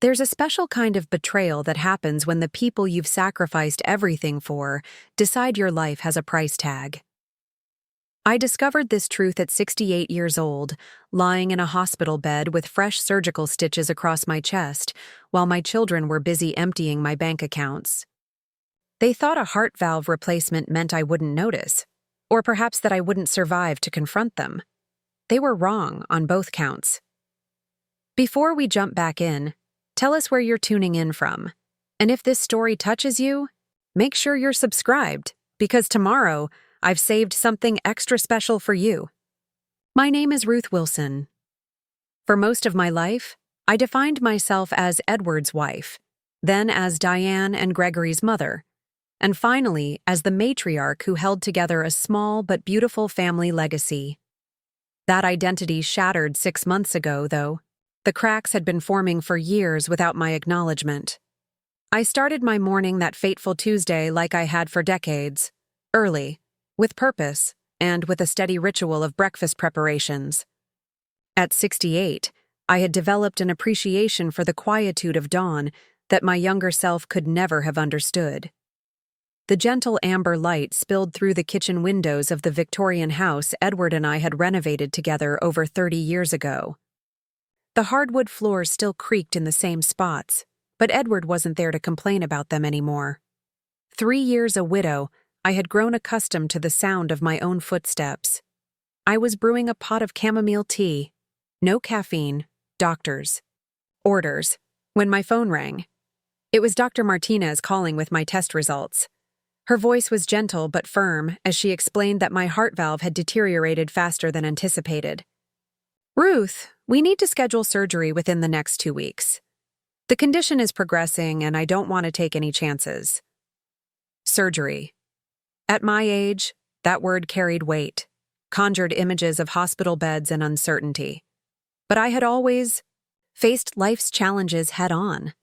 There's a special kind of betrayal that happens when the people you've sacrificed everything for decide your life has a price tag. I discovered this truth at 68 years old, lying in a hospital bed with fresh surgical stitches across my chest, while my children were busy emptying my bank accounts. They thought a heart valve replacement meant I wouldn't notice, or perhaps that I wouldn't survive to confront them. They were wrong on both counts. Before we jump back in, tell us where you're tuning in from. And if this story touches you, make sure you're subscribed, because tomorrow I've saved something extra special for you. My name is Ruth Wilson. For most of my life, I defined myself as Edward's wife, then as Diane and Gregory's mother, and finally as the matriarch who held together a small but beautiful family legacy. That identity shattered 6 months ago, though. The cracks had been forming for years without my acknowledgement. I started my morning that fateful Tuesday like I had for decades, early, with purpose, and with a steady ritual of breakfast preparations. At 68, I had developed an appreciation for the quietude of dawn that my younger self could never have understood. The gentle amber light spilled through the kitchen windows of the Victorian house Edward and I had renovated together over 30 years ago. The hardwood floors still creaked in the same spots, but Edward wasn't there to complain about them anymore. 3 years a widow, I had grown accustomed to the sound of my own footsteps. I was brewing a pot of chamomile tea. No caffeine, doctors. Orders. When my phone rang. It was Dr. Martinez calling with my test results. Her voice was gentle but firm as she explained that my heart valve had deteriorated faster than anticipated. Ruth, we need to schedule surgery within the next 2 weeks. The condition is progressing and I don't want to take any chances. Surgery. At my age, that word carried weight, conjured images of hospital beds and uncertainty. But I had always faced life's challenges head on.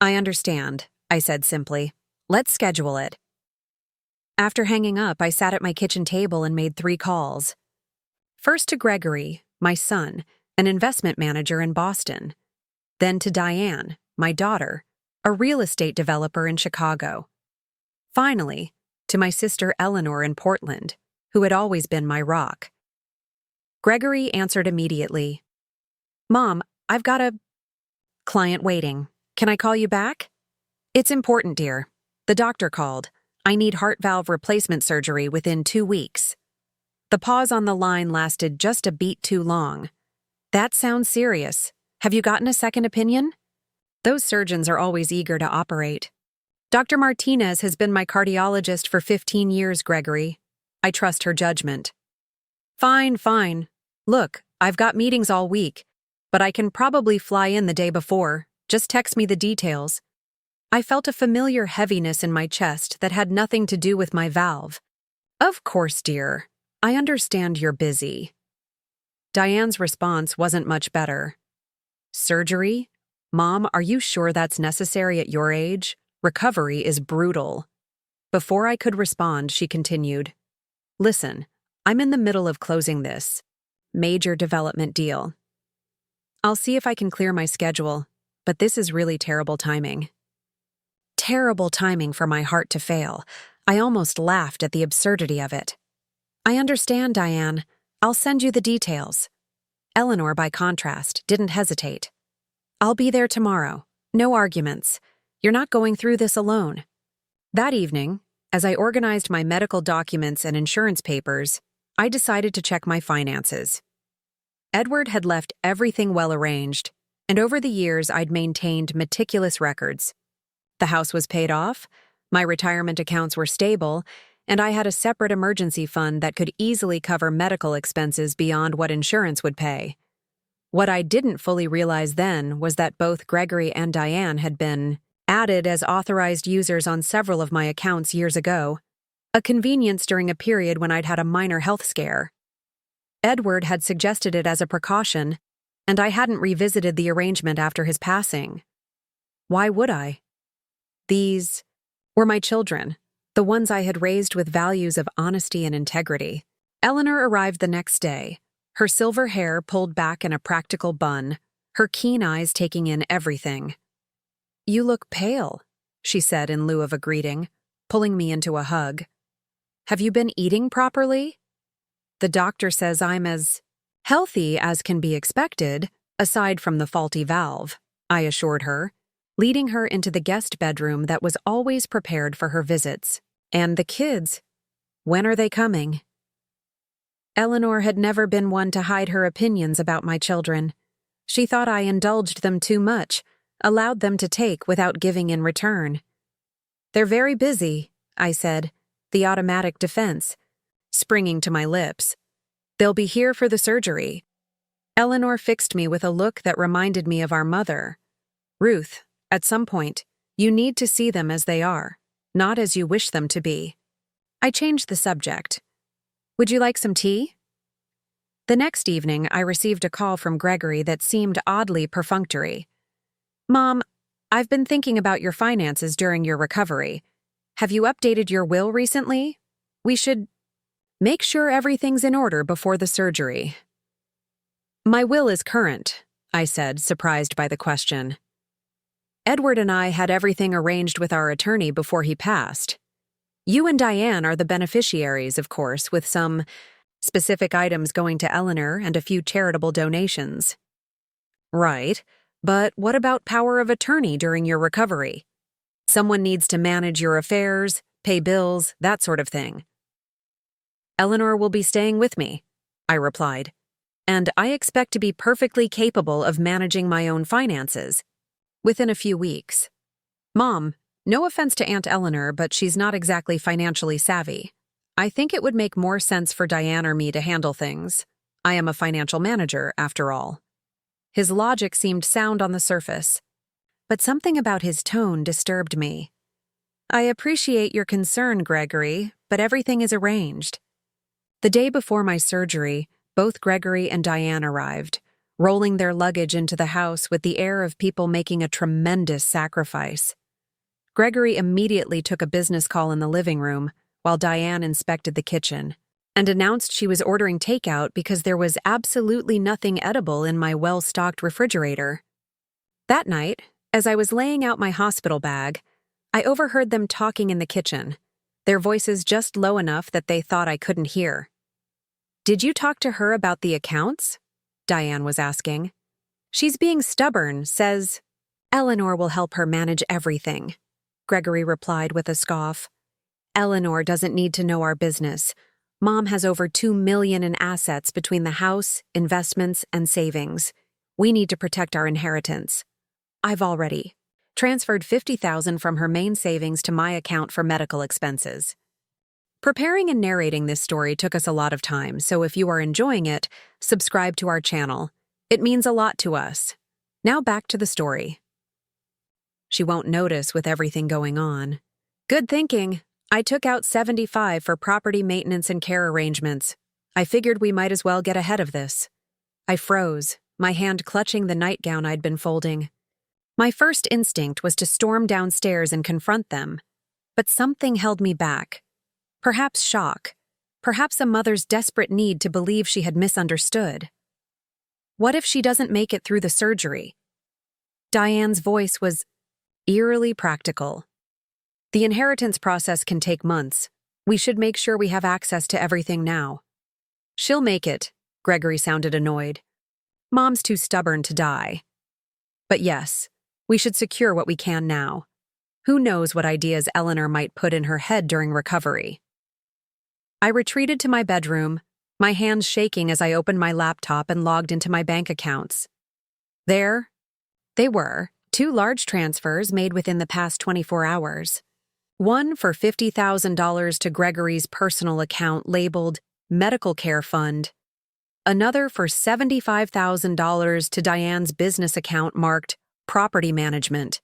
I understand, I said simply. Let's schedule it. After hanging up, I sat at my kitchen table and made 3 calls. First to Gregory, my son, an investment manager in Boston. Then to Diane, my daughter, a real estate developer in Chicago. Finally, to my sister Eleanor in Portland, who had always been my rock. Gregory answered immediately. Mom, I've got a client waiting. Can I call you back? It's important, dear. The doctor called. I need heart valve replacement surgery within 2 weeks. The pause on the line lasted just a beat too long. That sounds serious. Have you gotten a second opinion? Those surgeons are always eager to operate. Dr. Martinez has been my cardiologist for 15 years, Gregory. I trust her judgment. Fine. Look, I've got meetings all week, but I can probably fly in the day before. Just text me the details. I felt a familiar heaviness in my chest that had nothing to do with my valve. Of course, dear. I understand you're busy. Diane's response wasn't much better. Surgery? Mom, are you sure that's necessary at your age? Recovery is brutal. Before I could respond, she continued. Listen, I'm in the middle of closing this major development deal. I'll see if I can clear my schedule, but this is really terrible timing. Terrible timing for my heart to fail. I almost laughed at the absurdity of it. I understand, Diane. I'll send you the details. Eleanor, by contrast, didn't hesitate. I'll be there tomorrow. No arguments. You're not going through this alone. That evening, as I organized my medical documents and insurance papers, I decided to check my finances. Edward had left everything well arranged, and over the years I'd maintained meticulous records. The house was paid off, my retirement accounts were stable, and I had a separate emergency fund that could easily cover medical expenses beyond what insurance would pay. What I didn't fully realize then was that both Gregory and Diane had been added as authorized users on several of my accounts years ago, a convenience during a period when I'd had a minor health scare. Edward had suggested it as a precaution, and I hadn't revisited the arrangement after his passing. Why would I? These were my children, the ones I had raised with values of honesty and integrity. Eleanor arrived the next day, her silver hair pulled back in a practical bun, her keen eyes taking in everything. "You look pale," she said in lieu of a greeting, pulling me into a hug. "Have you been eating properly?" "The doctor says I'm as healthy as can be expected, aside from the faulty valve," I assured her, leading her into the guest bedroom that was always prepared for her visits. "And the kids, when are they coming?" Eleanor had never been one to hide her opinions about my children. She thought I indulged them too much, allowed them to take without giving in return. "They're very busy," I said, the automatic defense springing to my lips. "They'll be here for the surgery." Eleanor fixed me with a look that reminded me of our mother. "Ruth, at some point, you need to see them as they are, not as you wish them to be." I changed the subject. "Would you like some tea?" The next evening, I received a call from Gregory that seemed oddly perfunctory. "Mom, I've been thinking about your finances during your recovery. Have you updated your will recently? We should make sure everything's in order before the surgery." "My will is current," I said, surprised by the question. "Edward and I had everything arranged with our attorney before he passed. You and Diane are the beneficiaries, of course, with some specific items going to Eleanor and a few charitable donations." "Right, but what about power of attorney during your recovery? Someone needs to manage your affairs, pay bills, that sort of thing." "Eleanor will be staying with me," I replied, "and I expect to be perfectly capable of managing my own finances within a few weeks. Mom, no offense to Aunt Eleanor, but she's not exactly financially savvy. I think it would make more sense for Diane or me to handle things. I am a financial manager, after all." His logic seemed sound on the surface, but something about his tone disturbed me. "I appreciate your concern, Gregory, but everything is arranged." The day before my surgery, both Gregory and Diane arrived, rolling their luggage into the house with the air of people making a tremendous sacrifice. Gregory immediately took a business call in the living room, while Diane inspected the kitchen, and announced she was ordering takeout because there was absolutely nothing edible in my well-stocked refrigerator. That night, as I was laying out my hospital bag, I overheard them talking in the kitchen, their voices just low enough that they thought I couldn't hear. "Did you talk to her about the accounts?" Diane was asking. "She's being stubborn, says Eleanor will help her manage everything," Gregory replied with a scoff. "Eleanor doesn't need to know our business. Mom has over $2 million in assets between the house, investments, and savings. We need to protect our inheritance. I've already transferred $50,000 from her main savings to my account for medical expenses." Preparing and narrating this story took us a lot of time, so if you are enjoying it, subscribe to our channel. It means a lot to us. Now back to the story. "She won't notice with everything going on." "Good thinking. I took out $75 for property maintenance and care arrangements. I figured we might as well get ahead of this." I froze, my hand clutching the nightgown I'd been folding. My first instinct was to storm downstairs and confront them, but something held me back. Perhaps shock, perhaps a mother's desperate need to believe she had misunderstood. What if she doesn't make it through the surgery? Diane's voice was eerily practical. "The inheritance process can take months. We should make sure we have access to everything now." "She'll make it," Gregory sounded annoyed. "Mom's too stubborn to die." "But yes, we should secure what we can now. Who knows what ideas Eleanor might put in her head during recovery." I retreated to my bedroom, my hands shaking as I opened my laptop and logged into my bank accounts. There they were, 2 large transfers made within the past 24 hours. One for $50,000 to Gregory's personal account labeled Medical Care Fund. Another for $75,000 to Diane's business account marked Property Management.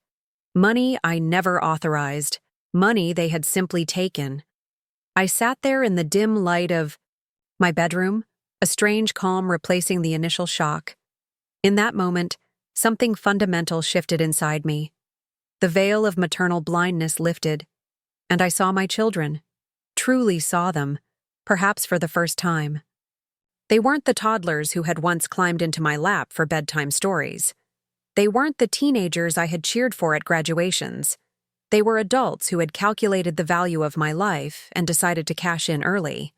Money I never authorized, money they had simply taken. I sat there in the dim light of my bedroom, a strange calm replacing the initial shock. In that moment, something fundamental shifted inside me. The veil of maternal blindness lifted, and I saw my children, truly saw them, perhaps for the first time. They weren't the toddlers who had once climbed into my lap for bedtime stories. They weren't the teenagers I had cheered for at graduations. They were adults who had calculated the value of my life and decided to cash in early.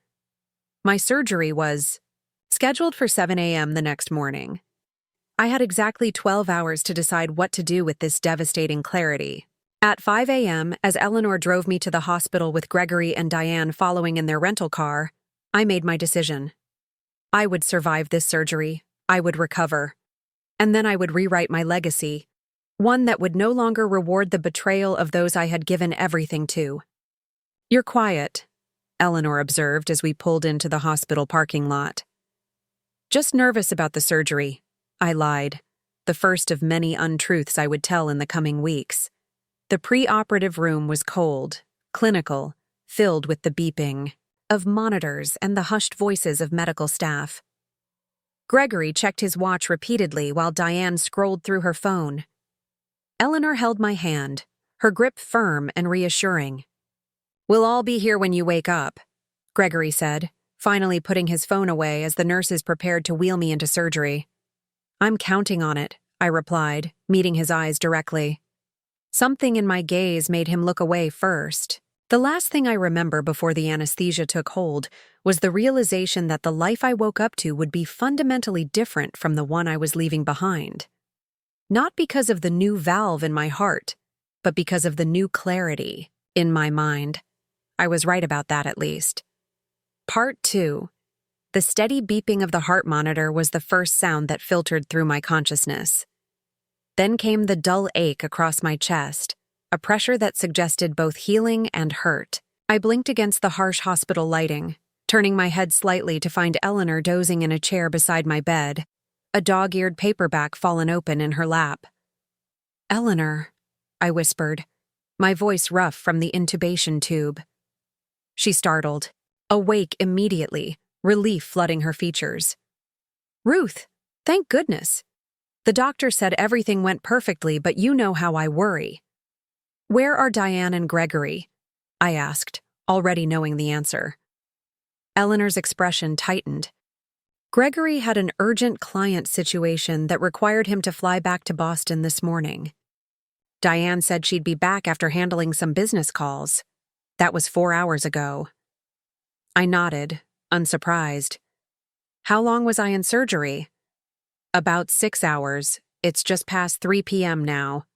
My surgery was scheduled for 7 a.m. the next morning. I had exactly 12 hours to decide what to do with this devastating clarity. At 5 a.m., as Eleanor drove me to the hospital with Gregory and Diane following in their rental car, I made my decision. I would survive this surgery. I would recover. And then I would rewrite my legacy, one that would no longer reward the betrayal of those I had given everything to. "You're quiet," Eleanor observed as we pulled into the hospital parking lot. "Just nervous about the surgery," I lied, the first of many untruths I would tell in the coming weeks. The pre-operative room was cold, clinical, filled with the beeping of monitors and the hushed voices of medical staff. Gregory checked his watch repeatedly while Diane scrolled through her phone. Eleanor held my hand, her grip firm and reassuring. "We'll all be here when you wake up," Gregory said, finally putting his phone away as the nurses prepared to wheel me into surgery. "I'm counting on it," I replied, meeting his eyes directly. Something in my gaze made him look away first. The last thing I remember before the anesthesia took hold was the realization that the life I woke up to would be fundamentally different from the one I was leaving behind. Not because of the new valve in my heart, but because of the new clarity in my mind. I was right about that, at least. Part 2. The steady beeping of the heart monitor was the first sound that filtered through my consciousness. Then came the dull ache across my chest, a pressure that suggested both healing and hurt. I blinked against the harsh hospital lighting, turning my head slightly to find Eleanor dozing in a chair beside my bed, a dog-eared paperback fallen open in her lap. "Eleanor," I whispered, my voice rough from the intubation tube. She startled, awake immediately, relief flooding her features. "Ruth, thank goodness. The doctor said everything went perfectly, but you know how I worry." "Where are Diane and Gregory?" I asked, already knowing the answer. Eleanor's expression tightened. Gregory had an urgent client situation that required him to fly back to Boston this morning. Diane said she'd be back after handling some business calls. That was 4 hours ago. I nodded, unsurprised. "How long was I in surgery?" "About 6 hours. It's just past 3 p.m. now."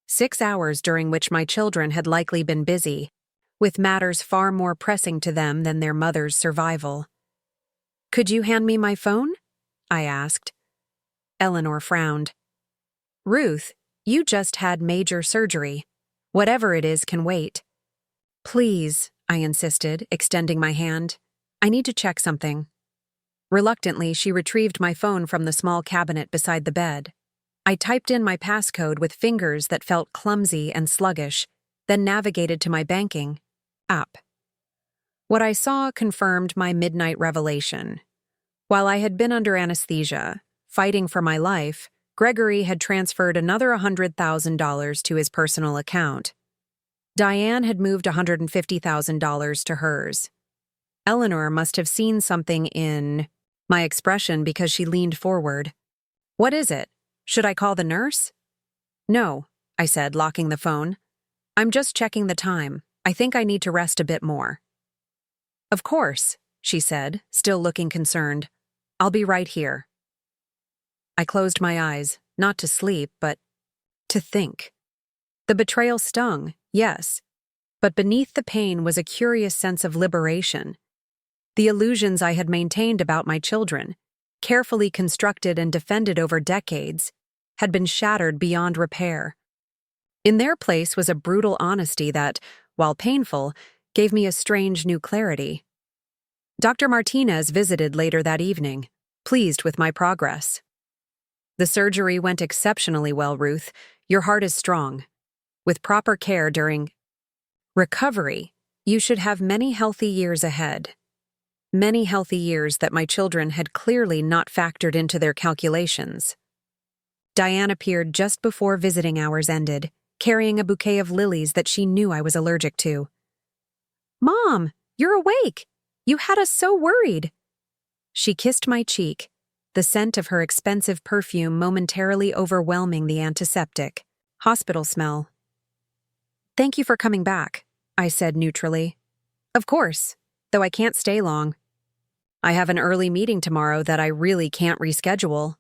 6 hours during which my children had likely been busy, with matters far more pressing to them than their mother's survival. "Could you hand me my phone?" I asked. Eleanor frowned. "Ruth, you just had major surgery. Whatever it is can wait." "Please," I insisted, extending my hand. "I need to check something." Reluctantly, she retrieved my phone from the small cabinet beside the bed. I typed in my passcode with fingers that felt clumsy and sluggish, then navigated to my banking app. What I saw confirmed my midnight revelation. While I had been under anesthesia, fighting for my life, Gregory had transferred another $100,000 to his personal account. Diane had moved $150,000 to hers. Eleanor must have seen something in my expression because she leaned forward. "What is it? Should I call the nurse?" "No," I said, locking the phone. "I'm just checking the time. I think I need to rest a bit more." "Of course," she said, still looking concerned. "I'll be right here." I closed my eyes, not to sleep, but to think. The betrayal stung, yes, but beneath the pain was a curious sense of liberation. The illusions I had maintained about my children, carefully constructed and defended over decades, had been shattered beyond repair. In their place was a brutal honesty that, while painful, gave me a strange new clarity. Dr. Martinez visited later that evening, pleased with my progress. "The surgery went exceptionally well, Ruth. Your heart is strong. With proper care during recovery, you should have many healthy years ahead." Many healthy years that my children had clearly not factored into their calculations. Diane appeared just before visiting hours ended, carrying a bouquet of lilies that she knew I was allergic to. "Mom, you're awake! You had us so worried!" She kissed my cheek, the scent of her expensive perfume momentarily overwhelming the antiseptic. Hospital smell. "Thank you for coming back," I said neutrally. "Of course, though I can't stay long. I have an early meeting tomorrow that I really can't reschedule."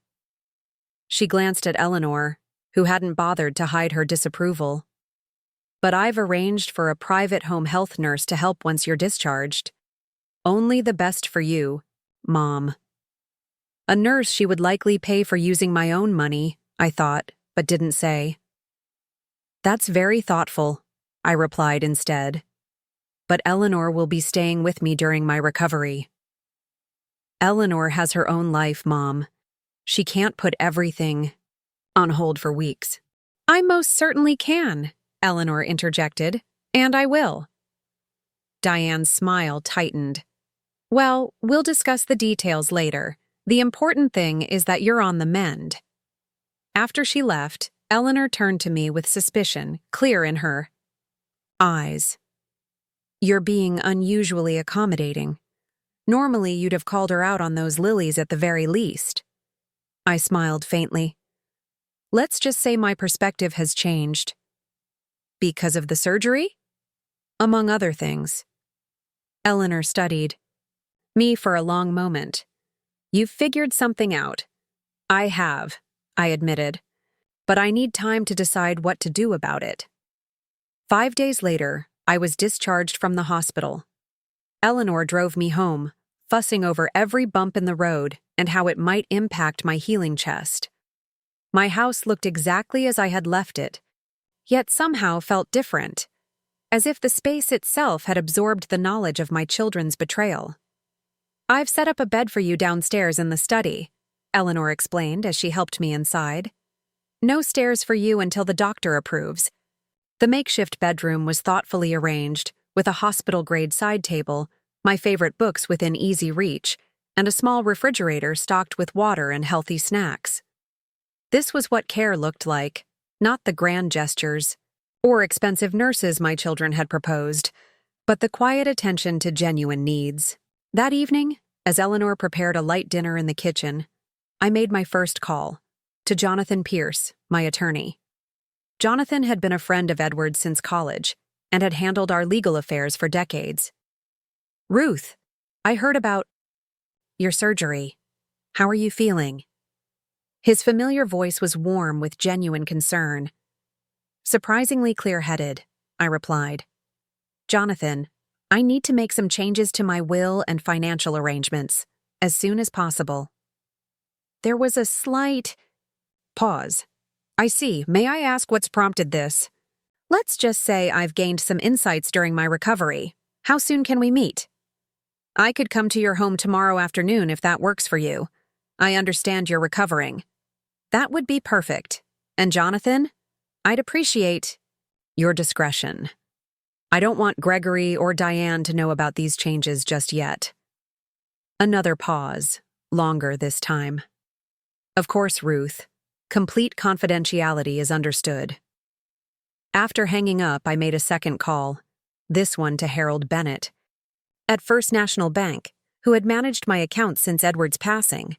She glanced at Eleanor, who hadn't bothered to hide her disapproval. "But I've arranged for a private home health nurse to help once you're discharged. Only the best for you, Mom." A nurse she would likely pay for using my own money, I thought, but didn't say. "That's very thoughtful," I replied instead. "But Eleanor will be staying with me during my recovery." "Eleanor has her own life, Mom. She can't put everything on hold for weeks." "I most certainly can," Eleanor interjected, "and I will." Diane's smile tightened. "Well, we'll discuss the details later. The important thing is that you're on the mend." After she left, Eleanor turned to me with suspicion clear in her eyes. "You're being unusually accommodating. Normally you'd have called her out on those lilies at the very least." I smiled faintly. "Let's just say my perspective has changed." "Because of the surgery?" "Among other things." Eleanor studied me for a long moment. "You've figured something out." "I have," I admitted. "But I need time to decide what to do about it." 5 days later, I was discharged from the hospital. Eleanor drove me home, fussing over every bump in the road and how it might impact my healing chest. My house looked exactly as I had left it, yet somehow felt different, as if the space itself had absorbed the knowledge of my children's betrayal. "I've set up a bed for you downstairs in the study," Eleanor explained as she helped me inside. "No stairs for you until the doctor approves." The makeshift bedroom was thoughtfully arranged, with a hospital-grade side table, my favorite books within easy reach, and a small refrigerator stocked with water and healthy snacks. This was what care looked like, not the grand gestures or expensive nurses my children had proposed, but the quiet attention to genuine needs. That evening, as Eleanor prepared a light dinner in the kitchen, I made my first call to Jonathan Pierce, my attorney. Jonathan had been a friend of Edward's since college and had handled our legal affairs for decades. "Ruth, I heard about your surgery. How are you feeling?" His familiar voice was warm with genuine concern. "Surprisingly clear-headed," I replied. "Jonathan, I need to make some changes to my will and financial arrangements as soon as possible." There was a slight pause. "I see. May I ask what's prompted this?" "Let's just say I've gained some insights during my recovery. How soon can we meet?" "I could come to your home tomorrow afternoon if that works for you. I understand you're recovering." "That would be perfect. And Jonathan, I'd appreciate your discretion. I don't want Gregory or Diane to know about these changes just yet." Another pause, longer this time. "Of course, Ruth. Complete confidentiality is understood." After hanging up, I made a second call, this one to Harold Bennett, at First National Bank, who had managed my account since Edward's passing.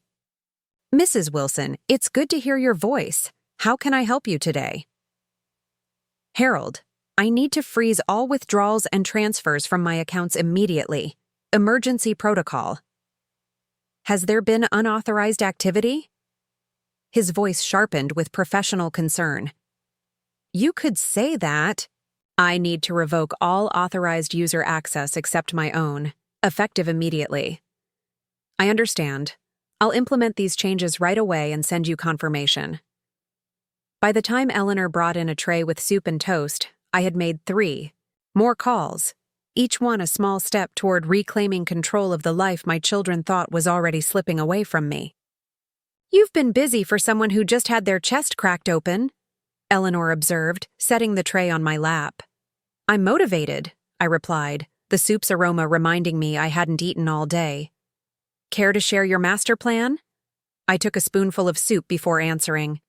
"Mrs. Wilson, it's good to hear your voice. How can I help you today?" "Harold, I need to freeze all withdrawals and transfers from my accounts immediately. Emergency protocol." "Has there been unauthorized activity?" His voice sharpened with professional concern. "You could say that." "I need to revoke all authorized user access except my own, effective immediately." "I understand. I'll implement these changes right away and send you confirmation." By the time Eleanor brought in a tray with soup and toast, I had made 3 more calls, each one a small step toward reclaiming control of the life my children thought was already slipping away from me. "You've been busy for someone who just had their chest cracked open," Eleanor observed, setting the tray on my lap. "I'm motivated," I replied, the soup's aroma reminding me I hadn't eaten all day. "Care to share your master plan?" I took a spoonful of soup before answering.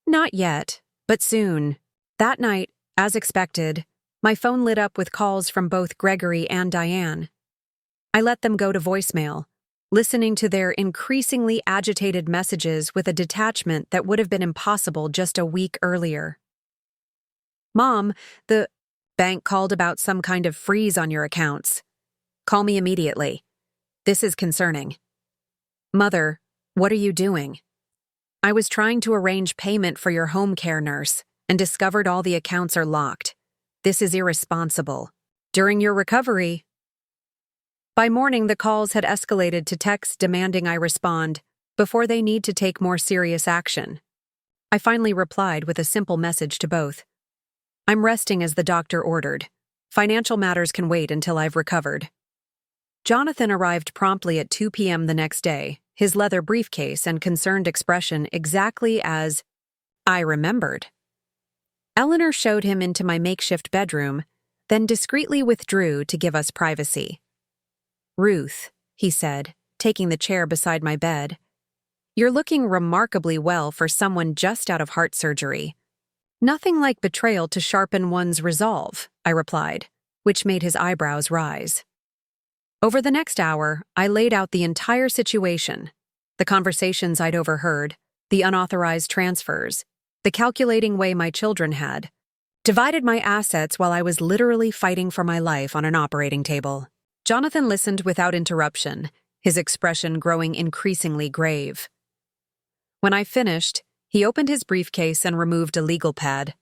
"Not yet, but soon." That night, as expected, my phone lit up with calls from both Gregory and Diane. I let them go to voicemail, listening to their increasingly agitated messages with a detachment that would have been impossible just a week earlier. "Mom, the bank called about some kind of freeze on your accounts. Call me immediately. This is concerning." "Mother, what are you doing?" "I was trying to arrange payment for your home care nurse and discovered all the accounts are locked. This is irresponsible. During your recovery." By morning, the calls had escalated to texts demanding I respond before they need to take more serious action. I finally replied with a simple message to both. "I'm resting as the doctor ordered. Financial matters can wait until I've recovered." Jonathan arrived promptly at 2 p.m. the next day, his leather briefcase and concerned expression exactly as I remembered. Eleanor showed him into my makeshift bedroom, then discreetly withdrew to give us privacy. "Ruth," he said, taking the chair beside my bed, "you're looking remarkably well for someone just out of heart surgery." "Nothing like betrayal to sharpen one's resolve," I replied, which made his eyebrows rise. Over the next hour, I laid out the entire situation, the conversations I'd overheard, the unauthorized transfers, the calculating way my children had, divided my assets while I was literally fighting for my life on an operating table. Jonathan listened without interruption, his expression growing increasingly grave. When I finished, he opened his briefcase and removed a legal pad.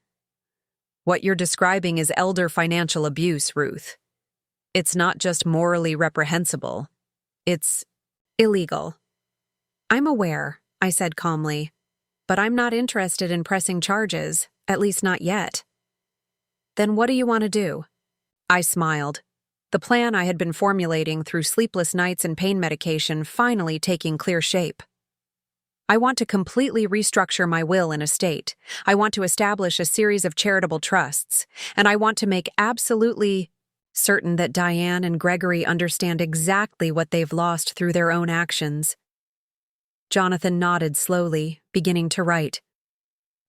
"What you're describing is elder financial abuse, Ruth. It's not just morally reprehensible. It's illegal." "I'm aware," I said calmly, "but I'm not interested in pressing charges, at least not yet." "Then what do you want to do?" I smiled, the plan I had been formulating through sleepless nights and pain medication finally taking clear shape. "I want to completely restructure my will and estate. I want to establish a series of charitable trusts, and I want to make absolutely certain that Diane and Gregory understand exactly what they've lost through their own actions." Jonathan nodded slowly, beginning to write.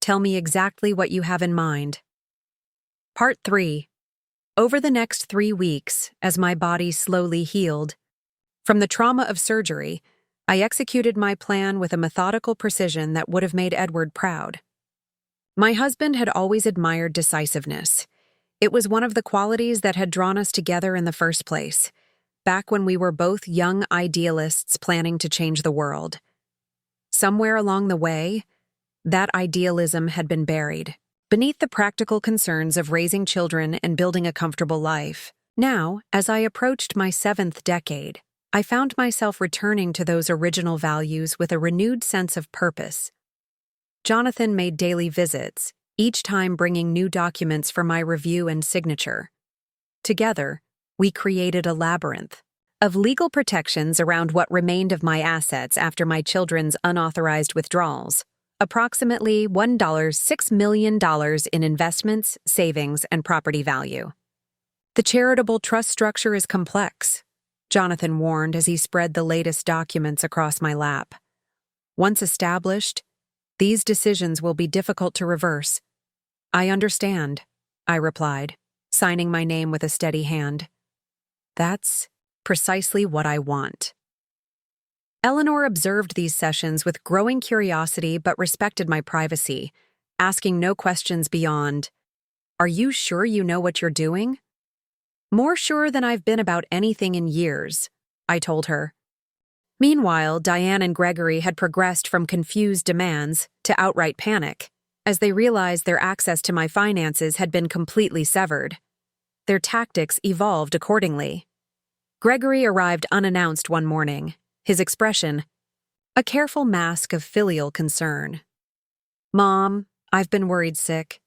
"Tell me exactly what you have in mind." Part 3. Over the next 3 weeks, as my body slowly healed from the trauma of surgery, I executed my plan with a methodical precision that would have made Edward proud. My husband had always admired decisiveness. It was one of the qualities that had drawn us together in the first place, back when we were both young idealists planning to change the world. Somewhere along the way, that idealism had been buried beneath the practical concerns of raising children and building a comfortable life. Now, as I approached my 7th decade, I found myself returning to those original values with a renewed sense of purpose. Jonathan made daily visits, each time bringing new documents for my review and signature. Together, we created a labyrinth of legal protections around what remained of my assets after my children's unauthorized withdrawals. Approximately $6 million in investments, savings, and property value. "The charitable trust structure is complex," Jonathan warned as he spread the latest documents across my lap. "Once established, these decisions will be difficult to reverse." "I understand," I replied, signing my name with a steady hand. "That's precisely what I want." Eleanor observed these sessions with growing curiosity but respected my privacy, asking no questions beyond, "Are you sure you know what you're doing?" "More sure than I've been about anything in years," I told her. Meanwhile, Diane and Gregory had progressed from confused demands to outright panic, as they realized their access to my finances had been completely severed. Their tactics evolved accordingly. Gregory arrived unannounced one morning, his expression a careful mask of filial concern. "Mom, I've been worried sick."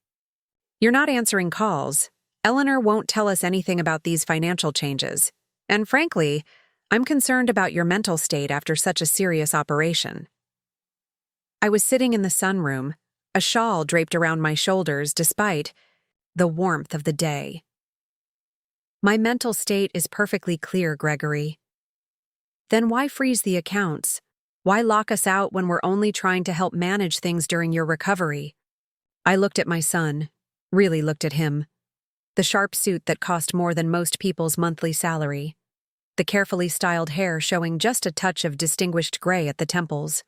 "You're not answering calls. Eleanor won't tell us anything about these financial changes. And frankly, I'm concerned about your mental state after such a serious operation." I was sitting in the sunroom, a shawl draped around my shoulders despite the warmth of the day. "My mental state is perfectly clear, Gregory." "Then why freeze the accounts? Why lock us out when we're only trying to help manage things during your recovery?" I looked at my son, really looked at him. The sharp suit that cost more than most people's monthly salary. the carefully styled hair showing just a touch of distinguished gray at the temples,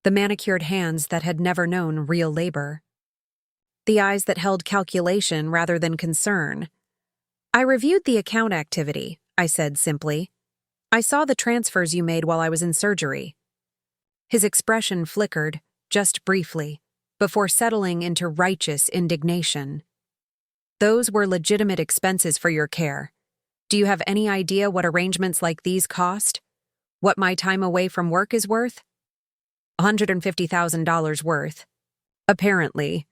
the manicured hands that had never known real labor, the eyes that held calculation rather than concern. "I reviewed the account activity," I said simply. "I saw the transfers you made while I was in surgery." His expression flickered, just briefly, before settling into righteous indignation. "Those were legitimate expenses for your care. Do you have any idea what arrangements like these cost? What my time away from work is worth?" $150,000 worth. Apparently.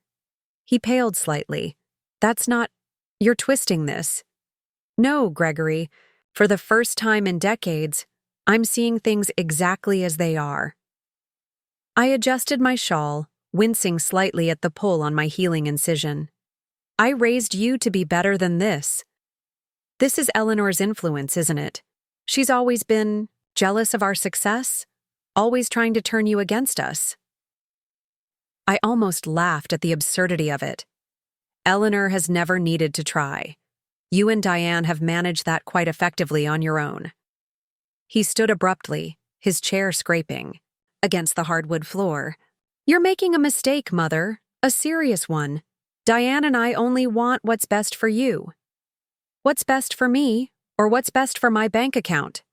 He paled slightly. "That's not— You're twisting this." "No, Gregory. For the first time in decades, I'm seeing things exactly as they are." I adjusted my shawl, wincing slightly at the pull on my healing incision. "I raised you to be better than this. This is Eleanor's influence, isn't it? She's always been jealous of our success, always trying to turn you against us." I almost laughed at the absurdity of it. "Eleanor has never needed to try. You and Diane have managed that quite effectively on your own." He stood abruptly, his chair scraping against the hardwood floor. "You're making a mistake, Mother, a serious one. Diane and I only want what's best for you. What's best for me, or what's best for my bank account?"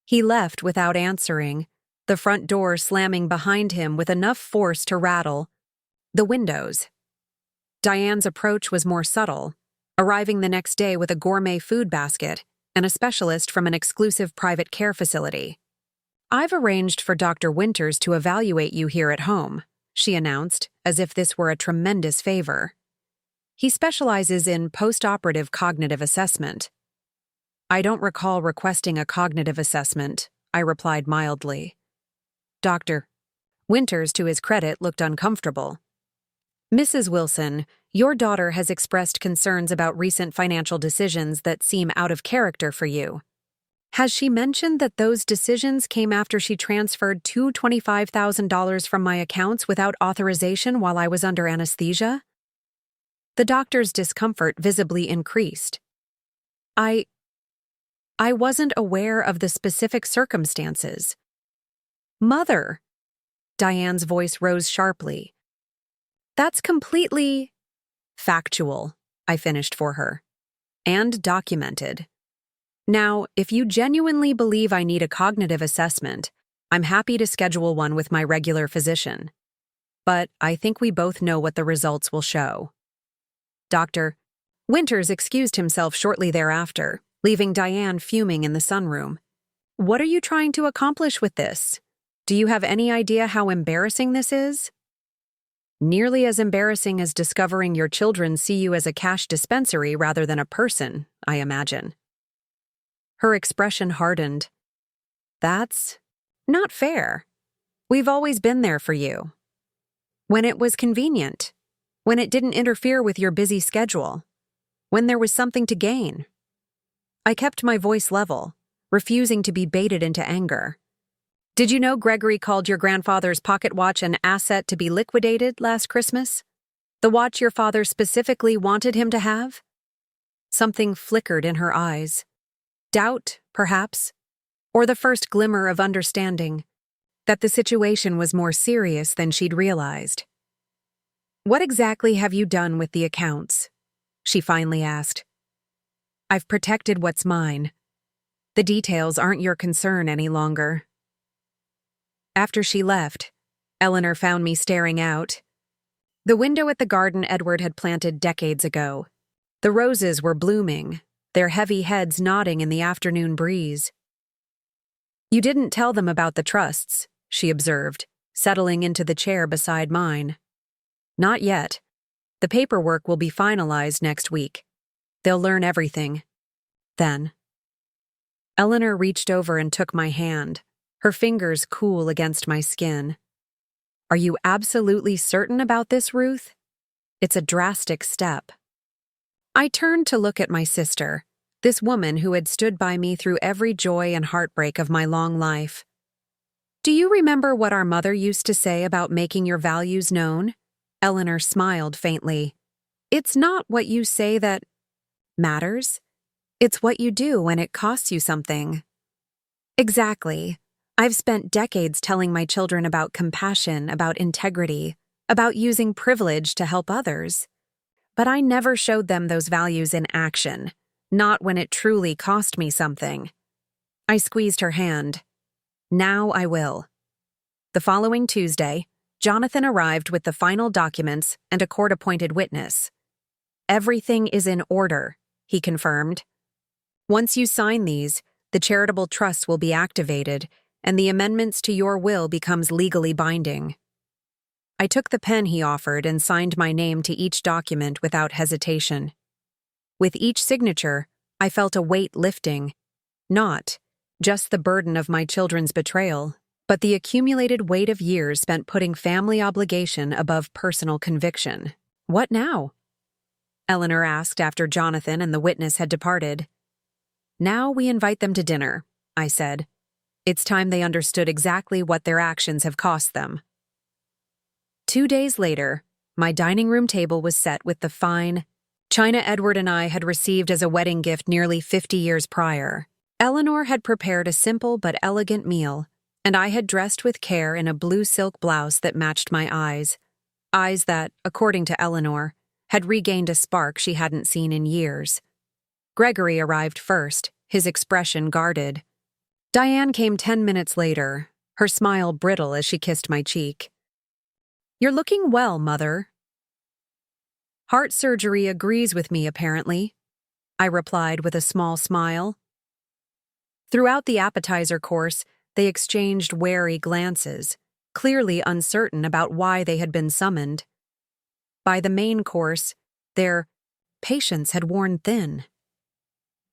He left without answering, the front door slamming behind him with enough force to rattle the windows. Diane's approach was more subtle, arriving the next day with a gourmet food basket and a specialist from an exclusive private care facility. "I've arranged for Dr. Winters to evaluate you here at home," she announced, as if this were a tremendous favor. "He specializes in post-operative cognitive assessment." "I don't recall requesting a cognitive assessment," I replied mildly. Dr. Winters, to his credit, looked uncomfortable. "Mrs. Wilson, your daughter has expressed concerns about recent financial decisions that seem out of character for you. Has she mentioned that those decisions came after she transferred $225,000 from my accounts without authorization while I was under anesthesia?" The doctor's discomfort visibly increased. I wasn't aware of the specific circumstances." "Mother!" Diane's voice rose sharply. "That's completely factual," I finished for her. "And documented. Now, if you genuinely believe I need a cognitive assessment, I'm happy to schedule one with my regular physician. But I think we both know what the results will show." Dr. Winters excused himself shortly thereafter, leaving Diane fuming in the sunroom. "What are you trying to accomplish with this? Do you have any idea how embarrassing this is?" "Nearly as embarrassing as discovering your children see you as a cash dispensary rather than a person, I imagine." Her expression hardened. "That's not fair. We've always been there for you. When it was convenient. When it didn't interfere with your busy schedule. When there was something to gain." I kept my voice level, refusing to be baited into anger. "Did you know Gregory called your grandfather's pocket watch an asset to be liquidated last Christmas? The watch your father specifically wanted him to have?" Something flickered in her eyes. Doubt, perhaps, or the first glimmer of understanding that the situation was more serious than she'd realized. "What exactly have you done with the accounts?" she finally asked. "I've protected what's mine. The details aren't your concern any longer." After she left, Eleanor found me staring out. The window at the garden Edward had planted decades ago. The roses were blooming, their heavy heads nodding in the afternoon breeze. "You didn't tell them about the trusts," she observed, settling into the chair beside mine. "Not yet. The paperwork will be finalized next week. They'll learn everything. Then." Eleanor reached over and took my hand, her fingers cool against my skin. "Are you absolutely certain about this, Ruth? It's a drastic step." I turned to look at my sister, this woman who had stood by me through every joy and heartbreak of my long life. "Do you remember what our mother used to say about making your values known?" Eleanor smiled faintly. "It's not what you say that matters. It's what you do when it costs you something. Exactly. I've spent decades telling my children about compassion, about integrity, about using privilege to help others. But I never showed them those values in action, not when it truly cost me something. I squeezed her hand. Now I will. The following Tuesday, Jonathan arrived with the final documents and a court-appointed witness. Everything is in order, he confirmed. Once you sign these, the charitable trust will be activated, and the amendments to your will becomes legally binding. I took the pen he offered and signed my name to each document without hesitation. With each signature, I felt a weight lifting. Not just the burden of my children's betrayal, but the accumulated weight of years spent putting family obligation above personal conviction. What now? Eleanor asked after Jonathan and the witness had departed. Now we invite them to dinner, I said. It's time they understood exactly what their actions have cost them. 2 days later, my dining room table was set with the fine china Edward and I had received as a wedding gift nearly 50 years prior. Eleanor had prepared a simple but elegant meal, and I had dressed with care in a blue silk blouse that matched my eyes that, according to Eleanor, had regained a spark she hadn't seen in years. Gregory arrived first, his expression guarded. Diane came 10 minutes later, her smile brittle as she kissed my cheek. You're looking well, Mother. Heart surgery agrees with me, apparently, I replied with a small smile. Throughout the appetizer course, they exchanged wary glances, clearly uncertain about why they had been summoned. By the main course, their patience had worn thin.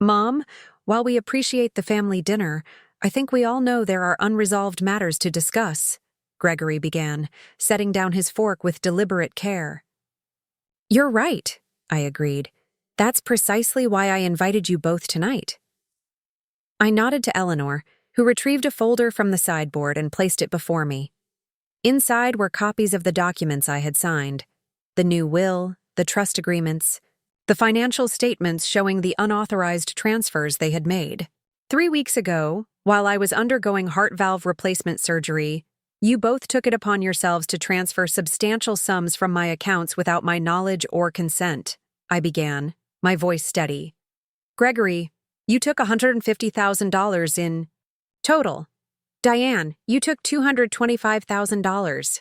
Mom, while we appreciate the family dinner, I think we all know there are unresolved matters to discuss, Gregory began, setting down his fork with deliberate care. You're right, I agreed. That's precisely why I invited you both tonight. I nodded to Eleanor, who retrieved a folder from the sideboard and placed it before me. Inside were copies of the documents I had signed, the new will, the trust agreements, the financial statements showing the unauthorized transfers they had made. 3 weeks ago, while I was undergoing heart valve replacement surgery, you both took it upon yourselves to transfer substantial sums from my accounts without my knowledge or consent, I began, my voice steady. Gregory, you took $150,000 in total. Diane, you took $225,000.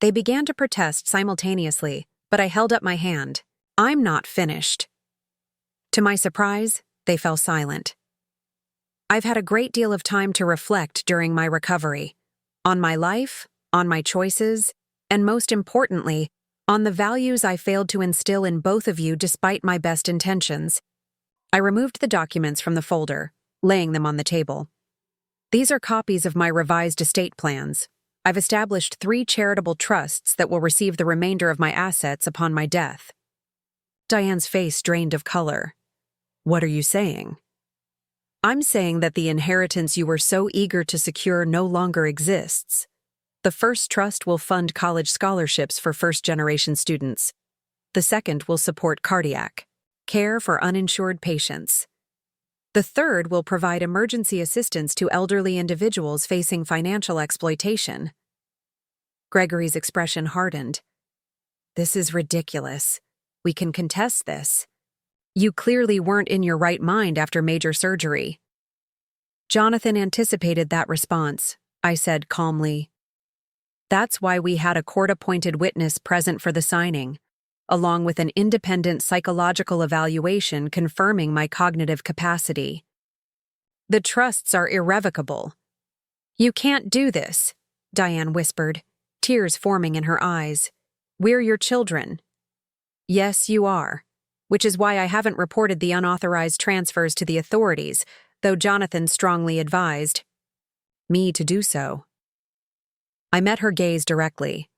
They began to protest simultaneously, but I held up my hand. I'm not finished. To my surprise, they fell silent. I've had a great deal of time to reflect during my recovery, on my life, on my choices, and most importantly, on the values I failed to instill in both of you despite my best intentions. I removed the documents from the folder, laying them on the table. These are copies of my revised estate plans. I've established 3 charitable trusts that will receive the remainder of my assets upon my death. Diane's face drained of color. What are you saying? I'm saying that the inheritance you were so eager to secure no longer exists. The first trust will fund college scholarships for first-generation students. The second will support cardiac care for uninsured patients. The third will provide emergency assistance to elderly individuals facing financial exploitation. Gregory's expression hardened. This is ridiculous. We can contest this. You clearly weren't in your right mind after major surgery. Jonathan anticipated that response, I said calmly. That's why we had a court-appointed witness present for the signing, along with an independent psychological evaluation confirming my cognitive capacity. The trusts are irrevocable. You can't do this, Diane whispered, tears forming in her eyes. We're your children. Yes, you are, which is why I haven't reported the unauthorized transfers to the authorities, though Jonathan strongly advised me to do so. I met her gaze directly.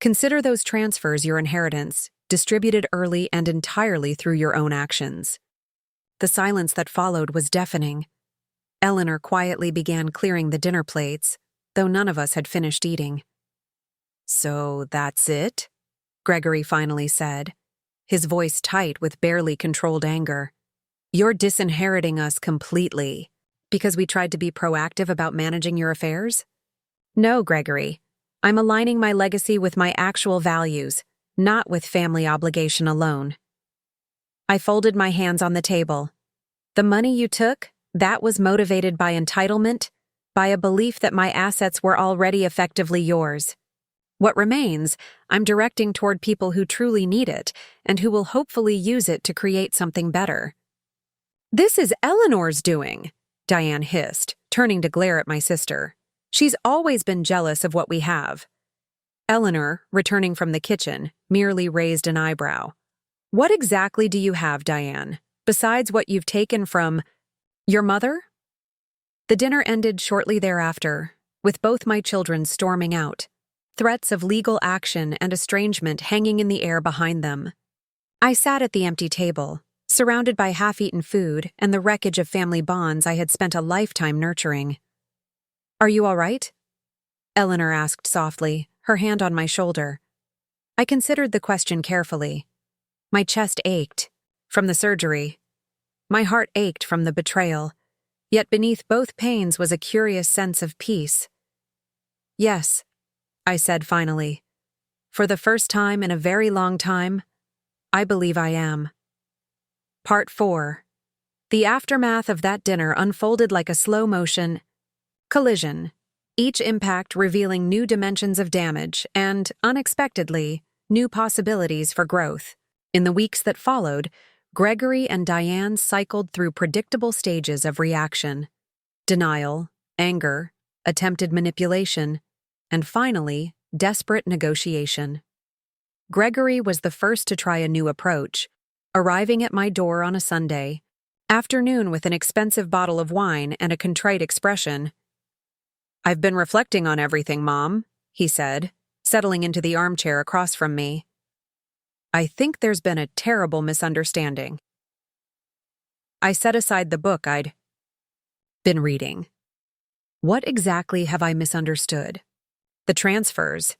Consider those transfers your inheritance, distributed early and entirely through your own actions. The silence that followed was deafening. Eleanor quietly began clearing the dinner plates, though none of us had finished eating. So that's it? Gregory finally said, his voice tight with barely controlled anger. You're disinheriting us completely because we tried to be proactive about managing your affairs? No, Gregory. I'm aligning my legacy with my actual values, not with family obligation alone. I folded my hands on the table. The money you took, that was motivated by entitlement, by a belief that my assets were already effectively yours. What remains, I'm directing toward people who truly need it and who will hopefully use it to create something better. This is Eleanor's doing, Diane hissed, turning to glare at my sister. She's always been jealous of what we have. Eleanor, returning from the kitchen, merely raised an eyebrow. What exactly do you have, Diane, besides what you've taken from your mother? The dinner ended shortly thereafter, with both my children storming out, threats of legal action and estrangement hanging in the air behind them. I sat at the empty table, surrounded by half-eaten food and the wreckage of family bonds I had spent a lifetime nurturing. Are you all right? Eleanor asked softly, her hand on my shoulder. I considered the question carefully. My chest ached from the surgery. My heart ached from the betrayal, yet beneath both pains was a curious sense of peace. Yes, I said finally. For the first time in a very long time, I believe I am. Part 4. The aftermath of that dinner unfolded like a slow-motion collision, each impact revealing new dimensions of damage and, unexpectedly, new possibilities for growth. In the weeks that followed, Gregory and Diane cycled through predictable stages of reaction: denial, anger, attempted manipulation, and finally, desperate negotiation. Gregory was the first to try a new approach, arriving at my door on a Sunday afternoon with an expensive bottle of wine and a contrite expression. I've been reflecting on everything, Mom, he said, settling into the armchair across from me. I think there's been a terrible misunderstanding. I set aside the book I'd been reading. What exactly have I misunderstood? The transfers.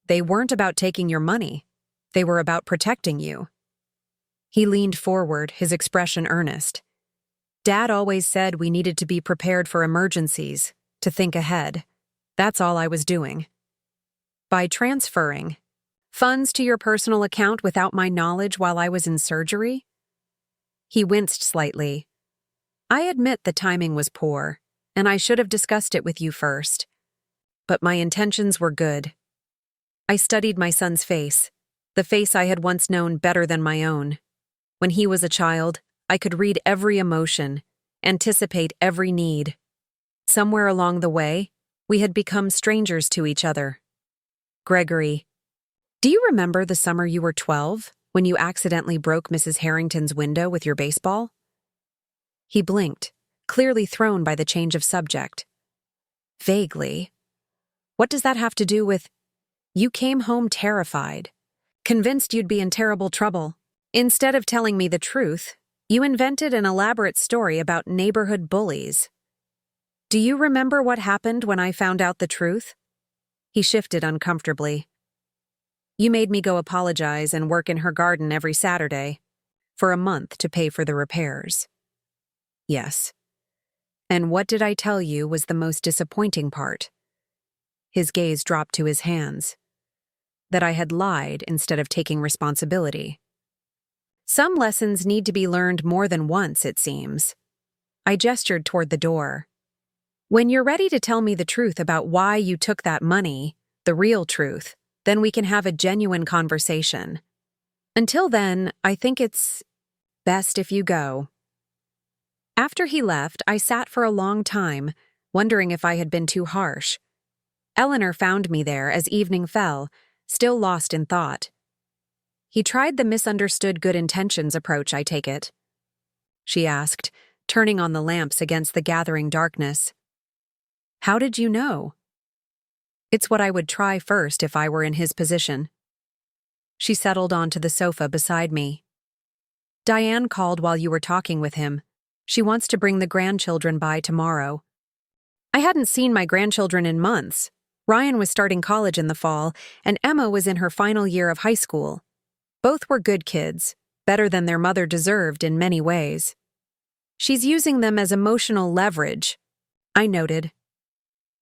They weren't about taking your money. They were about protecting you. He leaned forward, his expression earnest. Dad always said we needed to be prepared for emergencies, to think ahead. That's all I was doing. By transferring funds to your personal account without my knowledge while I was in surgery? He winced slightly. I admit the timing was poor, and I should have discussed it with you first. But my intentions were good. I studied my son's face, the face I had once known better than my own. When he was a child, I could read every emotion, anticipate every need. Somewhere along the way, we had become strangers to each other. Gregory, do you remember the summer you were 12, when you accidentally broke Mrs. Harrington's window with your baseball? He blinked, clearly thrown by the change of subject. Vaguely. What does that have to do with... You came home terrified, convinced you'd be in terrible trouble. Instead of telling me the truth, you invented an elaborate story about neighborhood bullies. Do you remember what happened when I found out the truth? He shifted uncomfortably. You made me go apologize and work in her garden every Saturday, for a month to pay for the repairs. Yes. And what did I tell you was the most disappointing part? His gaze dropped to his hands. That I had lied instead of taking responsibility. Some lessons need to be learned more than once, it seems. I gestured toward the door. When you're ready to tell me the truth about why you took that money, the real truth, then we can have a genuine conversation. Until then, I think it's best if you go. After he left, I sat for a long time, wondering if I had been too harsh. Eleanor found me there as evening fell, still lost in thought. He tried the misunderstood good intentions approach, I take it. She asked, turning on the lamps against the gathering darkness. How did you know? It's what I would try first if I were in his position. She settled onto the sofa beside me. Diane called while you were talking with him. She wants to bring the grandchildren by tomorrow. I hadn't seen my grandchildren in months. Ryan was starting college in the fall, and Emma was in her final year of high school. Both were good kids, better than their mother deserved in many ways. She's using them as emotional leverage, I noted.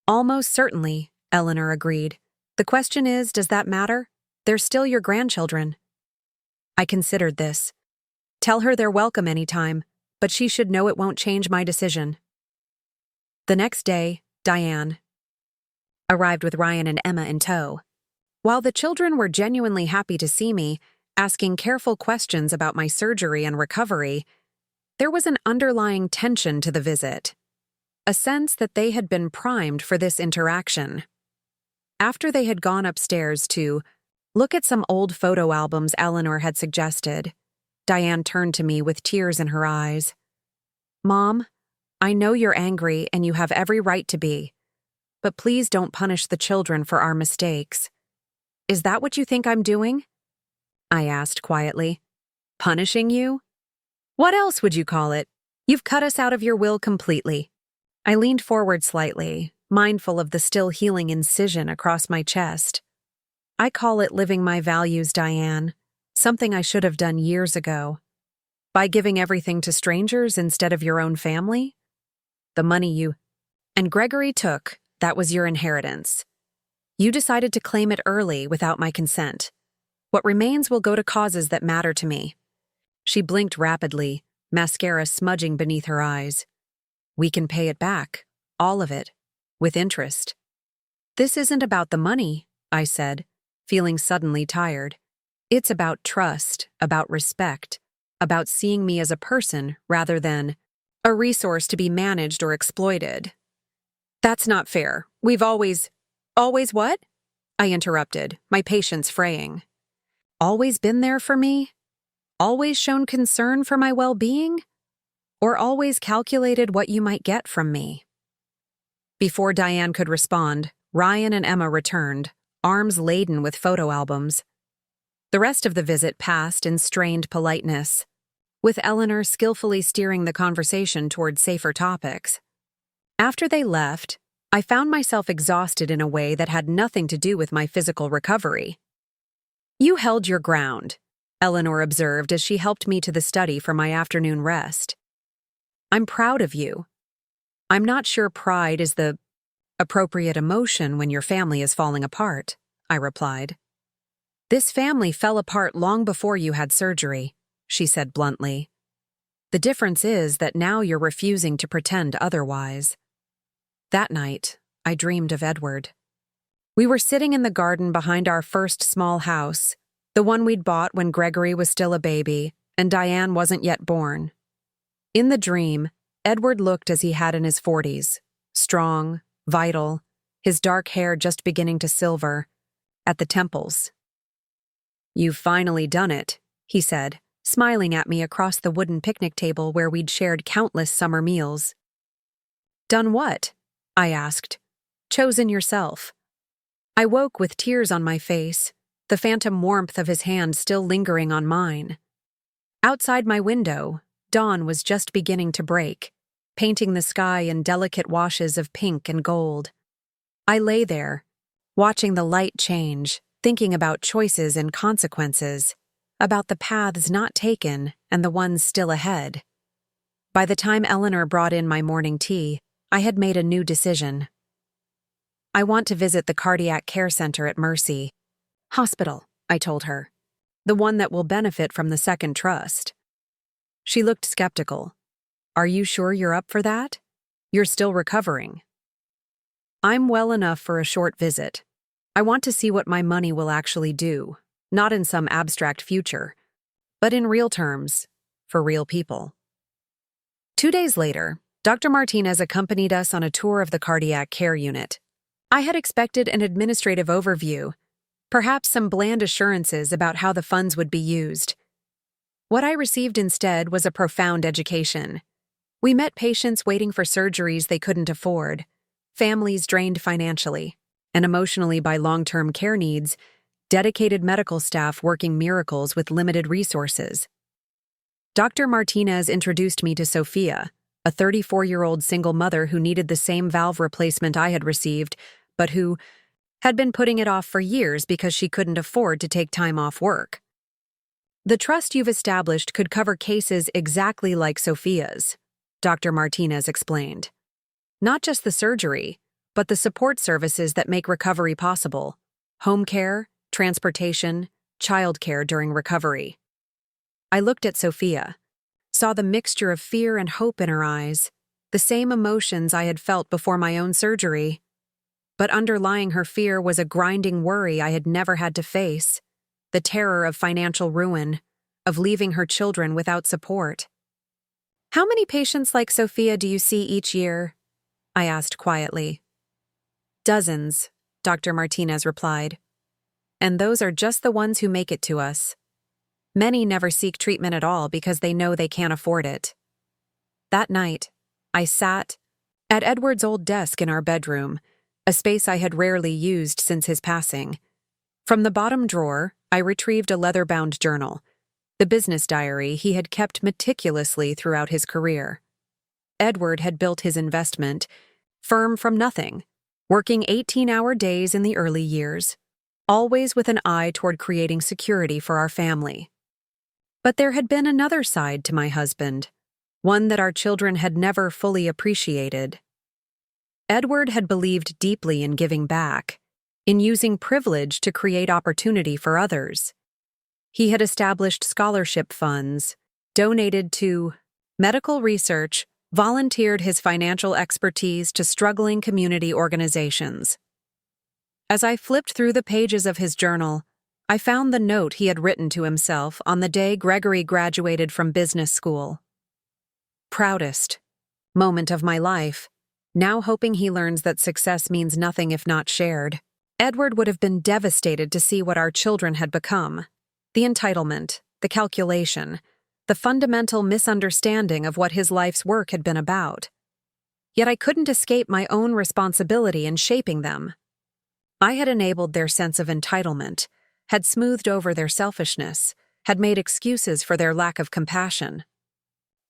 Almost certainly, Eleanor agreed. The question is, does that matter? They're still your grandchildren. I considered this. Tell her they're welcome anytime, but she should know it won't change my decision. The next day, Diane arrived with Ryan and Emma in tow. While the children were genuinely happy to see me, asking careful questions about my surgery and recovery, there was an underlying tension to the visit, a sense that they had been primed for this interaction. After they had gone upstairs to look at some old photo albums Eleanor had suggested, Diane turned to me with tears in her eyes. Mom, I know you're angry and you have every right to be, but please don't punish the children for our mistakes. Is that what you think I'm doing? I asked quietly. Punishing you? What else would you call it? You've cut us out of your will completely. I leaned forward slightly, mindful of the still healing incision across my chest. I call it living my values, Diane, something I should have done years ago. By giving everything to strangers instead of your own family? The money you and Gregory took, that was your inheritance. You decided to claim it early without my consent. What remains will go to causes that matter to me. She blinked rapidly, mascara smudging beneath her eyes. We can pay it back, all of it, with interest. This isn't about the money, I said, feeling suddenly tired. It's about trust, about respect, about seeing me as a person rather than a resource to be managed or exploited. That's not fair. We've always what? I interrupted, my patience fraying. Always been there for me? Always shown concern for my well-being? Or always calculated what you might get from me? Before Diane could respond, Ryan and Emma returned, arms laden with photo albums. The rest of the visit passed in strained politeness, with Eleanor skillfully steering the conversation toward safer topics. After they left, I found myself exhausted in a way that had nothing to do with my physical recovery. You held your ground, Eleanor observed as she helped me to the study for my afternoon rest. I'm proud of you. I'm not sure pride is the appropriate emotion when your family is falling apart, I replied. This family fell apart long before you had surgery, she said bluntly. The difference is that now you're refusing to pretend otherwise. That night, I dreamed of Edward. We were sitting in the garden behind our first small house, the one we'd bought when Gregory was still a baby and Diane wasn't yet born. In the dream, Edward looked as he had in his 40s, strong, vital, his dark hair just beginning to silver, at the temples. You've finally done it, he said, smiling at me across the wooden picnic table where we'd shared countless summer meals. Done what? I asked. Chosen yourself. I woke with tears on my face, the phantom warmth of his hand still lingering on mine. Outside my window, dawn was just beginning to break, painting the sky in delicate washes of pink and gold. I lay there, watching the light change, thinking about choices and consequences, about the paths not taken and the ones still ahead. By the time Eleanor brought in my morning tea, I had made a new decision. I want to visit the cardiac care center at Mercy Hospital, I told her, the one that will benefit from the second trust. She looked skeptical. Are you sure you're up for that? You're still recovering. I'm well enough for a short visit. I want to see what my money will actually do, not in some abstract future, but in real terms, for real people. 2 days later, Dr. Martinez accompanied us on a tour of the cardiac care unit. I had expected an administrative overview, perhaps some bland assurances about how the funds would be used. What I received instead was a profound education. We met patients waiting for surgeries they couldn't afford, families drained financially and emotionally by long-term care needs, dedicated medical staff working miracles with limited resources. Dr. Martinez introduced me to Sophia, a 34-year-old single mother who needed the same valve replacement I had received, but who had been putting it off for years because she couldn't afford to take time off work. The trust you've established could cover cases exactly like Sophia's, Dr. Martinez explained. Not just the surgery, but the support services that make recovery possible: home care, transportation, childcare during recovery. I looked at Sophia, saw the mixture of fear and hope in her eyes, the same emotions I had felt before my own surgery. But underlying her fear was a grinding worry I had never had to face: the terror of financial ruin, of leaving her children without support. "How many patients like Sophia do you see each year?" I asked quietly. "Dozens," Dr. Martinez replied. "And those are just the ones who make it to us. Many never seek treatment at all because they know they can't afford it." That night, I sat at Edward's old desk in our bedroom, a space I had rarely used since his passing. From the bottom drawer, I retrieved a leather-bound journal, the business diary he had kept meticulously throughout his career. Edward had built his investment firm from nothing, working 18-hour days in the early years, always with an eye toward creating security for our family. But there had been another side to my husband, one that our children had never fully appreciated. Edward had believed deeply in giving back, in using privilege to create opportunity for others. He had established scholarship funds, donated to medical research, volunteered his financial expertise to struggling community organizations. As I flipped through the pages of his journal, I found the note he had written to himself on the day Gregory graduated from business school. "Proudest moment of my life. Now hoping he learns that success means nothing if not shared." Edward would have been devastated to see what our children had become. The entitlement, the calculation, the fundamental misunderstanding of what his life's work had been about. Yet I couldn't escape my own responsibility in shaping them. I had enabled their sense of entitlement, had smoothed over their selfishness, had made excuses for their lack of compassion.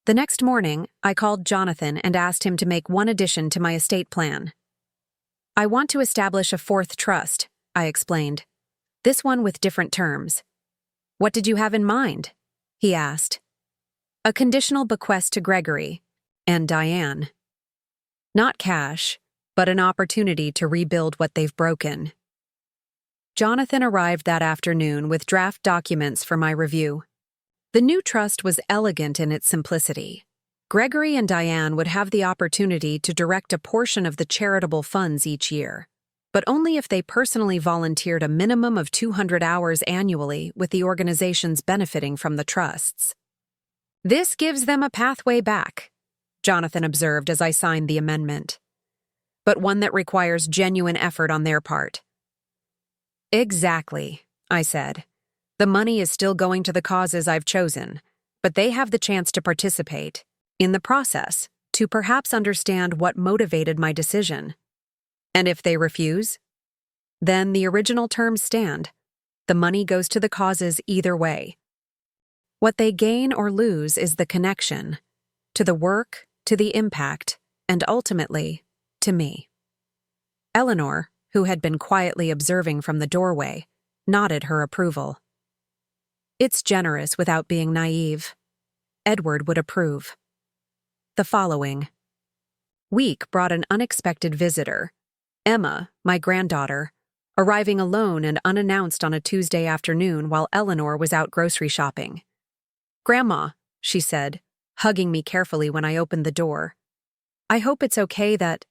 The next morning, I called Jonathan and asked him to make one addition to my estate plan. "I want to establish a fourth trust," I explained. "This one with different terms." "What did you have in mind?" he asked. "A conditional bequest to Gregory and Diane. Not cash, but an opportunity to rebuild what they've broken." Jonathan arrived that afternoon with draft documents for my review. The new trust was elegant in its simplicity. Gregory and Diane would have the opportunity to direct a portion of the charitable funds each year, but only if they personally volunteered a minimum of 200 hours annually, with the organizations benefiting from the trusts. "This gives them a pathway back," Jonathan observed as I signed the amendment, "but one that requires genuine effort on their part." "Exactly," I said. "The money is still going to the causes I've chosen, but they have the chance to participate in the process, to perhaps understand what motivated my decision. And if they refuse, then the original terms stand. The money goes to the causes either way. What they gain or lose is the connection to the work, to the impact, and ultimately, to me." Eleanor, who had been quietly observing from the doorway, nodded her approval. "It's generous without being naive. Edward would approve." The following week brought an unexpected visitor, Emma, my granddaughter, arriving alone and unannounced on a Tuesday afternoon while Eleanor was out grocery shopping. "Grandma," she said, hugging me carefully when I opened the door. "I hope it's okay that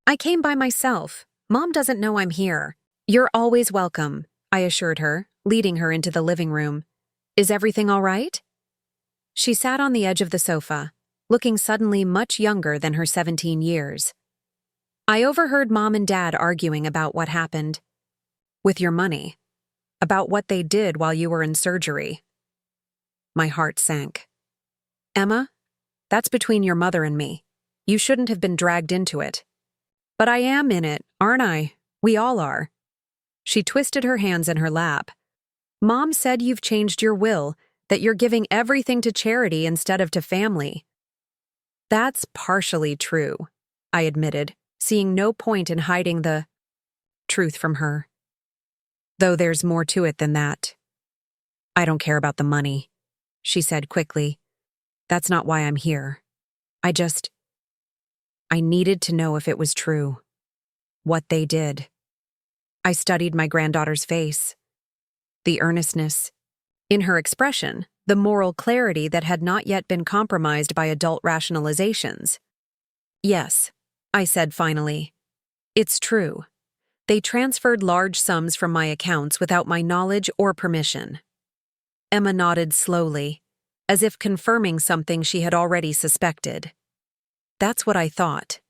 I came by myself. Mom doesn't know I'm here." "You're always welcome," I assured her, leading her into the living room. "Is everything all right?" She sat on the edge of the sofa, looking suddenly much younger than her 17 years. "I overheard Mom and Dad arguing about what happened with your money, about what they did while you were in surgery." My heart sank. "Emma, that's between your mother and me. You shouldn't have been dragged into it." "But I am in it, aren't I? We all are." She twisted her hands in her lap. "Mom said you've changed your will, that you're giving everything to charity instead of to family." "That's partially true," I admitted, seeing no point in hiding the truth from her. "Though there's more to it than that." "I don't care about the money," she said quickly. "That's not why I'm here. I just, I needed to know if it was true. What they did. I studied my granddaughter's face. The earnestness. In her expression, the moral clarity that had not yet been compromised by adult rationalizations. Yes, I said finally. It's true. They transferred large sums from my accounts without my knowledge or permission. Emma nodded slowly, as if confirming something she had already suspected. That's what I thought.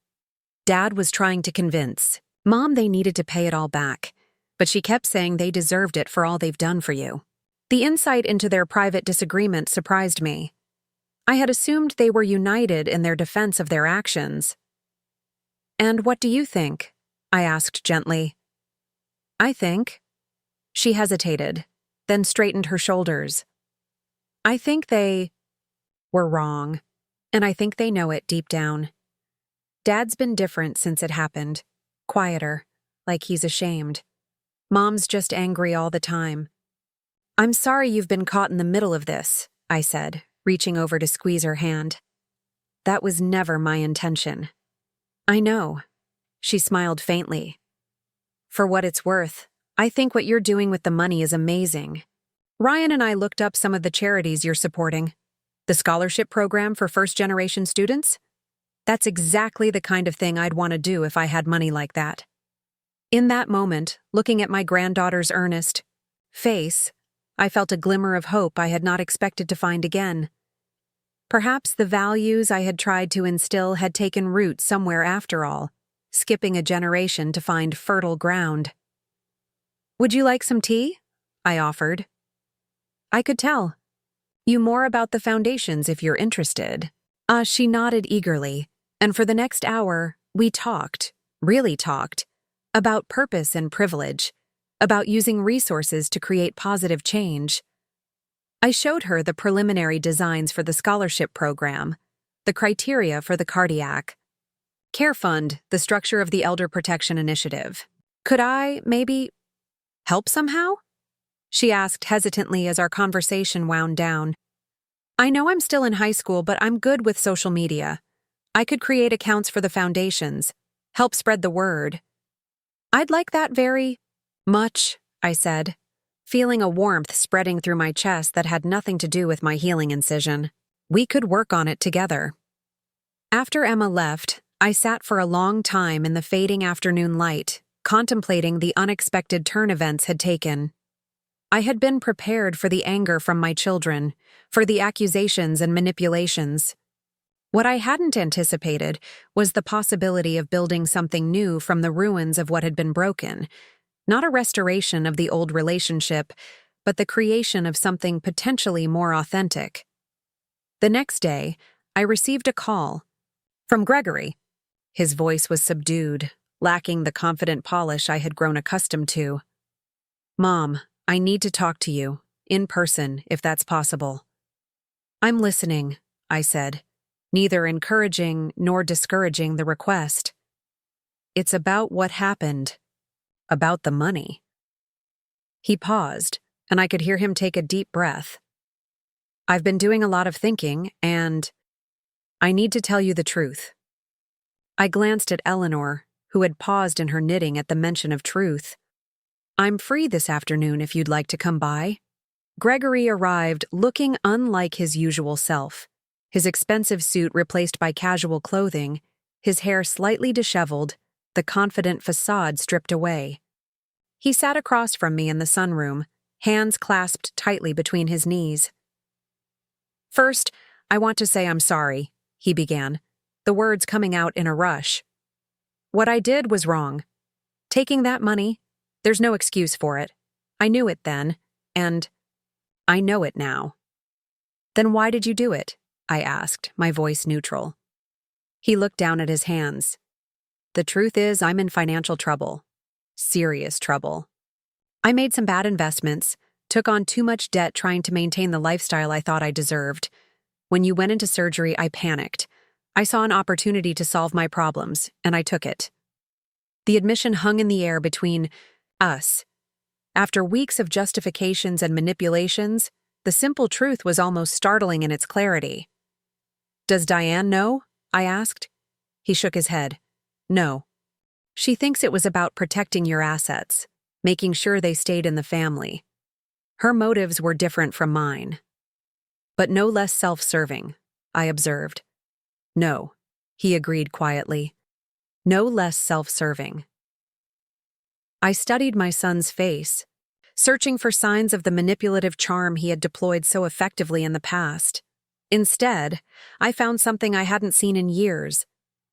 Dad was trying to convince Mom they needed to pay it all back, but she kept saying they deserved it for all they've done for you. The insight into their private disagreement surprised me. I had assumed they were united in their defense of their actions. And what do you think? I asked gently. I think. She hesitated, then straightened her shoulders. I think they were wrong, and I think they know it deep down. Dad's been different since it happened, quieter, like he's ashamed. Mom's just angry all the time. I'm sorry you've been caught in the middle of this, I said, reaching over to squeeze her hand. That was never my intention. I know. She smiled faintly. For what it's worth, I think what you're doing with the money is amazing. Ryan and I looked up some of the charities you're supporting. The scholarship program for first-generation students? That's exactly the kind of thing I'd want to do if I had money like that. In that moment, looking at my granddaughter's earnest face, I felt a glimmer of hope I had not expected to find again. Perhaps the values I had tried to instill had taken root somewhere after all, skipping a generation to find fertile ground. Would you like some tea? I offered. I could tell you more about the foundations if you're interested. She nodded eagerly, and for the next hour, we talked, really talked, about purpose and privilege, about using resources to create positive change. I showed her the preliminary designs for the scholarship program, the criteria for the cardiac care fund, the structure of the elder protection initiative. Could I, maybe, help somehow? She asked hesitantly as our conversation wound down. I know I'm still in high school, but I'm good with social media. I could create accounts for the foundations, help spread the word. I'd like that very much, I said, feeling a warmth spreading through my chest that had nothing to do with my healing incision. We could work on it together. After Emma left, I sat for a long time in the fading afternoon light, contemplating the unexpected turn events had taken. I had been prepared for the anger from my children, for the accusations and manipulations. What I hadn't anticipated was the possibility of building something new from the ruins of what had been broken, not a restoration of the old relationship, but the creation of something potentially more authentic. The next day, I received a call from Gregory. His voice was subdued, lacking the confident polish I had grown accustomed to. Mom, I need to talk to you, in person, if that's possible. I'm listening, I said, neither encouraging nor discouraging the request. It's about what happened, about the money. He paused, and I could hear him take a deep breath. I've been doing a lot of thinking, and I need to tell you the truth. I glanced at Eleanor, who had paused in her knitting at the mention of truth. I'm free this afternoon if you'd like to come by. Gregory arrived looking unlike his usual self, his expensive suit replaced by casual clothing, his hair slightly disheveled, the confident facade stripped away. He sat across from me in the sunroom, hands clasped tightly between his knees. First, I want to say I'm sorry, he began, the words coming out in a rush. What I did was wrong. Taking that money, there's no excuse for it. I knew it then, and I know it now. Then why did you do it? I asked, my voice neutral. He looked down at his hands. The truth is, I'm in financial trouble. Serious trouble. I made some bad investments, took on too much debt trying to maintain the lifestyle I thought I deserved. When you went into surgery, I panicked. I saw an opportunity to solve my problems, and I took it. The admission hung in the air between us. After weeks of justifications and manipulations, the simple truth was almost startling in its clarity. Does Diane know? I asked. He shook his head. No. She thinks it was about protecting your assets, making sure they stayed in the family. Her motives were different from mine. But no less self-serving, I observed. No, he agreed quietly. No less self-serving. I studied my son's face, searching for signs of the manipulative charm he had deployed so effectively in the past. Instead, I found something I hadn't seen in years: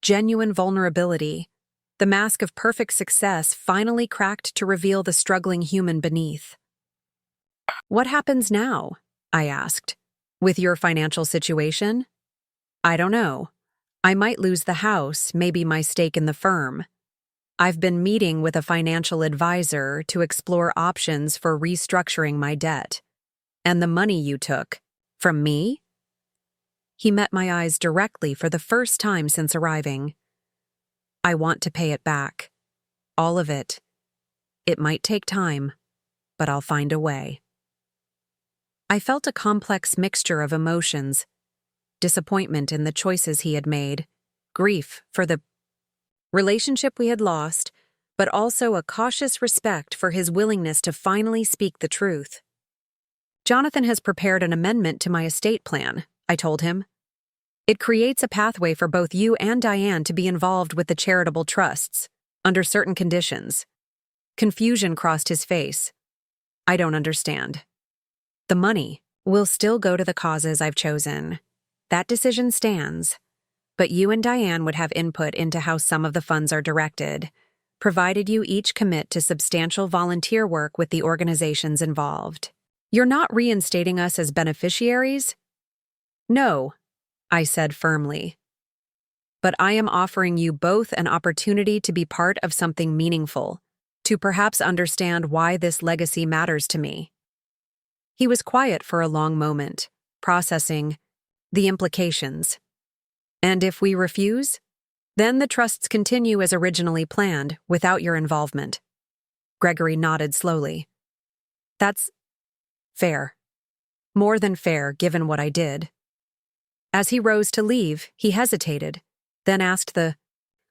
genuine vulnerability. The mask of perfect success finally cracked to reveal the struggling human beneath. What happens now? I asked. With your financial situation? I don't know. I might lose the house, maybe my stake in the firm. I've been meeting with a financial advisor to explore options for restructuring my debt. And the money you took, from me? He met my eyes directly for the first time since arriving. I want to pay it back. All of it. It might take time, but I'll find a way. I felt a complex mixture of emotions: disappointment in the choices he had made, grief for the relationship we had lost, but also a cautious respect for his willingness to finally speak the truth. Jonathan has prepared an amendment to my estate plan, I told him. It creates a pathway for both you and Diane to be involved with the charitable trusts, under certain conditions. Confusion crossed his face. I don't understand. The money will still go to the causes I've chosen. That decision stands. But you and Diane would have input into how some of the funds are directed, provided you each commit to substantial volunteer work with the organizations involved. You're not reinstating us as beneficiaries? No, I said firmly. But I am offering you both an opportunity to be part of something meaningful, to perhaps understand why this legacy matters to me. He was quiet for a long moment, processing the implications. And if we refuse, then the trusts continue as originally planned, without your involvement. Gregory nodded slowly. That's fair. More than fair, given what I did. As he rose to leave, he hesitated, then asked the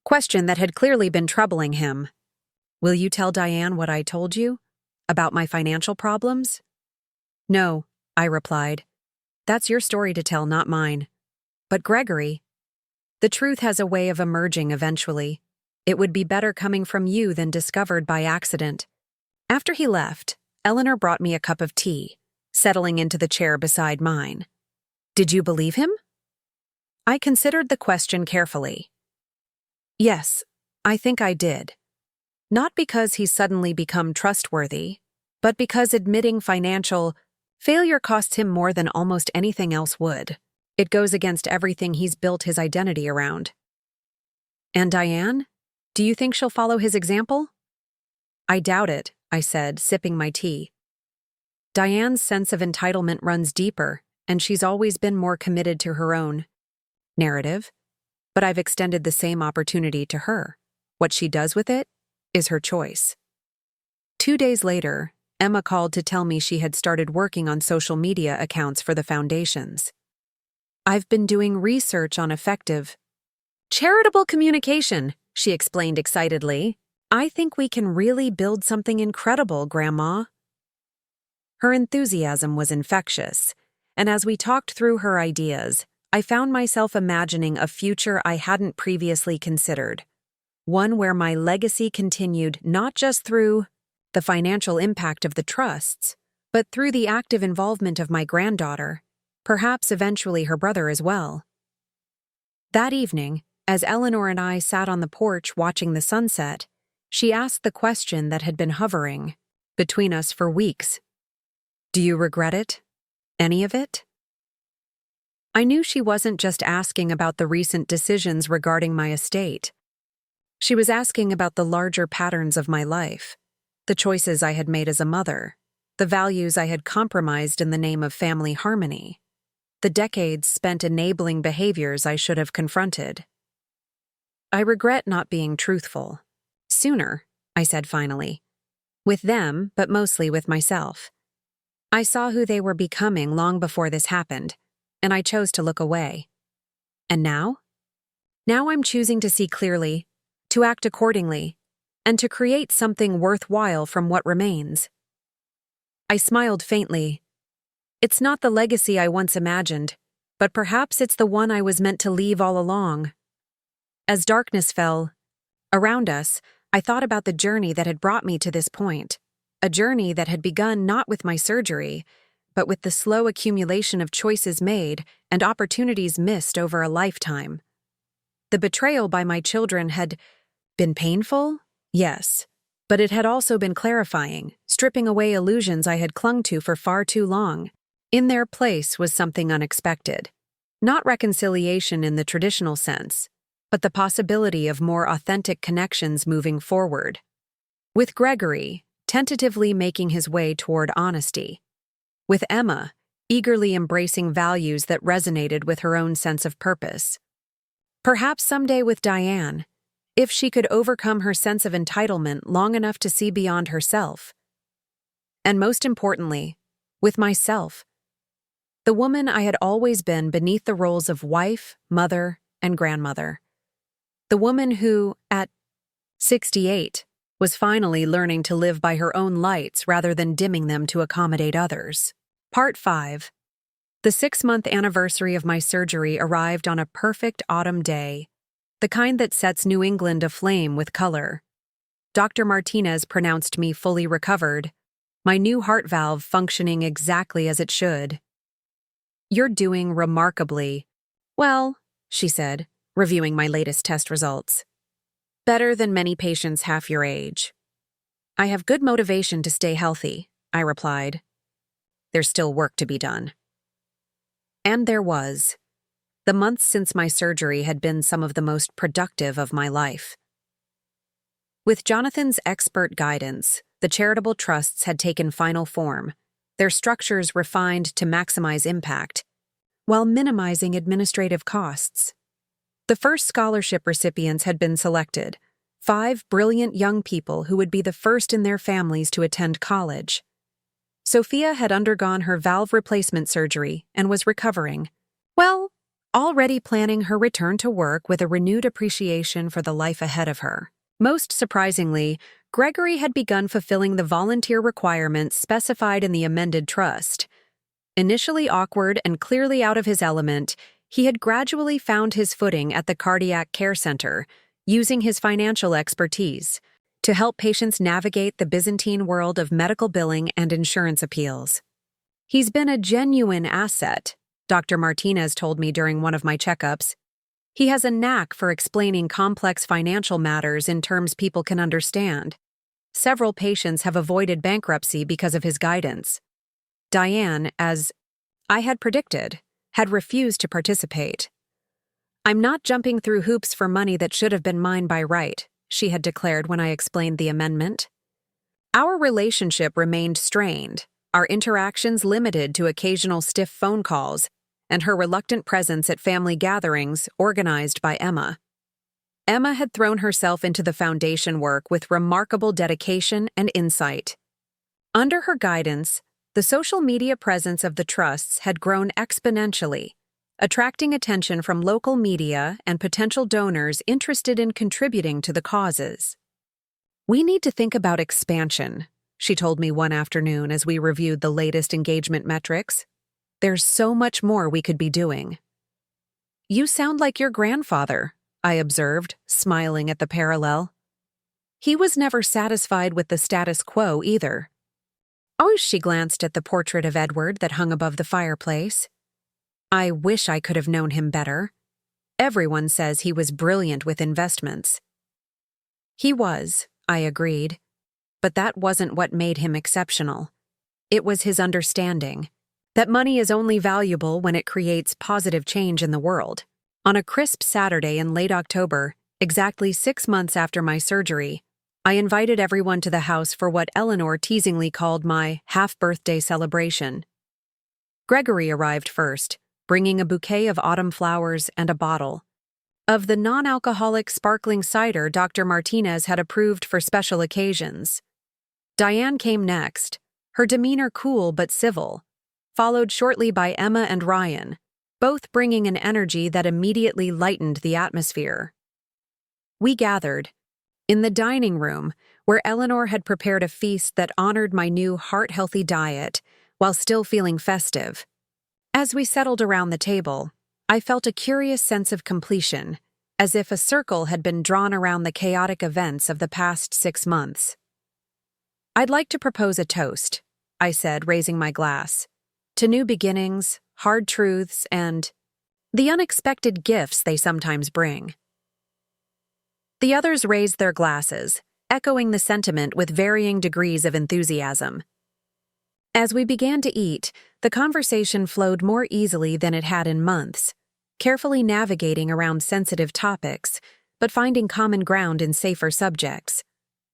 question that had clearly been troubling him. Will you tell Diane what I told you? About my financial problems? No, I replied. That's your story to tell, not mine. But Gregory, the truth has a way of emerging eventually. It would be better coming from you than discovered by accident. After he left, Eleanor brought me a cup of tea, settling into the chair beside mine. Did you believe him? I considered the question carefully. Yes, I think I did. Not because he's suddenly become trustworthy, but because admitting financial failure costs him more than almost anything else would. It goes against everything he's built his identity around. And Diane? Do you think she'll follow his example? I doubt it, I said, sipping my tea. Diane's sense of entitlement runs deeper, and she's always been more committed to her own narrative. But I've extended the same opportunity to her. What she does with it is her choice. 2 days later, Emma called to tell me she had started working on social media accounts for the foundations. I've been doing research on effective charitable communication, she explained excitedly. I think we can really build something incredible, Grandma. Her enthusiasm was infectious, and as we talked through her ideas, I found myself imagining a future I hadn't previously considered. One where my legacy continued not just through the financial impact of the trusts, but through the active involvement of my granddaughter, perhaps eventually her brother as well. That evening, as Eleanor and I sat on the porch watching the sunset, she asked the question that had been hovering between us for weeks. Do you regret it? Any of it? I knew she wasn't just asking about the recent decisions regarding my estate. She was asking about the larger patterns of my life, the choices I had made as a mother, the values I had compromised in the name of family harmony, the decades spent enabling behaviors I should have confronted. I regret not being truthful. Sooner, I said finally. With them, but mostly with myself. I saw who they were becoming long before this happened, and I chose to look away. And now? Now I'm choosing to see clearly, to act accordingly, and to create something worthwhile from what remains. I smiled faintly. It's not the legacy I once imagined, but perhaps it's the one I was meant to leave all along. As darkness fell around us, I thought about the journey that had brought me to this point, a journey that had begun not with my surgery, but with the slow accumulation of choices made and opportunities missed over a lifetime. The betrayal by my children had been painful, yes, but it had also been clarifying, stripping away illusions I had clung to for far too long. In their place was something unexpected. Not reconciliation in the traditional sense, but the possibility of more authentic connections moving forward. With Gregory, tentatively making his way toward honesty. With Emma, eagerly embracing values that resonated with her own sense of purpose. Perhaps someday with Diane, if she could overcome her sense of entitlement long enough to see beyond herself. And most importantly, with myself, the woman I had always been beneath the roles of wife, mother, and grandmother. The woman who, at 68, was finally learning to live by her own lights rather than dimming them to accommodate others. Part 5. The 6-month anniversary of my surgery arrived on a perfect autumn day, the kind that sets New England aflame with color. Dr. Martinez pronounced me fully recovered, my new heart valve functioning exactly as it should. "You're doing remarkably well," she said, reviewing my latest test results. "Better than many patients half your age." "I have good motivation to stay healthy," I replied. "There's still work to be done." And there was. The months since my surgery had been some of the most productive of my life. With Jonathan's expert guidance, the charitable trusts had taken final form, their structures refined to maximize impact, while minimizing administrative costs. The first scholarship recipients had been selected, 5 brilliant young people who would be the first in their families to attend college. Sophia had undergone her valve replacement surgery and was recovering. Well, already planning her return to work with a renewed appreciation for the life ahead of her. Most surprisingly, Gregory had begun fulfilling the volunteer requirements specified in the amended trust. Initially awkward and clearly out of his element, he had gradually found his footing at the Cardiac Care Center, using his financial expertise to help patients navigate the Byzantine world of medical billing and insurance appeals. "He's been a genuine asset," Dr. Martinez told me during one of my checkups. "He has a knack for explaining complex financial matters in terms people can understand. Several patients have avoided bankruptcy because of his guidance." Diane, as I had predicted, had refused to participate. "I'm not jumping through hoops for money that should have been mine by right," she had declared when I explained the amendment. Our relationship remained strained, our interactions limited to occasional stiff phone calls, and her reluctant presence at family gatherings organized by Emma. Emma had thrown herself into the foundation work with remarkable dedication and insight. Under her guidance, the social media presence of the trusts had grown exponentially, attracting attention from local media and potential donors interested in contributing to the causes. "We need to think about expansion," she told me one afternoon as we reviewed the latest engagement metrics. "There's so much more we could be doing." "You sound like your grandfather," I observed, smiling at the parallel. "He was never satisfied with the status quo either." "Oh," she glanced at the portrait of Edward that hung above the fireplace. "I wish I could have known him better. Everyone says he was brilliant with investments." "He was," I agreed, "but that wasn't what made him exceptional. It was his understanding that money is only valuable when it creates positive change in the world." On a crisp Saturday in late October, exactly 6 months after my surgery, I invited everyone to the house for what Eleanor teasingly called my half-birthday celebration. Gregory arrived first, bringing a bouquet of autumn flowers and a bottle of the non-alcoholic sparkling cider Dr. Martinez had approved for special occasions. Diane came next, her demeanor cool but civil, followed shortly by Emma and Ryan, both bringing an energy that immediately lightened the atmosphere. We gathered in the dining room, where Eleanor had prepared a feast that honored my new heart-healthy diet while still feeling festive. As we settled around the table, I felt a curious sense of completion, as if a circle had been drawn around the chaotic events of the past 6 months. "I'd like to propose a toast," I said, raising my glass, "to new beginnings, hard truths, and the unexpected gifts they sometimes bring." The others raised their glasses, echoing the sentiment with varying degrees of enthusiasm. As we began to eat, the conversation flowed more easily than it had in months, carefully navigating around sensitive topics, but finding common ground in safer subjects.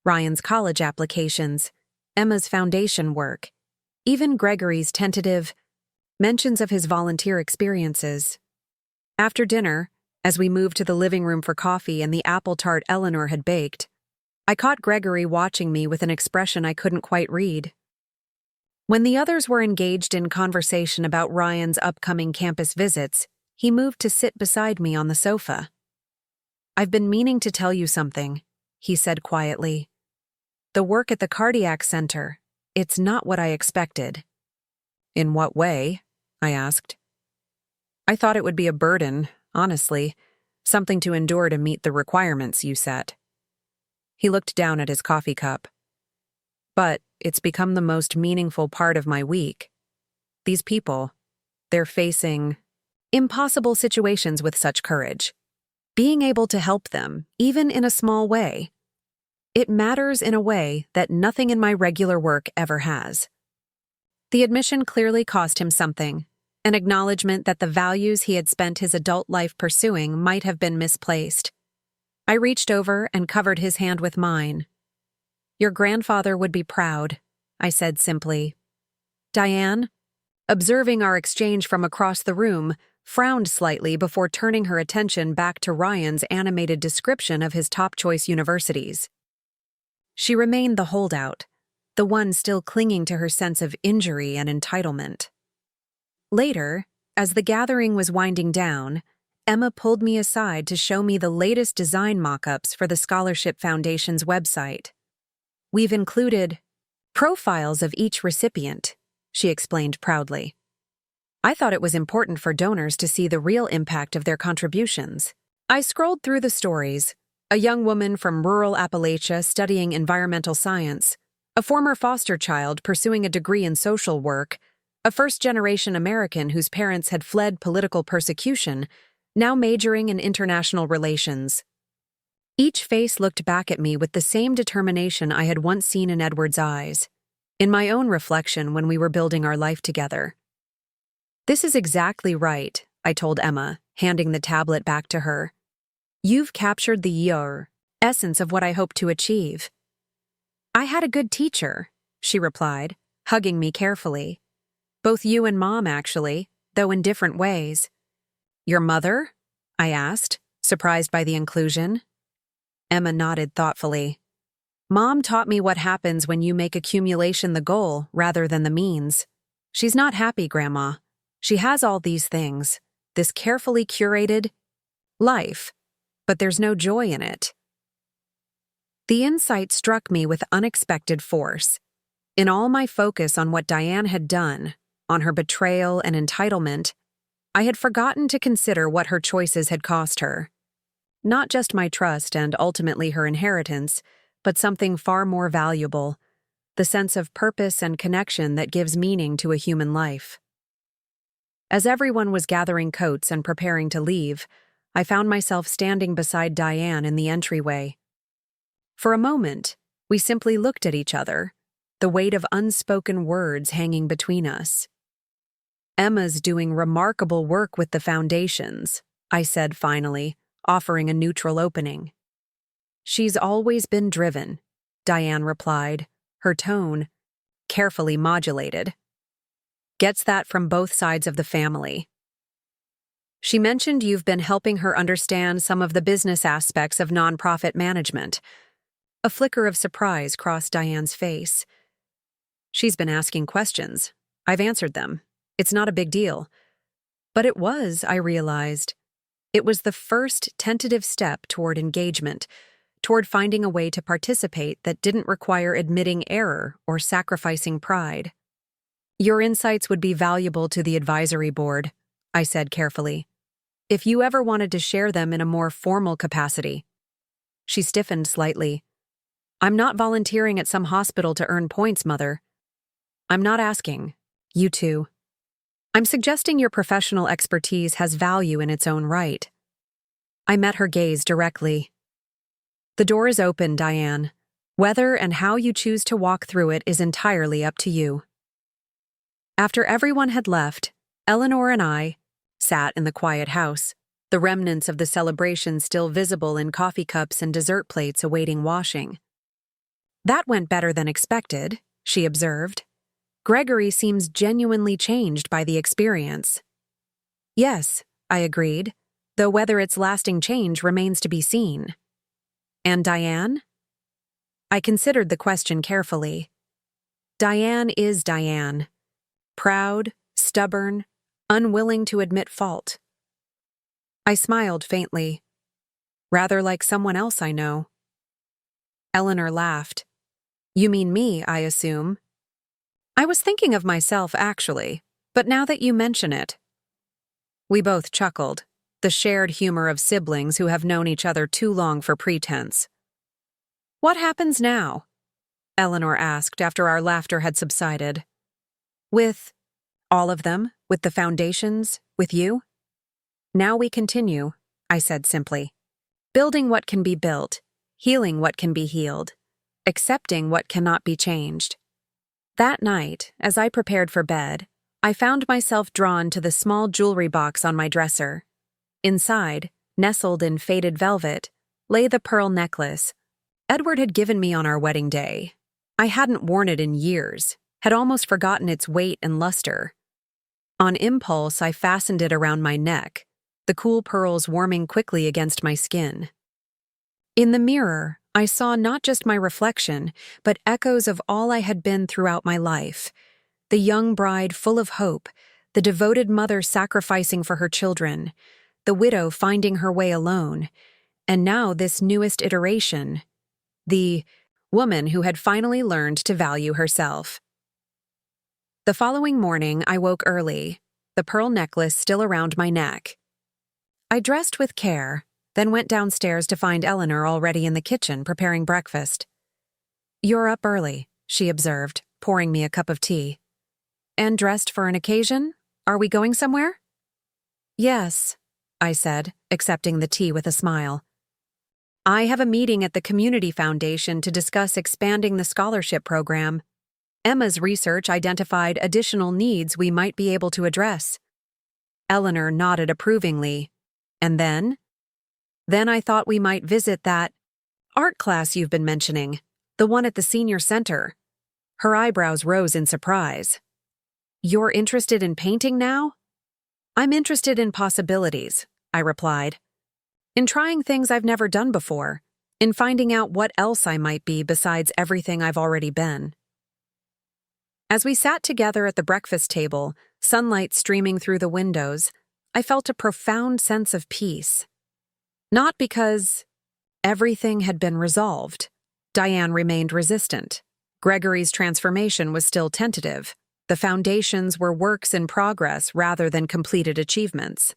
Ryan's college applications, Emma's foundation work, even Gregory's tentative mentions of his volunteer experiences. After dinner, as we moved to the living room for coffee and the apple tart Eleanor had baked, I caught Gregory watching me with an expression I couldn't quite read. When the others were engaged in conversation about Ryan's upcoming campus visits, he moved to sit beside me on the sofa. "I've been meaning to tell you something," he said quietly. "The work at the cardiac center, it's not what I expected." "In what way?" I asked. "I thought it would be a burden, honestly, something to endure to meet the requirements you set." He looked down at his coffee cup. "But it's become the most meaningful part of my week. These people, they're facing impossible situations with such courage. Being able to help them, even in a small way, it matters in a way that nothing in my regular work ever has." The admission clearly cost him something, an acknowledgement that the values he had spent his adult life pursuing might have been misplaced. I reached over and covered his hand with mine. "Your grandfather would be proud," I said simply. Diane, observing our exchange from across the room, frowned slightly before turning her attention back to Ryan's animated description of his top-choice universities. She remained the holdout, the one still clinging to her sense of injury and entitlement. Later, as the gathering was winding down, Emma pulled me aside to show me the latest design mock-ups for the Scholarship Foundation's website. "We've included profiles of each recipient," she explained proudly. "I thought it was important for donors to see the real impact of their contributions." I scrolled through the stories: a young woman from rural Appalachia studying environmental science, a former foster child pursuing a degree in social work, a first-generation American whose parents had fled political persecution, now majoring in international relations. Each face looked back at me with the same determination I had once seen in Edward's eyes, in my own reflection when we were building our life together. "This is exactly right," I told Emma, handing the tablet back to her. "You've captured the essence of what I hope to achieve." "I had a good teacher," she replied, hugging me carefully. "Both you and Mom, actually, though in different ways." "Your mother?" I asked, surprised by the inclusion. Emma nodded thoughtfully. "Mom taught me what happens when you make accumulation the goal rather than the means. She's not happy, Grandma. She has all these things, this carefully curated life, but there's no joy in it." The insight struck me with unexpected force. In all my focus on what Diane had done, on her betrayal and entitlement, I had forgotten to consider what her choices had cost her. Not just my trust and ultimately her inheritance, but something far more valuable: the sense of purpose and connection that gives meaning to a human life. As everyone was gathering coats and preparing to leave, I found myself standing beside Diane in the entryway. For a moment, we simply looked at each other, the weight of unspoken words hanging between us. "Emma's doing remarkable work with the foundations," I said finally, offering a neutral opening. "She's always been driven," Diane replied, her tone carefully modulated. "Gets that from both sides of the family." She mentioned you've been helping her understand some of the business aspects of nonprofit management. A flicker of surprise crossed Diane's face. "She's been asking questions. I've answered them. It's not a big deal. But it was, I realized. It was the first tentative step toward engagement, toward finding a way to participate that didn't require admitting error or sacrificing pride. Your insights would be valuable to the advisory board, I said carefully, if you ever wanted to share them in a more formal capacity. She stiffened slightly. I'm not volunteering at some hospital to earn points, Mother. I'm not asking. You too. I'm suggesting your professional expertise has value in its own right. I met her gaze directly. The door is open, Diane. Whether and how you choose to walk through it is entirely up to you. After everyone had left, Eleanor and I sat in the quiet house, the remnants of the celebration still visible in coffee cups and dessert plates awaiting washing. That went better than expected, she observed. Gregory seems genuinely changed by the experience. Yes, I agreed, though whether its lasting change remains to be seen. And Diane? I considered the question carefully. Diane is Diane. Proud, stubborn, unwilling to admit fault. I smiled faintly. Rather like someone else I know. Eleanor laughed. You mean me, I assume? I was thinking of myself, actually, but now that you mention it. We both chuckled, the shared humor of siblings who have known each other too long for pretense. What happens now? Eleanor asked after our laughter had subsided. With all of them, with the foundations, with you? Now we continue, I said simply. Building what can be built, healing what can be healed, accepting what cannot be changed. That night, as I prepared for bed, I found myself drawn to the small jewelry box on my dresser. Inside, nestled in faded velvet, lay the pearl necklace Edward had given me on our wedding day. I hadn't worn it in years, had almost forgotten its weight and luster. On impulse, I fastened it around my neck, the cool pearls warming quickly against my skin. In the mirror, I saw not just my reflection, but echoes of all I had been throughout my life. The young bride full of hope, the devoted mother sacrificing for her children, the widow finding her way alone, and now this newest iteration, the woman who had finally learned to value herself. The following morning, I woke early, the pearl necklace still around my neck. I dressed with care, then went downstairs to find Eleanor already in the kitchen preparing breakfast. You're up early, she observed, pouring me a cup of tea. And dressed for an occasion? Are we going somewhere? Yes, I said, accepting the tea with a smile. I have a meeting at the Community Foundation to discuss expanding the scholarship program. Emma's research identified additional needs we might be able to address. Eleanor nodded approvingly. And then? Then I thought we might visit that art class you've been mentioning, the one at the senior center. Her eyebrows rose in surprise. You're interested in painting now? I'm interested in possibilities, I replied. In trying things I've never done before, in finding out what else I might be besides everything I've already been. As we sat together at the breakfast table, sunlight streaming through the windows, I felt a profound sense of peace. Not because everything had been resolved. Diane remained resistant. Gregory's transformation was still tentative. The foundations were works in progress rather than completed achievements.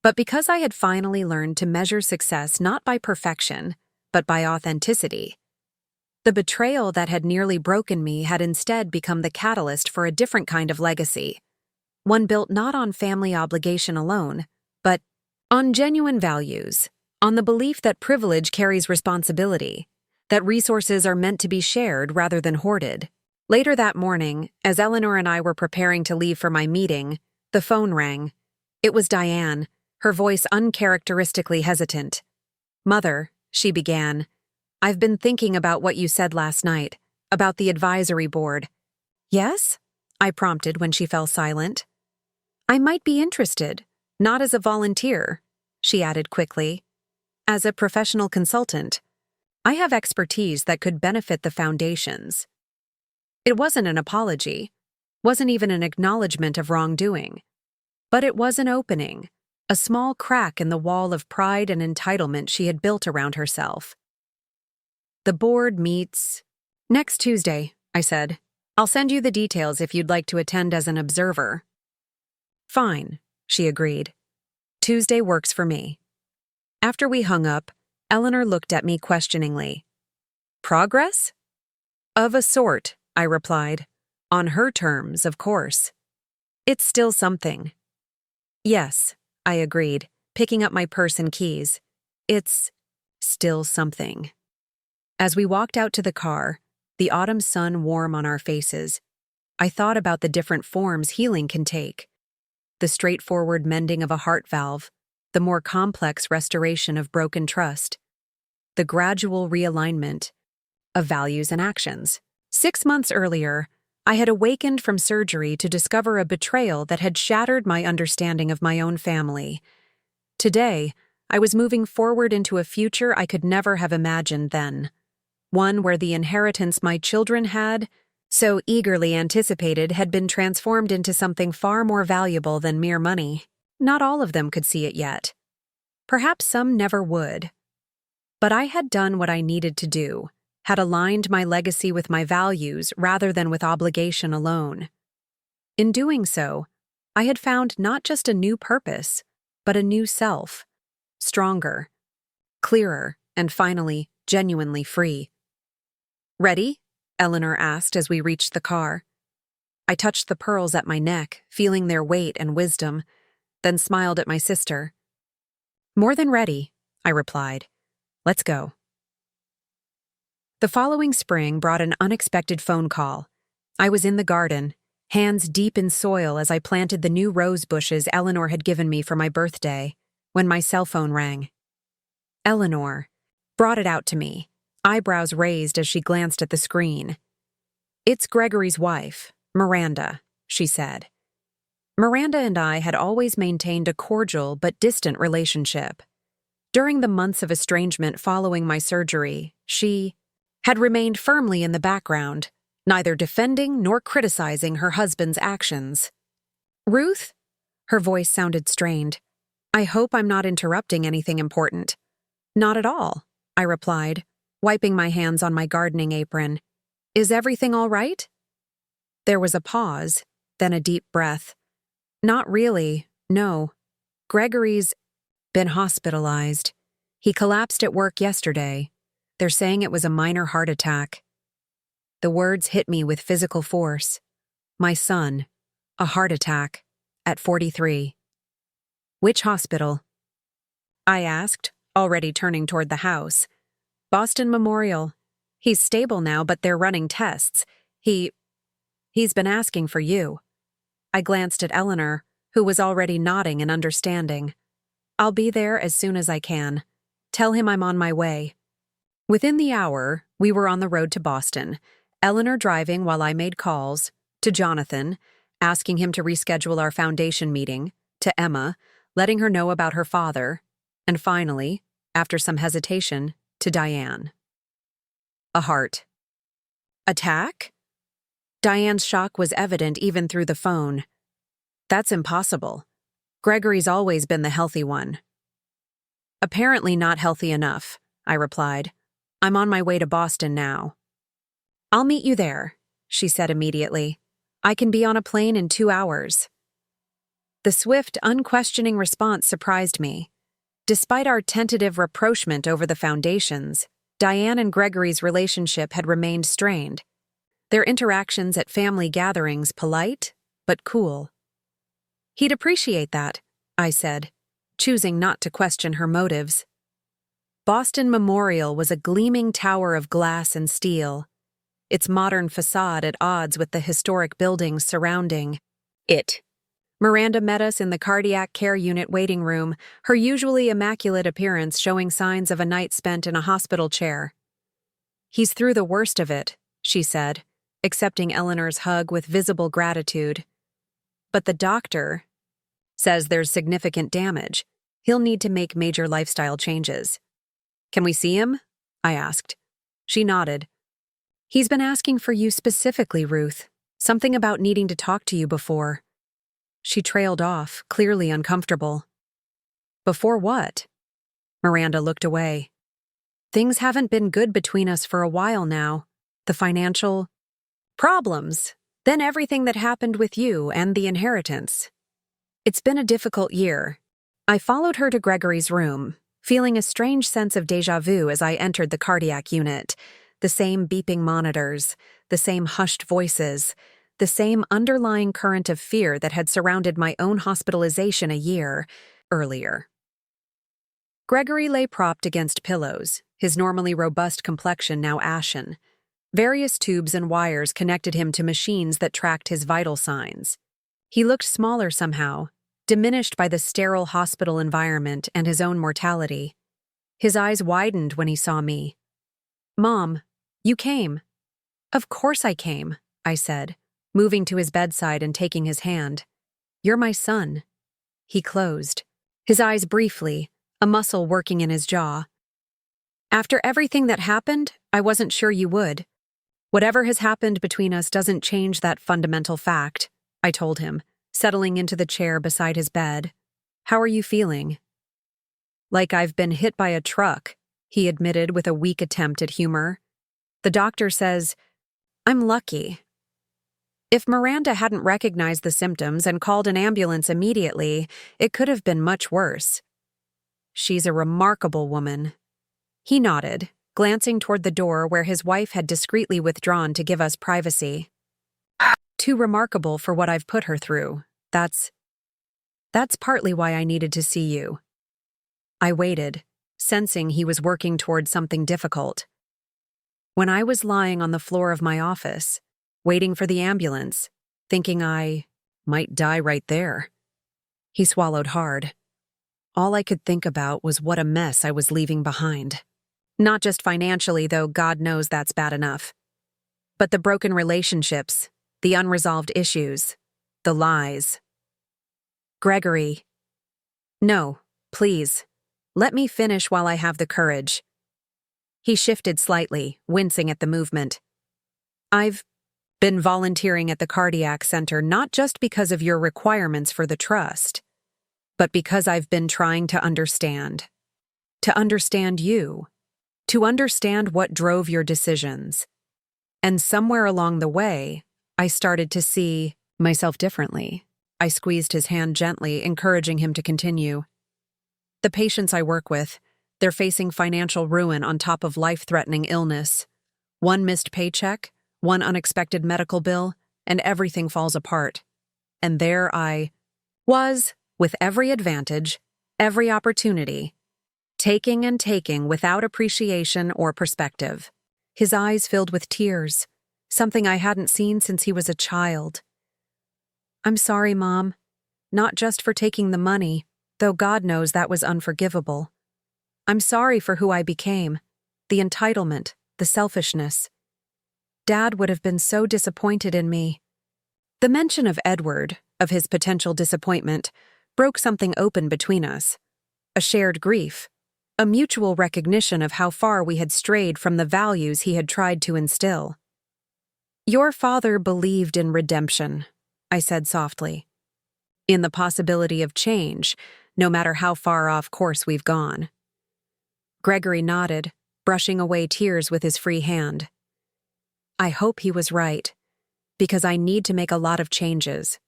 But because I had finally learned to measure success not by perfection, but by authenticity, the betrayal that had nearly broken me had instead become the catalyst for a different kind of legacy, one built not on family obligation alone, but on genuine values, on the belief that privilege carries responsibility, that resources are meant to be shared rather than hoarded. Later that morning, as Eleanor and I were preparing to leave for my meeting, the phone rang. It was Diane, her voice uncharacteristically hesitant. Mother, she began, I've been thinking about what you said last night, about the advisory board. Yes? I prompted when she fell silent. I might be interested, not as a volunteer, she added quickly. As a professional consultant, I have expertise that could benefit the foundations. It wasn't an apology, wasn't even an acknowledgement of wrongdoing. But it was an opening, a small crack in the wall of pride and entitlement she had built around herself. The board meets next Tuesday, I said. I'll send you the details if you'd like to attend as an observer. Fine, she agreed. Tuesday works for me. After we hung up, Eleanor looked at me questioningly. Progress? Of a sort, I replied. On her terms, of course. It's still something. Yes, I agreed, picking up my purse and keys. It's still something. As we walked out to the car, the autumn sun warm on our faces, I thought about the different forms healing can take. The straightforward mending of a heart valve, the more complex restoration of broken trust, the gradual realignment of values and actions. 6 months earlier, I had awakened from surgery to discover a betrayal that had shattered my understanding of my own family. Today, I was moving forward into a future I could never have imagined then. One where the inheritance my children had, so eagerly anticipated, had been transformed into something far more valuable than mere money. Not all of them could see it yet. Perhaps some never would. But I had done what I needed to do, had aligned my legacy with my values rather than with obligation alone. In doing so, I had found not just a new purpose, but a new self, stronger, clearer, and finally, genuinely free. Ready? Eleanor asked as we reached the car. I touched the pearls at my neck, feeling their weight and wisdom, then smiled at my sister. More than ready, I replied. Let's go. The following spring brought an unexpected phone call. I was in the garden, hands deep in soil as I planted the new rose bushes Eleanor had given me for my birthday, when my cell phone rang. Eleanor brought it out to me, eyebrows raised as she glanced at the screen. It's Gregory's wife, Miranda, she said. Miranda and I had always maintained a cordial but distant relationship. During the months of estrangement following my surgery, she had remained firmly in the background, neither defending nor criticizing her husband's actions. Ruth? Her voice sounded strained. I hope I'm not interrupting anything important. Not at all, I replied, wiping my hands on my gardening apron. Is everything all right? There was a pause, then a deep breath. Not really, no. Gregory's been hospitalized. He collapsed at work yesterday. They're saying it was a minor heart attack. The words hit me with physical force. My son, a heart attack, at 43. Which hospital? I asked, already turning toward the house. Boston Memorial. He's stable now, but they're running tests. He's been asking for you. I glanced at Eleanor, who was already nodding and understanding. I'll be there as soon as I can. Tell him I'm on my way. Within the hour, we were on the road to Boston, Eleanor driving while I made calls, to Jonathan, asking him to reschedule our foundation meeting, to Emma, letting her know about her father, and finally, after some hesitation, to Diane. A heart attack? Diane's shock was evident even through the phone. That's impossible. Gregory's always been the healthy one. Apparently not healthy enough, I replied. I'm on my way to Boston now. I'll meet you there, she said immediately. I can be on a plane in 2 hours. The swift, unquestioning response surprised me. Despite our tentative rapprochement over the foundations, Diane and Gregory's relationship had remained strained. Their interactions at family gatherings polite, but cool. He'd appreciate that, I said, choosing not to question her motives. Boston Memorial was a gleaming tower of glass and steel, its modern facade at odds with the historic buildings surrounding it. Miranda met us in the cardiac care unit waiting room, her usually immaculate appearance showing signs of a night spent in a hospital chair. He's through the worst of it, she said, accepting Eleanor's hug with visible gratitude. But the doctor says there's significant damage. He'll need to make major lifestyle changes. Can we see him? I asked. She nodded. He's been asking for you specifically, Ruth. Something about needing to talk to you before. She trailed off, clearly uncomfortable. Before what? Miranda looked away. Things haven't been good between us for a while now. The financial problems, then everything that happened with you and the inheritance. It's been a difficult year. I followed her to Gregory's room, feeling a strange sense of déjà vu as I entered the cardiac unit. The same beeping monitors, the same hushed voices, the same underlying current of fear that had surrounded my own hospitalization a year earlier. Gregory lay propped against pillows, his normally robust complexion now ashen. Various tubes and wires connected him to machines that tracked his vital signs. He looked smaller somehow, diminished by the sterile hospital environment and his own mortality. His eyes widened when he saw me. "Mom, you came." "Of course I came," I said, moving to his bedside and taking his hand. "You're my son." He closed, his eyes briefly, a muscle working in his jaw. "After everything that happened, I wasn't sure you would. Whatever has happened between us doesn't change that fundamental fact," I told him, settling into the chair beside his bed. "How are you feeling?" "Like I've been hit by a truck," he admitted with a weak attempt at humor. "The doctor says, I'm lucky." If Miranda hadn't recognized the symptoms and called an ambulance immediately, it could have been much worse. "She's a remarkable woman." He nodded, glancing toward the door where his wife had discreetly withdrawn to give us privacy. "Too remarkable for what I've put her through. That's partly why I needed to see you." I waited, sensing he was working toward something difficult. When I was lying on the floor of my office, waiting for the ambulance, thinking I might die right there. He swallowed hard. All I could think about was what a mess I was leaving behind. Not just financially, though God knows that's bad enough. But the broken relationships, the unresolved issues, the lies. "Gregory." "No, please. Let me finish while I have the courage." He shifted slightly, wincing at the movement. "I've been volunteering at the cardiac center not just because of your requirements for the trust, but because I've been trying to understand. To understand you. To understand what drove your decisions. And somewhere along the way, I started to see myself differently." I squeezed his hand gently, encouraging him to continue. "The patients I work with, they're facing financial ruin on top of life-threatening illness. One missed paycheck, one unexpected medical bill, and everything falls apart. And there I was, with every advantage, every opportunity, taking and taking without appreciation or perspective." His eyes filled with tears, something I hadn't seen since he was a child. "I'm sorry, Mom. Not just for taking the money, though God knows that was unforgivable. I'm sorry for who I became, the entitlement, the selfishness. Dad would have been so disappointed in me." The mention of Edward, of his potential disappointment, broke something open between us. A shared grief, a mutual recognition of how far we had strayed from the values he had tried to instill. "Your father believed in redemption," I said softly. "In the possibility of change, no matter how far off course we've gone." Gregory nodded, brushing away tears with his free hand. "I hope he was right, because I need to make a lot of changes."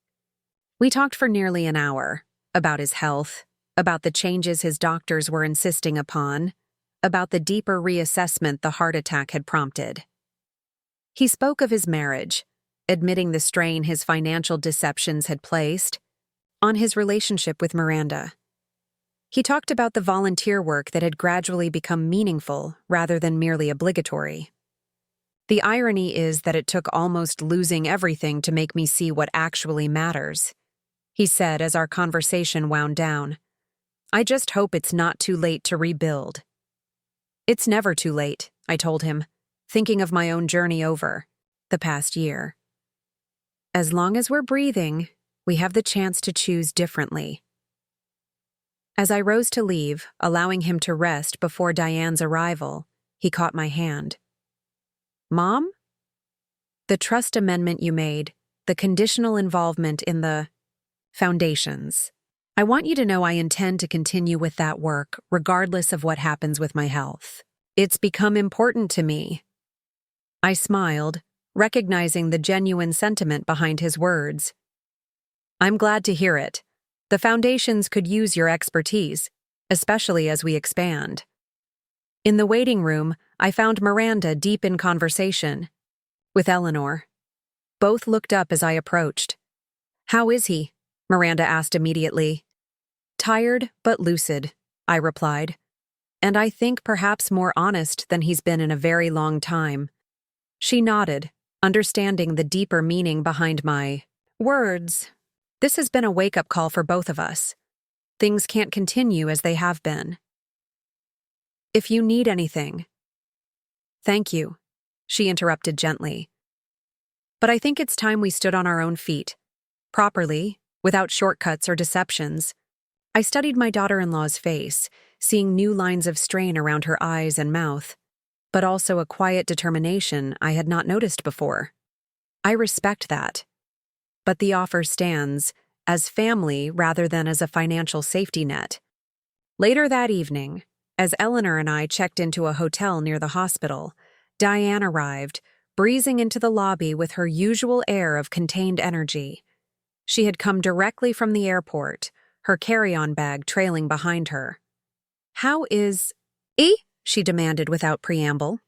We talked for nearly an hour, about his health, about the changes his doctors were insisting upon, about the deeper reassessment the heart attack had prompted. He spoke of his marriage, admitting the strain his financial deceptions had placed on his relationship with Miranda. He talked about the volunteer work that had gradually become meaningful rather than merely obligatory. The irony is that it took almost losing everything to make me see what actually matters, he said as our conversation wound down. "I just hope it's not too late to rebuild." "It's never too late," I told him, thinking of my own journey over the past year. "As long as we're breathing, we have the chance to choose differently." As I rose to leave, allowing him to rest before Diane's arrival, he caught my hand. "Mom? The trust amendment you made, the conditional involvement in the..." Foundations. I want you to know I intend to continue with that work, regardless of what happens with my health. It's become important to me. I smiled, recognizing the genuine sentiment behind his words. I'm glad to hear it. The foundations could use your expertise, especially as we expand. In the waiting room, I found Miranda deep in conversation with Eleanor. Both looked up as I approached. How is he? Miranda asked immediately. Tired but lucid, I replied. And I think perhaps more honest than he's been in a very long time. She nodded, understanding the deeper meaning behind my words. This has been a wake-up call for both of us. Things can't continue as they have been. If you need anything. Thank you, she interrupted gently. But I think it's time we stood on our own feet, properly, without shortcuts or deceptions. I studied my daughter-in-law's face, seeing new lines of strain around her eyes and mouth, but also a quiet determination I had not noticed before. I respect that. But the offer stands as family rather than as a financial safety net. Later that evening, as Eleanor and I checked into a hotel near the hospital, Diane arrived, breezing into the lobby with her usual air of contained energy. She had come directly from the airport, her carry-on bag trailing behind her. How is E? She demanded without preamble.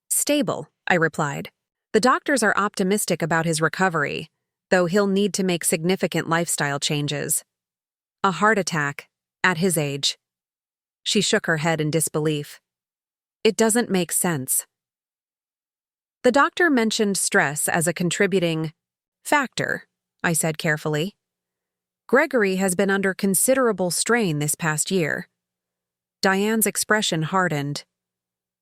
Stable, I replied. The doctors are optimistic about his recovery, though he'll need to make significant lifestyle changes. A heart attack, at his age. She shook her head in disbelief. It doesn't make sense. The doctor mentioned stress as a contributing factor, I said carefully. Gregory has been under considerable strain this past year. Diane's expression hardened.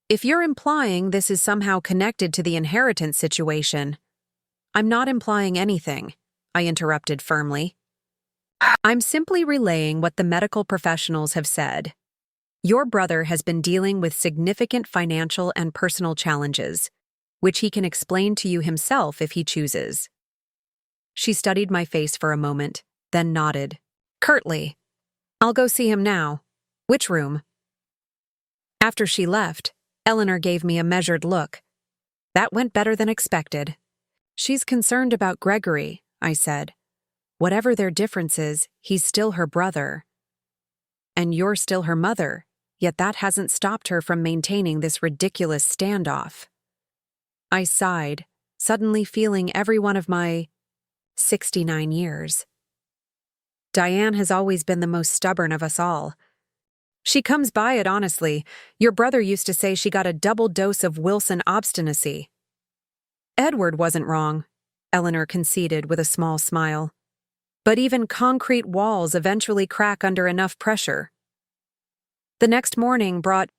If you're implying this is somehow connected to the inheritance situation, I'm not implying anything, I interrupted firmly. I'm simply relaying what the medical professionals have said. Your brother has been dealing with significant financial and personal challenges, which he can explain to you himself if he chooses. She studied my face for a moment, then nodded. Curtly. I'll go see him now. Which room? After she left, Eleanor gave me a measured look. That went better than expected. She's concerned about Gregory, I said. Whatever their differences, he's still her brother. And you're still her mother, yet that hasn't stopped her from maintaining this ridiculous standoff. I sighed, suddenly feeling every one of my 69 years. Diane has always been the most stubborn of us all. She comes by it honestly. Your brother used to say she got a double dose of Wilson obstinacy. Edward wasn't wrong, Eleanor conceded with a small smile. But even concrete walls eventually crack under enough pressure. The next morning brought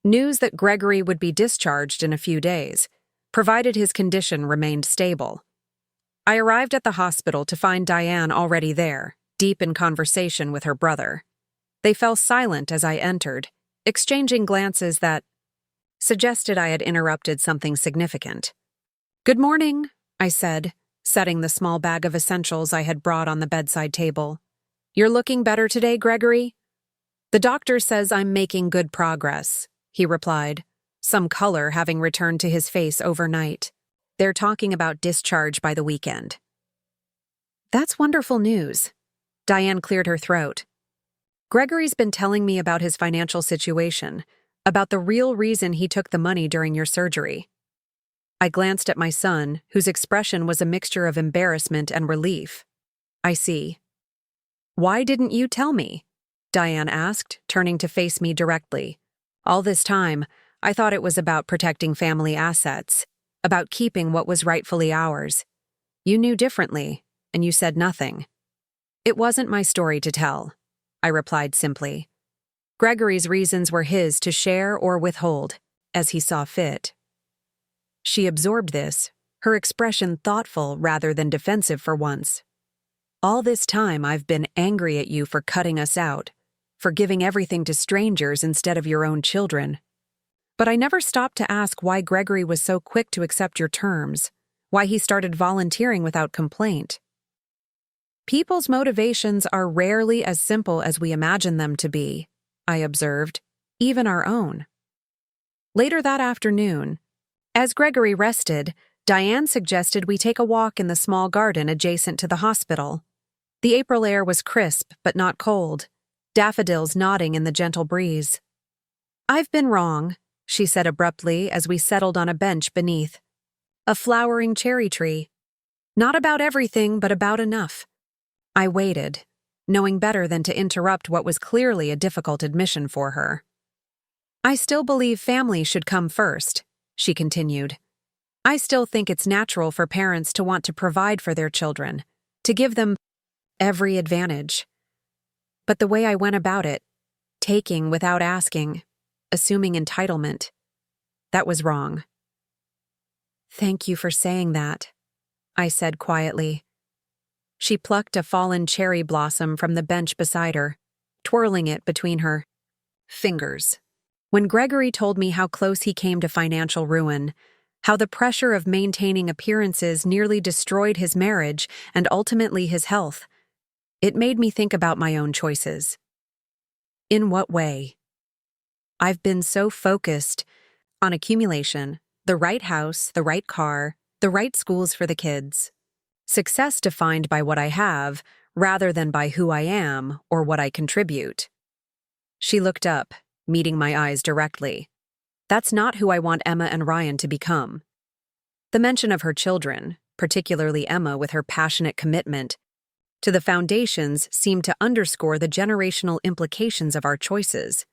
news that Gregory would be discharged in a few days, provided his condition remained stable. I arrived at the hospital to find Diane already there, deep in conversation with her brother. They fell silent as I entered, exchanging glances that suggested I had interrupted something significant. Good morning, I said, setting the small bag of essentials I had brought on the bedside table. You're looking better today, Gregory? The doctor says I'm making good progress, he replied, some color having returned to his face overnight. They're talking about discharge by the weekend. That's wonderful news. Diane cleared her throat. Gregory's been telling me about his financial situation, about the real reason he took the money during your surgery. I glanced at my son, whose expression was a mixture of embarrassment and relief. I see. Why didn't you tell me? Diane asked, turning to face me directly. All this time, I thought it was about protecting family assets, about keeping what was rightfully ours. You knew differently, and you said nothing. It wasn't my story to tell, I replied simply. Gregory's reasons were his to share or withhold, as he saw fit. She absorbed this, her expression thoughtful rather than defensive for once. All this time I've been angry at you for cutting us out, for giving everything to strangers instead of your own children. But I never stopped to ask why Gregory was so quick to accept your terms, why he started volunteering without complaint. People's motivations are rarely as simple as we imagine them to be, I observed, even our own. Later that afternoon, as Gregory rested, Diane suggested we take a walk in the small garden adjacent to the hospital. The April air was crisp but not cold, daffodils nodding in the gentle breeze. "I've been wrong," she said abruptly as we settled on a bench beneath a flowering cherry tree. "Not about everything, but about enough." I waited, knowing better than to interrupt what was clearly a difficult admission for her. "I still believe family should come first," she continued. "I still think it's natural for parents to want to provide for their children, to give them every advantage. But the way I went about it, taking without asking, assuming entitlement, that was wrong." "Thank you for saying that," I said quietly. She plucked a fallen cherry blossom from the bench beside her, twirling it between her fingers. When Gregory told me how close he came to financial ruin, how the pressure of maintaining appearances nearly destroyed his marriage and ultimately his health, it made me think about my own choices. In what way? I've been so focused on accumulation, the right house, the right car, the right schools for the kids. Success defined by what I have, rather than by who I am or what I contribute. She looked up, meeting my eyes directly. "That's not who I want Emma and Ryan to become." The mention of her children, particularly Emma with her passionate commitment to the foundations, seemed to underscore the generational implications of our choices.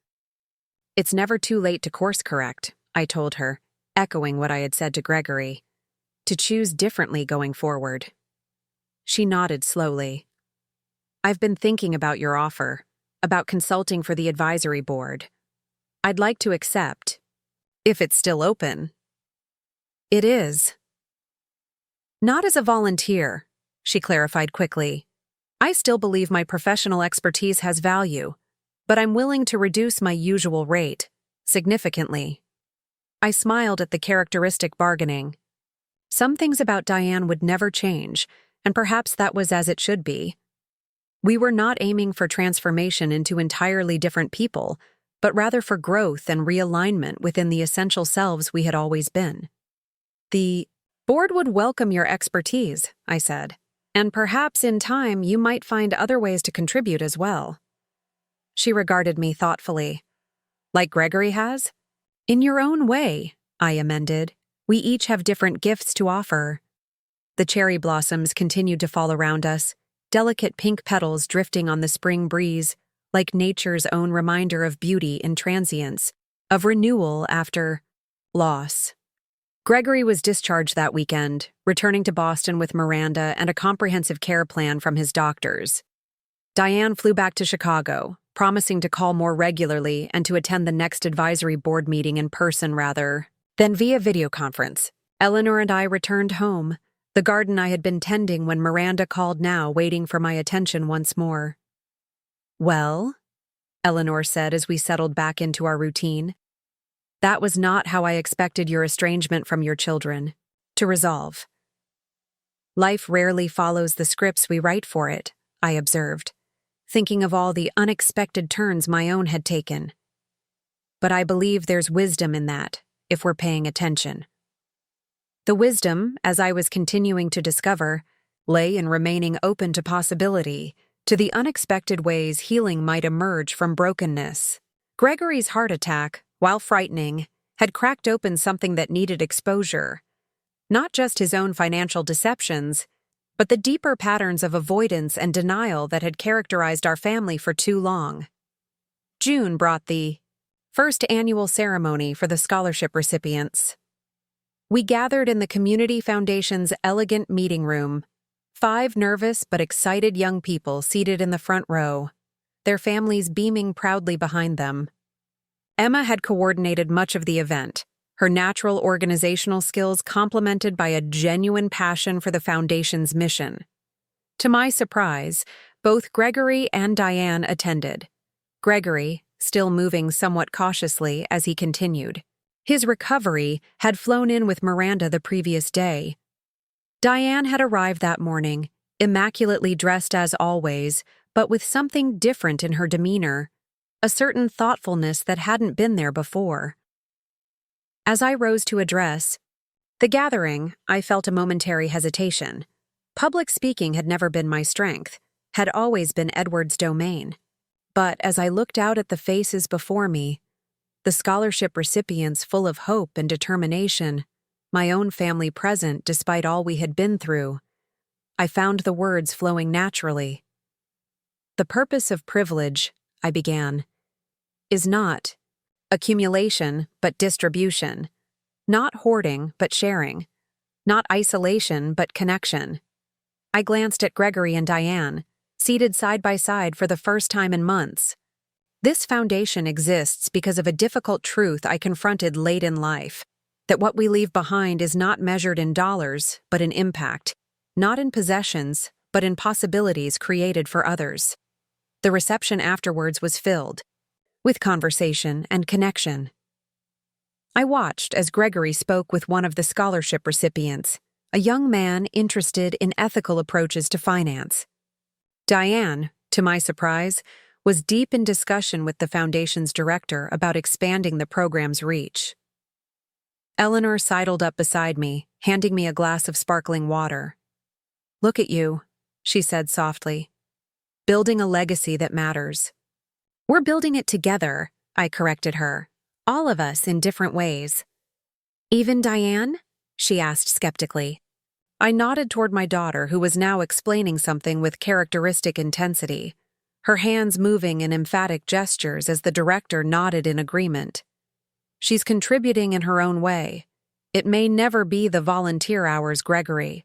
"It's never too late to course correct," I told her, echoing what I had said to Gregory. "To choose differently going forward." She nodded slowly. "I've been thinking about your offer, about consulting for the advisory board. I'd like to accept, if it's still open." "It is." "Not as a volunteer," she clarified quickly. "I still believe my professional expertise has value, but I'm willing to reduce my usual rate, significantly." I smiled at the characteristic bargaining. Some things about Diane would never change, and perhaps that was as it should be. We were not aiming for transformation into entirely different people, but rather for growth and realignment within the essential selves we had always been. "The board would welcome your expertise," I said, "and perhaps in time you might find other ways to contribute as well." She regarded me thoughtfully. "Like Gregory has?" "In your own way," I amended. "We each have different gifts to offer." The cherry blossoms continued to fall around us, delicate pink petals drifting on the spring breeze, like nature's own reminder of beauty in transience, of renewal after loss. Gregory was discharged that weekend, returning to Boston with Miranda and a comprehensive care plan from his doctors. Diane flew back to Chicago, promising to call more regularly and to attend the next advisory board meeting in person rather than via video conference. Eleanor and I returned home, the garden I had been tending when Miranda called now, waiting for my attention once more. "Well?" Eleanor said as we settled back into our routine. "That was not how I expected your estrangement from your children to resolve." "Life rarely follows the scripts we write for it," I observed, thinking of all the unexpected turns my own had taken. "But I believe there's wisdom in that, if we're paying attention." The wisdom, as I was continuing to discover, lay in remaining open to possibility, to the unexpected ways healing might emerge from brokenness. Gregory's heart attack, while frightening, had cracked open something that needed exposure. Not just his own financial deceptions, but the deeper patterns of avoidance and denial that had characterized our family for too long. June brought the first annual ceremony for the scholarship recipients. We gathered in the Community Foundation's elegant meeting room, 5 nervous but excited young people seated in the front row, their families beaming proudly behind them. Emma had coordinated much of the event, her natural organizational skills complemented by a genuine passion for the Foundation's mission. To my surprise, both Gregory and Diane attended. Gregory, still moving somewhat cautiously as he continued. His recovery had flown in with Miranda the previous day. Diane had arrived that morning, immaculately dressed as always, but with something different in her demeanor, a certain thoughtfulness that hadn't been there before. As I rose to address the gathering, I felt a momentary hesitation. Public speaking had never been my strength, had always been Edward's domain. But as I looked out at the faces before me, the scholarship recipients full of hope and determination, my own family present despite all we had been through, I found the words flowing naturally. The purpose of privilege, I began, is not accumulation but distribution, not hoarding but sharing, not isolation but connection. I glanced at Gregory and Diane, seated side by side for the first time in months. This foundation exists because of a difficult truth I confronted late in life, that what we leave behind is not measured in dollars but in impact, not in possessions but in possibilities created for others. The reception afterwards was filled with conversation and connection. I watched as Gregory spoke with one of the scholarship recipients, a young man interested in ethical approaches to finance. Diane, to my surprise, was deep in discussion with the Foundation's director about expanding the program's reach. Eleanor sidled up beside me, handing me a glass of sparkling water. "Look at you," she said softly. "Building a legacy that matters." "We're building it together," I corrected her. "All of us in different ways." "Even Diane?" she asked skeptically. I nodded toward my daughter, who was now explaining something with characteristic intensity, her hands moving in emphatic gestures as the director nodded in agreement. "She's contributing in her own way. It may never be the volunteer hours Gregory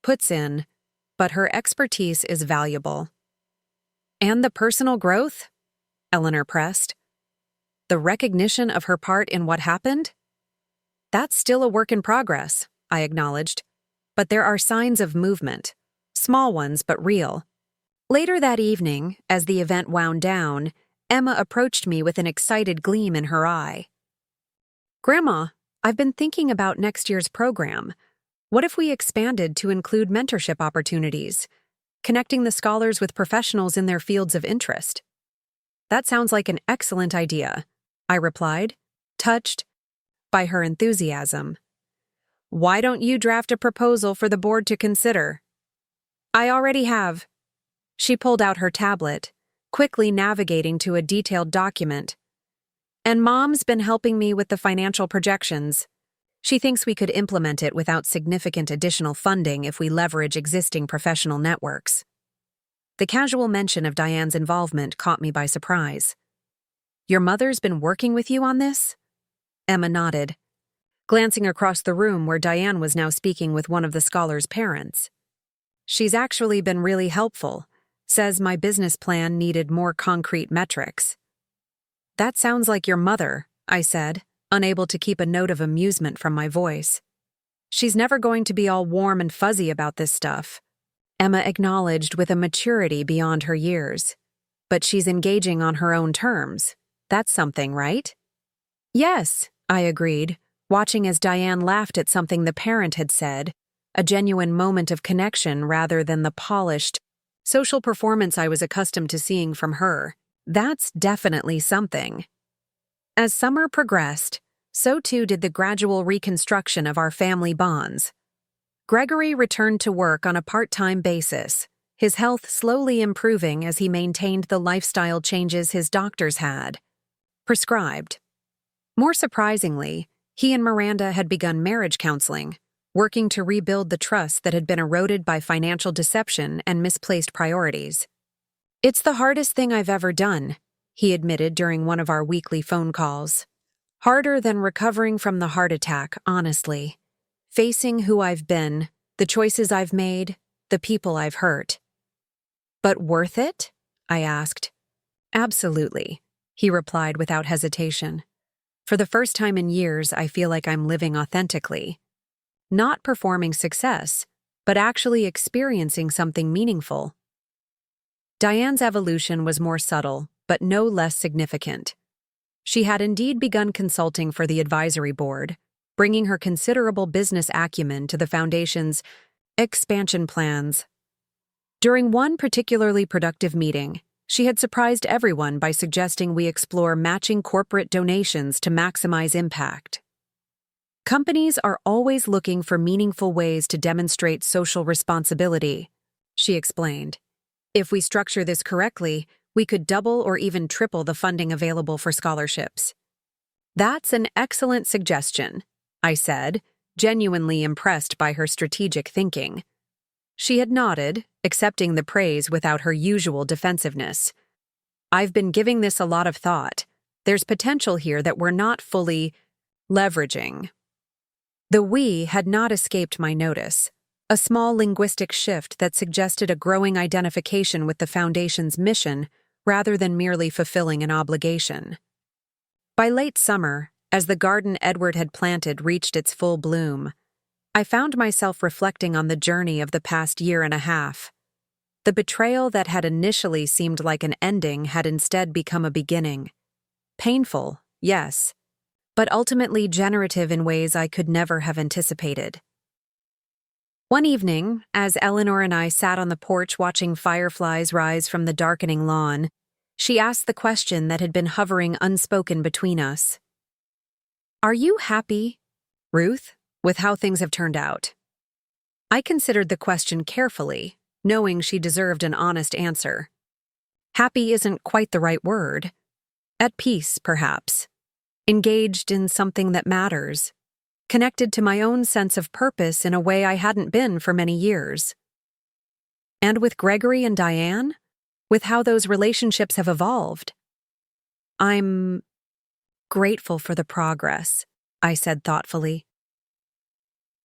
puts in, but her expertise is valuable." "And the personal growth?" Eleanor pressed. "The recognition of her part in what happened?" "That's still a work in progress," I acknowledged. "But there are signs of movement. Small ones, but real." Later that evening, as the event wound down, Emma approached me with an excited gleam in her eye. "Grandma, I've been thinking about next year's program. What if we expanded to include mentorship opportunities, connecting the scholars with professionals in their fields of interest?" "That sounds like an excellent idea," I replied, touched by her enthusiasm. "Why don't you draft a proposal for the board to consider?" "I already have." She pulled out her tablet, quickly navigating to a detailed document. "And Mom's been helping me with the financial projections. She thinks we could implement it without significant additional funding if we leverage existing professional networks." The casual mention of Diane's involvement caught me by surprise. "Your mother's been working with you on this?" Emma nodded, glancing across the room where Diane was now speaking with one of the scholars' parents. "She's actually been really helpful. Says my business plan needed more concrete metrics." "That sounds like your mother," I said, unable to keep a note of amusement from my voice. "She's never going to be all warm and fuzzy about this stuff," Emma acknowledged with a maturity beyond her years. "But she's engaging on her own terms. That's something, right?" "Yes," I agreed, watching as Diane laughed at something the parent had said, a genuine moment of connection rather than the polished social performance I was accustomed to seeing from her. "That's definitely something." As summer progressed, so too did the gradual reconstruction of our family bonds. Gregory returned to work on a part-time basis, his health slowly improving as he maintained the lifestyle changes his doctors had prescribed. More surprisingly, he and Miranda had begun marriage counseling, working to rebuild the trust that had been eroded by financial deception and misplaced priorities. "It's the hardest thing I've ever done," he admitted during one of our weekly phone calls. "Harder than recovering from the heart attack, honestly. Facing who I've been, the choices I've made, the people I've hurt." "But worth it?" I asked. "Absolutely," he replied without hesitation. "For the first time in years, I feel like I'm living authentically. Not performing success, but actually experiencing something meaningful." Diane's evolution was more subtle, but no less significant. She had indeed begun consulting for the advisory board, bringing her considerable business acumen to the Foundation's expansion plans. During one particularly productive meeting, she had surprised everyone by suggesting we explore matching corporate donations to maximize impact. Companies are always looking for meaningful ways to demonstrate social responsibility, she explained. If we structure this correctly, we could double or even triple the funding available for scholarships. That's an excellent suggestion, I said, genuinely impressed by her strategic thinking. She had nodded, accepting the praise without her usual defensiveness. I've been giving this a lot of thought. There's potential here that we're not fully leveraging. The we had not escaped my notice, a small linguistic shift that suggested a growing identification with the Foundation's mission rather than merely fulfilling an obligation. By late summer, as the garden Edward had planted reached its full bloom, I found myself reflecting on the journey of the past year and a half. The betrayal that had initially seemed like an ending had instead become a beginning. Painful, yes, but ultimately generative in ways I could never have anticipated. One evening, as Eleanor and I sat on the porch watching fireflies rise from the darkening lawn, she asked the question that had been hovering unspoken between us. "Are you happy, Ruth, with how things have turned out?" I considered the question carefully, knowing she deserved an honest answer. Happy isn't quite the right word. At peace, perhaps. Engaged in something that matters. Connected to my own sense of purpose in a way I hadn't been for many years. And with Gregory and Diane? With how those relationships have evolved? I'm grateful for the progress, I said thoughtfully.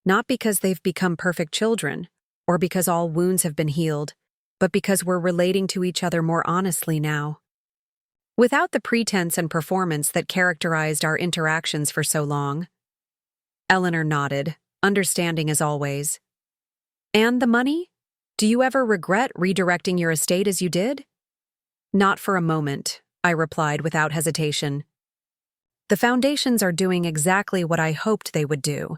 Not because they've become perfect children, or because all wounds have been healed, but because we're relating to each other more honestly now. Without the pretense and performance that characterized our interactions for so long. Eleanor nodded, understanding as always. And the money? Do you ever regret redirecting your estate as you did? Not for a moment, I replied without hesitation. The foundations are doing exactly what I hoped they would do.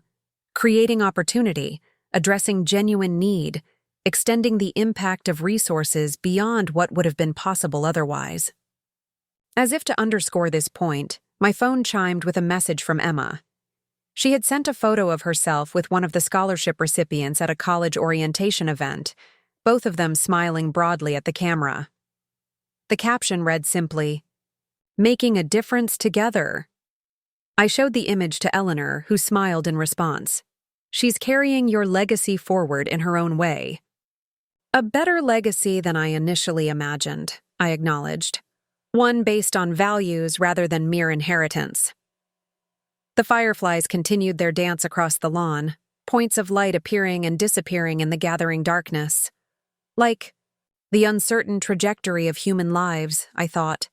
Creating opportunity, addressing genuine need, extending the impact of resources beyond what would have been possible otherwise. As if to underscore this point, my phone chimed with a message from Emma. She had sent a photo of herself with one of the scholarship recipients at a college orientation event, both of them smiling broadly at the camera. The caption read simply, "Making a difference together." I showed the image to Eleanor, who smiled in response. She's carrying your legacy forward in her own way. A better legacy than I initially imagined, I acknowledged. One based on values rather than mere inheritance. The fireflies continued their dance across the lawn, points of light appearing and disappearing in the gathering darkness. Like the uncertain trajectory of human lives, I thought.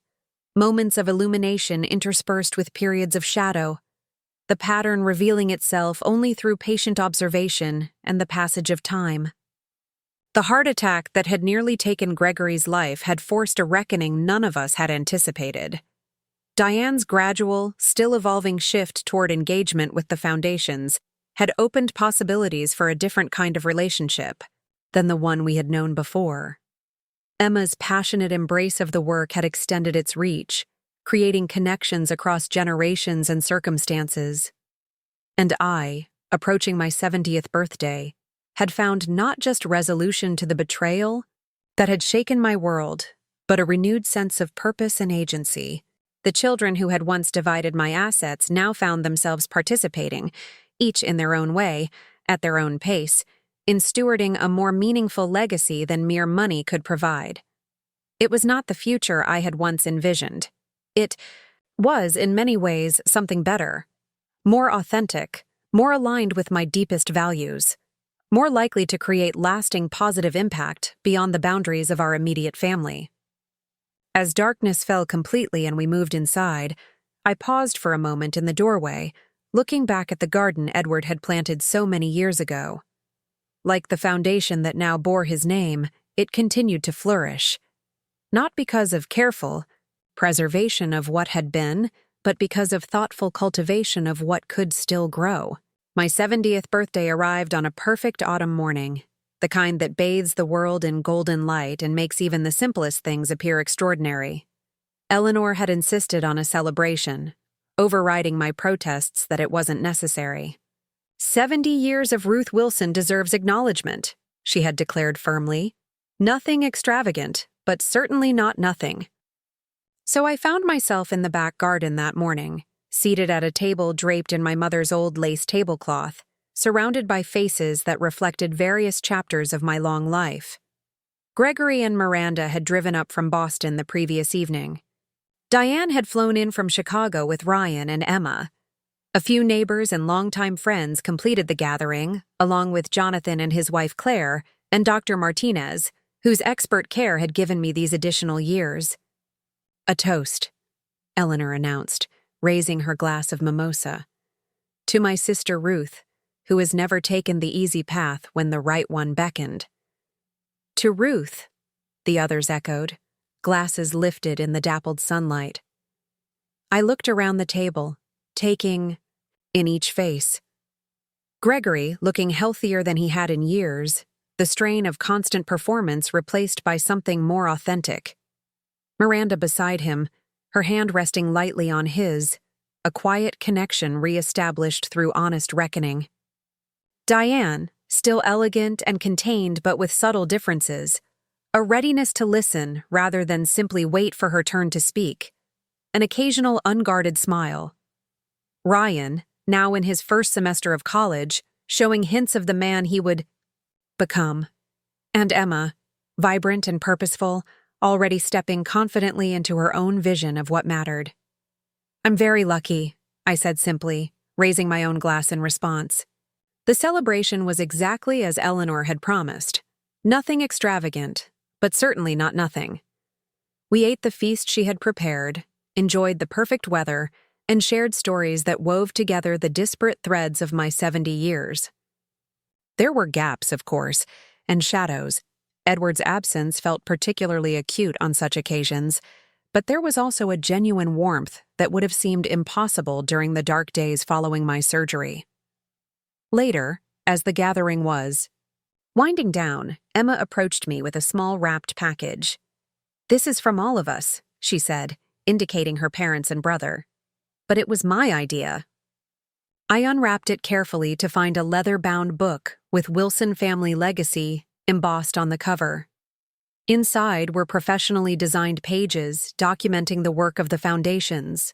Moments of illumination interspersed with periods of shadow, the pattern revealing itself only through patient observation and the passage of time. The heart attack that had nearly taken Gregory's life had forced a reckoning none of us had anticipated. Diane's gradual, still evolving shift toward engagement with the foundations had opened possibilities for a different kind of relationship than the one we had known before. Emma's passionate embrace of the work had extended its reach, creating connections across generations and circumstances. And I, approaching my 70th birthday, had found not just resolution to the betrayal that had shaken my world, but a renewed sense of purpose and agency. The children who had once divided my assets now found themselves participating, each in their own way, at their own pace, in stewarding a more meaningful legacy than mere money could provide. It was not the future I had once envisioned. It was, in many ways, something better, more authentic, more aligned with my deepest values, more likely to create lasting positive impact beyond the boundaries of our immediate family. As darkness fell completely and we moved inside, I paused for a moment in the doorway, looking back at the garden Edward had planted so many years ago. Like the foundation that now bore his name, it continued to flourish. Not because of careful preservation of what had been, but because of thoughtful cultivation of what could still grow. My 70th birthday arrived on a perfect autumn morning. the kind that bathes the world in golden light and makes even the simplest things appear extraordinary. Eleanor had insisted on a celebration, overriding my protests that it wasn't necessary. 70 years of Ruth Wilson deserves acknowledgement, she had declared firmly. Nothing extravagant, but certainly not nothing. So I found myself in the back garden that morning, seated at a table draped in my mother's old lace tablecloth, surrounded by faces that reflected various chapters of my long life. Gregory and Miranda had driven up from Boston the previous evening. Diane had flown in from Chicago with Ryan and Emma. A few neighbors and longtime friends completed the gathering, along with Jonathan and his wife Claire, and Dr. Martinez, whose expert care had given me these additional years. "A toast," Eleanor announced, raising her glass of mimosa. "To my sister Ruth, who has never taken the easy path when the right one beckoned." "To Ruth," the others echoed, glasses lifted in the dappled sunlight. I looked around the table, taking in each face. Gregory, looking healthier than he had in years, the strain of constant performance replaced by something more authentic. Miranda beside him, her hand resting lightly on his, a quiet connection re-established through honest reckoning. Diane, still elegant and contained but with subtle differences, a readiness to listen rather than simply wait for her turn to speak, an occasional unguarded smile. Ryan, now in his first semester of college, showing hints of the man he would become. And Emma, vibrant and purposeful, already stepping confidently into her own vision of what mattered. "I'm very lucky," I said simply, raising my own glass in response. The celebration was exactly as Eleanor had promised. Nothing extravagant, but certainly not nothing. We ate the feast she had prepared, enjoyed the perfect weather, and shared stories that wove together the disparate threads of my 70 years. There were gaps, of course, and shadows. Edward's absence felt particularly acute on such occasions, but there was also a genuine warmth that would have seemed impossible during the dark days following my surgery. Later, as the gathering was winding down, Emma approached me with a small wrapped package. "This is from all of us," she said, indicating her parents and brother. "But it was my idea." I unwrapped it carefully to find a leather-bound book with Wilson family legacy embossed on the cover. Inside were professionally designed pages documenting the work of the foundations,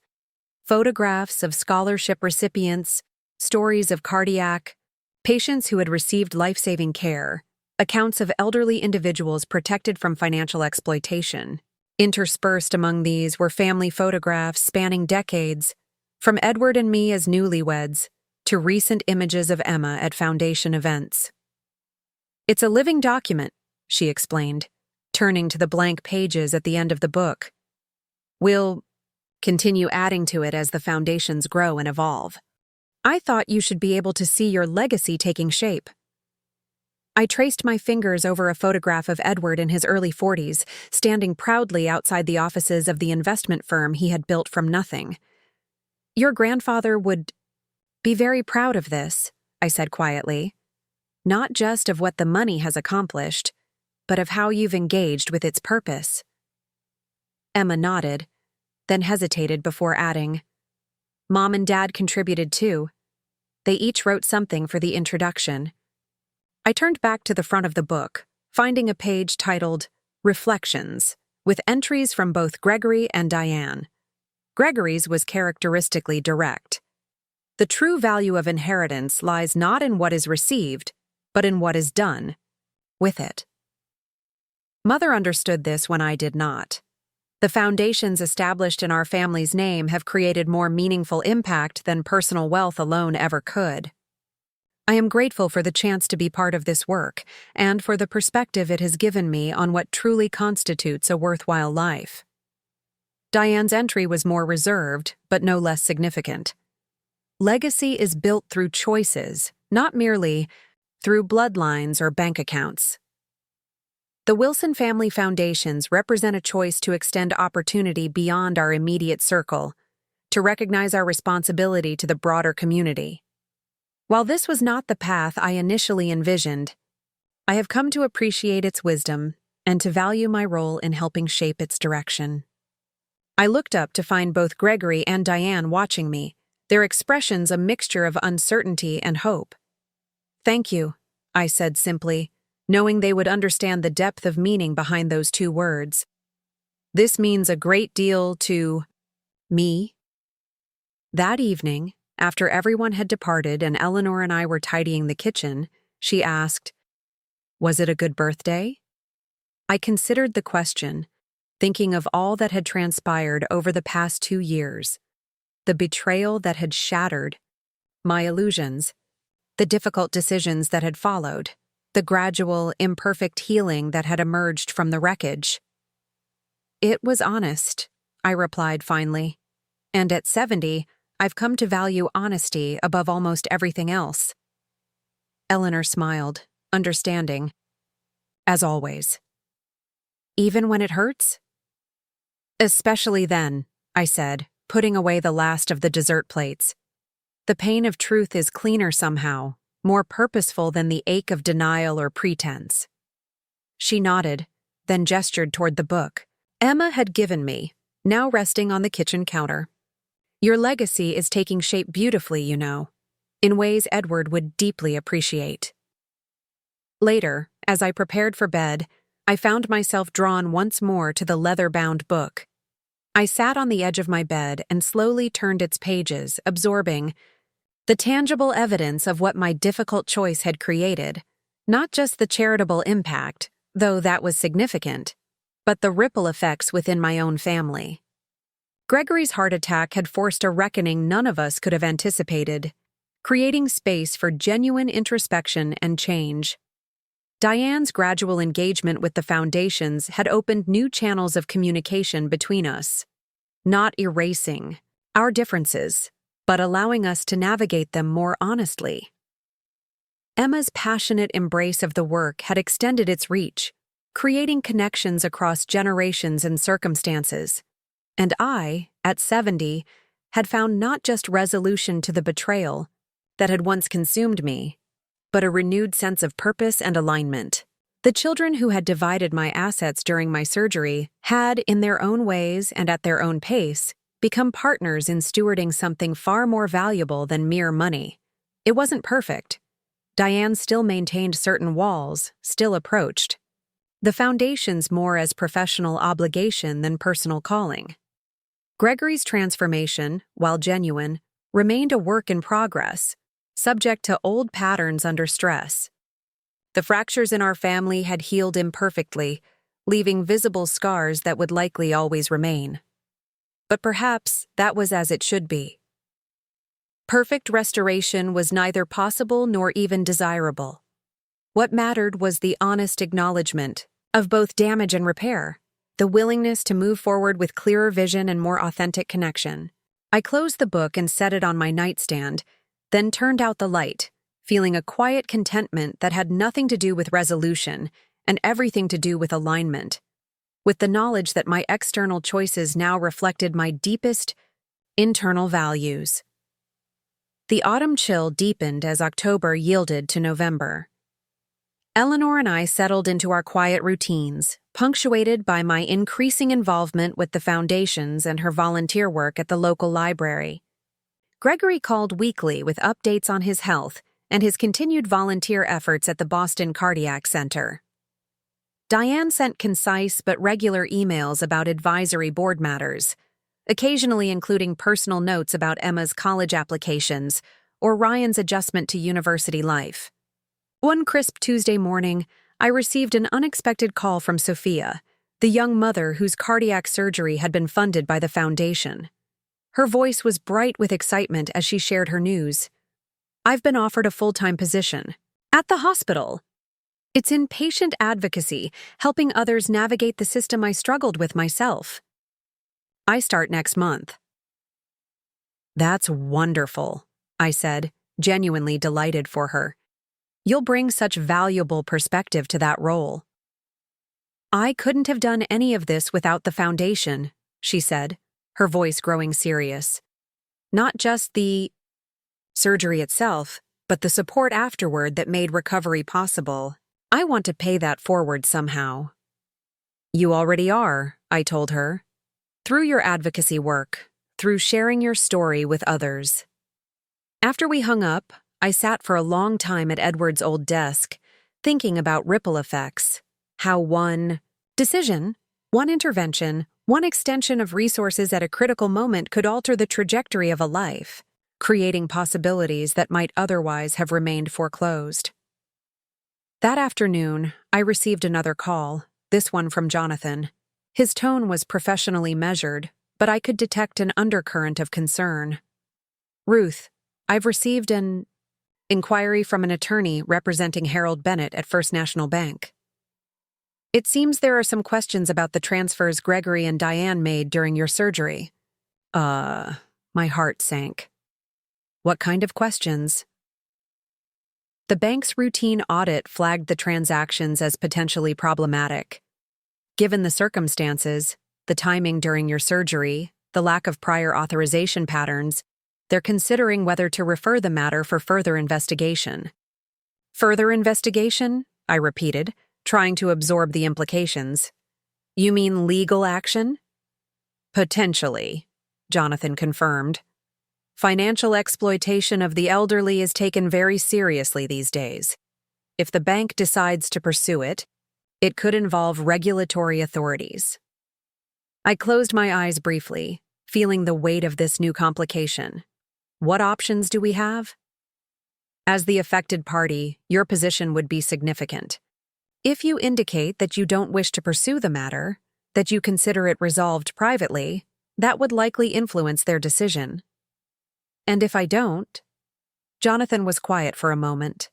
photographs of scholarship recipients, stories of cardiac patients who had received life-saving care, accounts of elderly individuals protected from financial exploitation. Interspersed among these were family photographs spanning decades, from Edward and me as newlyweds to recent images of Emma at foundation events. "It's a living document," she explained, turning to the blank pages at the end of the book. "We'll continue adding to it as the foundations grow and evolve. I thought you should be able to see your legacy taking shape." I traced my fingers over a photograph of Edward in his early 40s, standing proudly outside the offices of the investment firm he had built from nothing. "Your grandfather would be very proud of this," I said quietly. "Not just of what the money has accomplished, but of how you've engaged with its purpose." Emma nodded, then hesitated before adding, "Mom and Dad contributed too. They each wrote something for the introduction." I turned back to the front of the book, finding a page titled Reflections, with entries from both Gregory and Diane. Gregory's was characteristically direct. "The true value of inheritance lies not in what is received, but in what is done with it." Mother understood this when I did not. The foundations established in our family's name have created more meaningful impact than personal wealth alone ever could. I am grateful for the chance to be part of this work, and for the perspective it has given me on what truly constitutes a worthwhile life. Diane's entry was more reserved, but no less significant. "Legacy is built through choices, not merely through bloodlines or bank accounts." The Wilson family foundations represent a choice to extend opportunity beyond our immediate circle, to recognize our responsibility to the broader community. While this was not the path I initially envisioned, I have come to appreciate its wisdom and to value my role in helping shape its direction. I looked up to find both Gregory and Diane watching me, their expressions a mixture of uncertainty and hope. "Thank you," I said simply, knowing they would understand the depth of meaning behind those two words. "This means a great deal to me." That evening, after everyone had departed and Eleanor and I were tidying the kitchen, she asked, "Was it a good birthday?" I considered the question, thinking of all that had transpired over the past 2 years, the betrayal that had shattered my illusions, the difficult decisions that had followed, the gradual, imperfect healing that had emerged from the wreckage. "It was honest," I replied finally. "And at 70, I've come to value honesty above almost everything else." Eleanor smiled, understanding. "As always." "Even when it hurts?" "Especially then," I said, putting away the last of the dessert plates. "The pain of truth is cleaner somehow, more purposeful than the ache of denial or pretense." She nodded, then gestured toward the book Emma had given me, now resting on the kitchen counter. "Your legacy is taking shape beautifully, you know, in ways Edward would deeply appreciate." Later, as I prepared for bed, I found myself drawn once more to the leather-bound book. I sat on the edge of my bed and slowly turned its pages, absorbing the tangible evidence of what my difficult choice had created, not just the charitable impact, though that was significant, but the ripple effects within my own family. Gregory's heart attack had forced a reckoning none of us could have anticipated, creating space for genuine introspection and change. Diane's gradual engagement with the foundations had opened new channels of communication between us, not erasing our differences, but allowing us to navigate them more honestly. Emma's passionate embrace of the work had extended its reach, creating connections across generations and circumstances. And I, at 70, had found not just resolution to the betrayal that had once consumed me, but a renewed sense of purpose and alignment. The children who had divided my assets during my surgery had, in their own ways and at their own pace, become partners in stewarding something far more valuable than mere money. It wasn't perfect. Diane still maintained certain walls, still approached the foundations more as professional obligation than personal calling. Gregory's transformation, while genuine, remained a work in progress, subject to old patterns under stress. The fractures in our family had healed imperfectly, leaving visible scars that would likely always remain. But perhaps that was as it should be. Perfect restoration was neither possible nor even desirable. What mattered was the honest acknowledgement of both damage and repair, the willingness to move forward with clearer vision and more authentic connection. I closed the book and set it on my nightstand, then turned out the light, feeling a quiet contentment that had nothing to do with resolution and everything to do with alignment, with the knowledge that my external choices now reflected my deepest internal values. The autumn chill deepened as October yielded to November. Eleanor and I settled into our quiet routines, punctuated by my increasing involvement with the foundations and her volunteer work at the local library. Gregory called weekly with updates on his health and his continued volunteer efforts at the Boston Cardiac Center. Diane sent concise but regular emails about advisory board matters, occasionally including personal notes about Emma's college applications or Ryan's adjustment to university life. One crisp Tuesday morning, I received an unexpected call from Sophia, the young mother whose cardiac surgery had been funded by the foundation. Her voice was bright with excitement as she shared her news. "I've been offered a full-time position at the hospital. It's in patient advocacy, helping others navigate the system I struggled with myself. I start next month." "That's wonderful," I said, genuinely delighted for her. "You'll bring such valuable perspective to that role." "I couldn't have done any of this without the foundation," she said, her voice growing serious. "Not just the surgery itself, but the support afterward that made recovery possible. I want to pay that forward somehow. You already are, I told her. Through your advocacy work, through sharing your story with others. After we hung up, I sat for a long time at Edward's old desk, thinking about ripple effects, how one decision, one intervention, one extension of resources at a critical moment could alter the trajectory of a life, creating possibilities that might otherwise have remained foreclosed. That afternoon, I received another call, this one from Jonathan. His tone was professionally measured, but I could detect an undercurrent of concern. Ruth, I've received an inquiry from an attorney representing Harold Bennett at First National Bank. It seems there are some questions about the transfers Gregory and Diane made during your surgery. My heart sank. What kind of questions? The bank's routine audit flagged the transactions as potentially problematic. Given the circumstances, the timing during your surgery, the lack of prior authorization patterns, they're considering whether to refer the matter for further investigation. Further investigation? I repeated, trying to absorb the implications. You mean legal action? Potentially, Jonathan confirmed. Financial exploitation of the elderly is taken very seriously these days. If the bank decides to pursue it, it could involve regulatory authorities. I closed my eyes briefly, feeling the weight of this new complication. What options do we have? As the affected party, your position would be significant. If you indicate that you don't wish to pursue the matter, that you consider it resolved privately, that would likely influence their decision. And if I don't? Jonathan was quiet for a moment.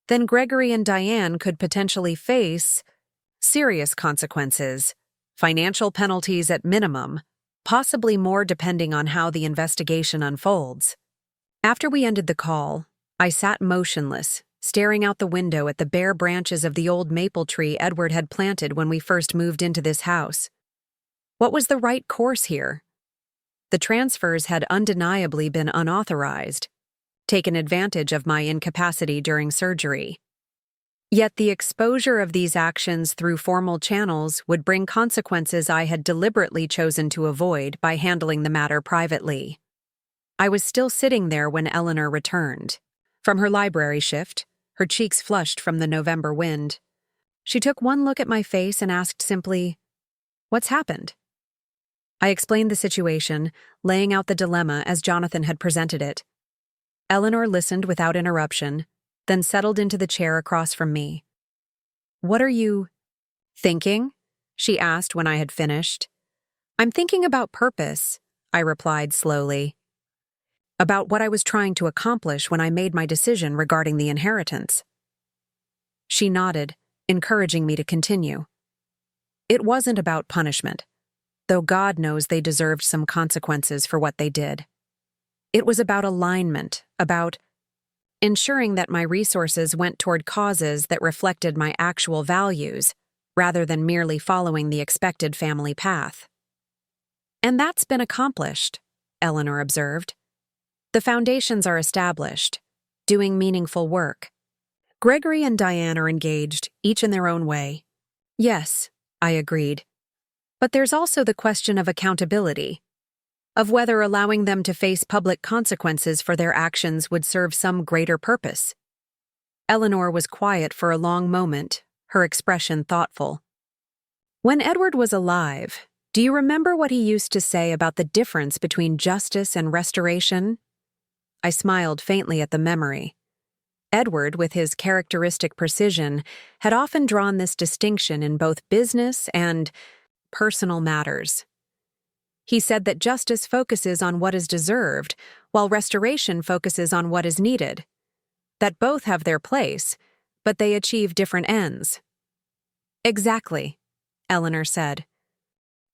Then Gregory and Diane could potentially face serious consequences, financial penalties at minimum, possibly more depending on how the investigation unfolds. After we ended the call, I sat motionless, staring out the window at the bare branches of the old maple tree Edward had planted when we first moved into this house. What was the right course here? The transfers had undeniably been unauthorized, taken advantage of my incapacity during surgery. Yet the exposure of these actions through formal channels would bring consequences I had deliberately chosen to avoid by handling the matter privately. I was still sitting there when Eleanor returned. From her library shift, her cheeks flushed from the November wind. She took one look at my face and asked simply, "What's happened?" I explained the situation, laying out the dilemma as Jonathan had presented it. Eleanor listened without interruption, then settled into the chair across from me. "What are you thinking?" she asked when I had finished. "I'm thinking about purpose," I replied slowly. About what I was trying to accomplish when I made my decision regarding the inheritance. She nodded, encouraging me to continue. It wasn't about punishment, though God knows they deserved some consequences for what they did. It was about alignment, about ensuring that my resources went toward causes that reflected my actual values, rather than merely following the expected family path. And that's been accomplished, Eleanor observed. The foundations are established, doing meaningful work. Gregory and Diane are engaged, each in their own way. Yes, I agreed. But there's also the question of accountability, of whether allowing them to face public consequences for their actions would serve some greater purpose. Eleanor was quiet for a long moment, her expression thoughtful. When Edward was alive, do you remember what he used to say about the difference between justice and restoration? I smiled faintly at the memory. Edward, with his characteristic precision, had often drawn this distinction in both business and personal matters. He said that justice focuses on what is deserved, while restoration focuses on what is needed. That both have their place, but they achieve different ends. Exactly, Eleanor said.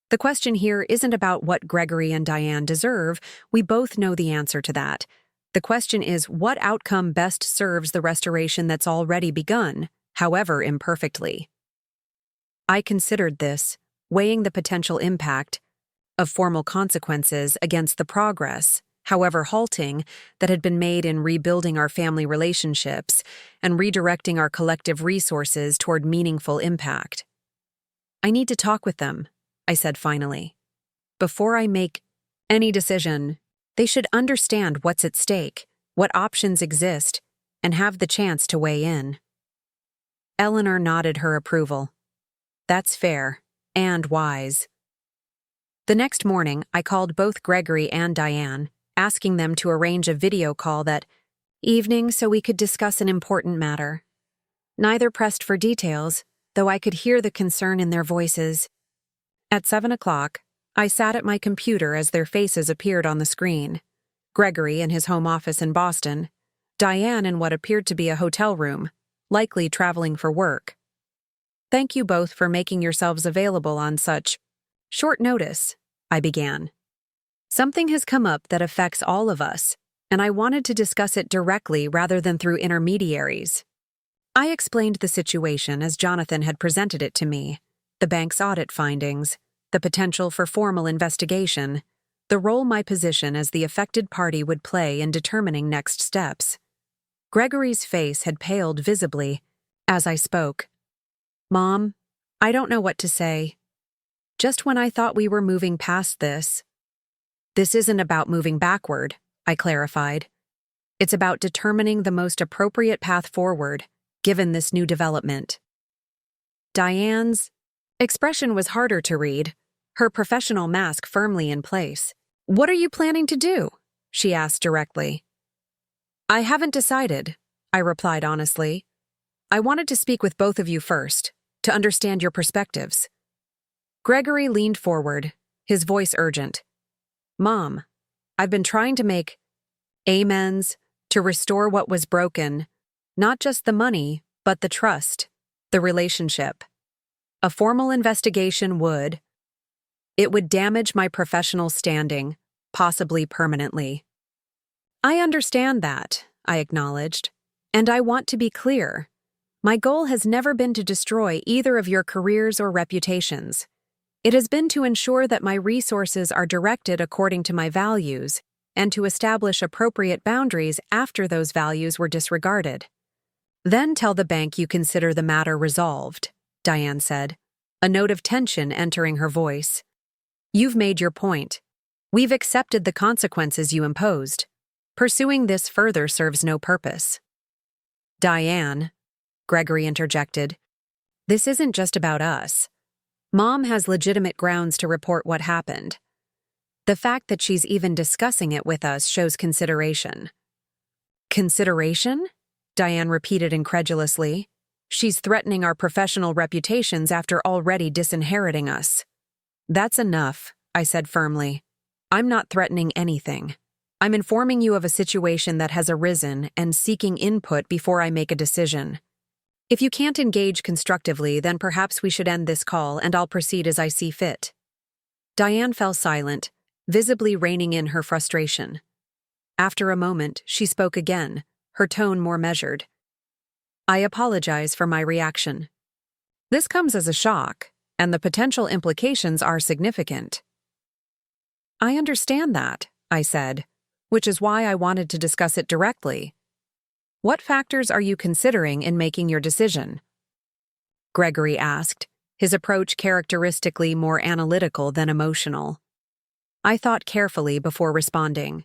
The question here isn't about what Gregory and Diane deserve. We both know the answer to that. The question is what outcome best serves the restoration that's already begun, however imperfectly. I considered this, weighing the potential impact of formal consequences against the progress, however halting, that had been made in rebuilding our family relationships and redirecting our collective resources toward meaningful impact. "I need to talk with them," I said finally. "Before I make any decision, they should understand what's at stake, what options exist, and have the chance to weigh in." Eleanor nodded her approval. "That's fair and wise." The next morning, I called both Gregory and Diane, asking them to arrange a video call that evening so we could discuss an important matter. Neither pressed for details, though I could hear the concern in their voices. At 7 o'clock, I sat at my computer as their faces appeared on the screen. Gregory in his home office in Boston, Diane in what appeared to be a hotel room, likely traveling for work. "Thank you both for making yourselves available on such short notice," I began. "Something has come up that affects all of us, and I wanted to discuss it directly rather than through intermediaries." I explained the situation as Jonathan had presented it to me: the bank's audit findings, the potential for formal investigation, the role my position as the affected party would play in determining next steps. Gregory's face had paled visibly as I spoke. "Mom, I don't know what to say. Just when I thought we were moving past this." "This isn't about moving backward," I clarified. "It's about determining the most appropriate path forward, given this new development." Diane's expression was harder to read, her professional mask firmly in place. "What are you planning to do?" she asked directly. "I haven't decided," I replied honestly. "I wanted to speak with both of you first, to understand your perspectives." Gregory leaned forward, his voice urgent. "Mom, I've been trying to make amends, to restore what was broken, not just the money, but the trust, the relationship. A formal investigation would damage my professional standing, possibly permanently." "I understand that," I acknowledged, "and I want to be clear. My goal has never been to destroy either of your careers or reputations. It has been to ensure that my resources are directed according to my values and to establish appropriate boundaries after those values were disregarded." "Then tell the bank you consider the matter resolved," Diane said, a note of tension entering her voice. "You've made your point. We've accepted the consequences you imposed. Pursuing this further serves no purpose." "Diane," Gregory interjected, "this isn't just about us. Mom has legitimate grounds to report what happened. The fact that she's even discussing it with us shows consideration." "Consideration?" Diane repeated incredulously. "She's threatening our professional reputations after already disinheriting us." "That's enough," I said firmly. "I'm not threatening anything. I'm informing you of a situation that has arisen and seeking input before I make a decision. If you can't engage constructively, then perhaps we should end this call and I'll proceed as I see fit." Diane fell silent, visibly reining in her frustration. After a moment, she spoke again, her tone more measured. "I apologize for my reaction. This comes as a shock, and the potential implications are significant." "I understand that," I said, "which is why I wanted to discuss it directly. What factors are you considering in making your decision?" Gregory asked, his approach characteristically more analytical than emotional. I thought carefully before responding.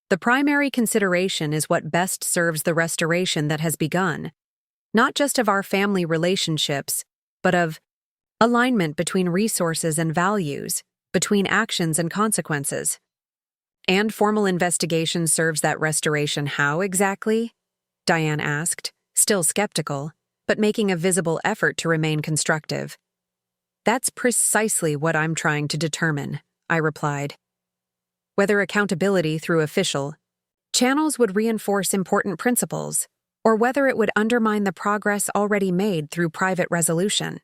"The primary consideration is what best serves the restoration that has begun, not just of our family relationships, but of alignment between resources and values, between actions and consequences." "And formal investigation serves that restoration how exactly?" Diane asked, still skeptical, but making a visible effort to remain constructive. "That's precisely what I'm trying to determine," I replied. "Whether accountability through official channels would reinforce important principles, or whether it would undermine the progress already made through private resolution."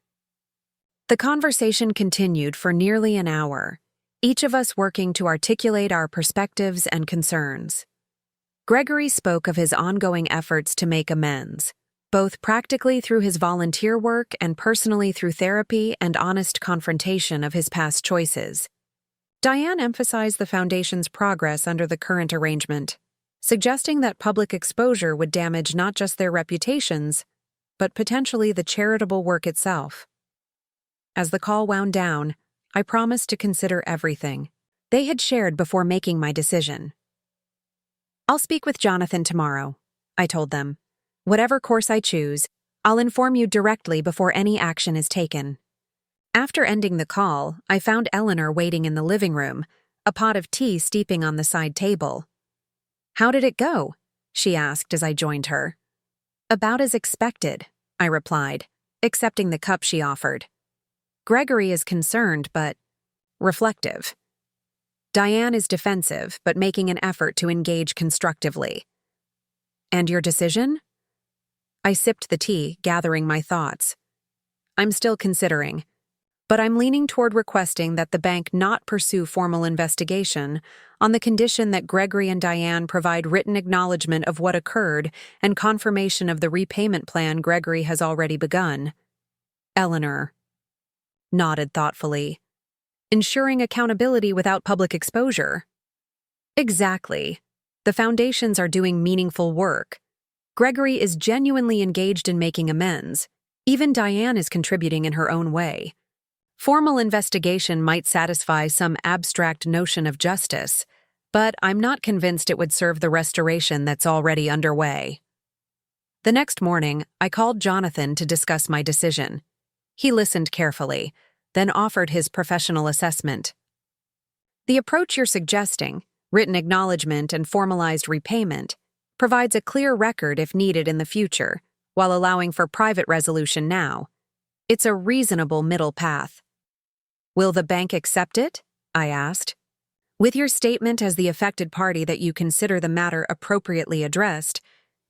The conversation continued for nearly an hour, each of us working to articulate our perspectives and concerns. Gregory spoke of his ongoing efforts to make amends, both practically through his volunteer work and personally through therapy and honest confrontation of his past choices. Diane emphasized the foundation's progress under the current arrangement, suggesting that public exposure would damage not just their reputations, but potentially the charitable work itself. As the call wound down, I promised to consider everything they had shared before making my decision. "I'll speak with Jonathan tomorrow," I told them. "Whatever course I choose, I'll inform you directly before any action is taken." After ending the call, I found Eleanor waiting in the living room, a pot of tea steeping on the side table. "How did it go?" she asked as I joined her. "About as expected," I replied, accepting the cup she offered. "Gregory is concerned, but reflective. Diane is defensive, but making an effort to engage constructively." "And your decision?" I sipped the tea, gathering my thoughts. "I'm still considering, but I'm leaning toward requesting that the bank not pursue formal investigation on the condition that Gregory and Diane provide written acknowledgement of what occurred and confirmation of the repayment plan Gregory has already begun." Eleanor nodded thoughtfully. "Ensuring accountability without public exposure?" "Exactly. The foundations are doing meaningful work. Gregory is genuinely engaged in making amends. Even Diane is contributing in her own way. Formal investigation might satisfy some abstract notion of justice, but I'm not convinced it would serve the restoration that's already underway." The next morning, I called Jonathan to discuss my decision. He listened carefully, then offered his professional assessment. "The approach you're suggesting, written acknowledgement and formalized repayment, provides a clear record if needed in the future, while allowing for private resolution now. It's a reasonable middle path." "Will the bank accept it?" I asked. "With your statement as the affected party that you consider the matter appropriately addressed,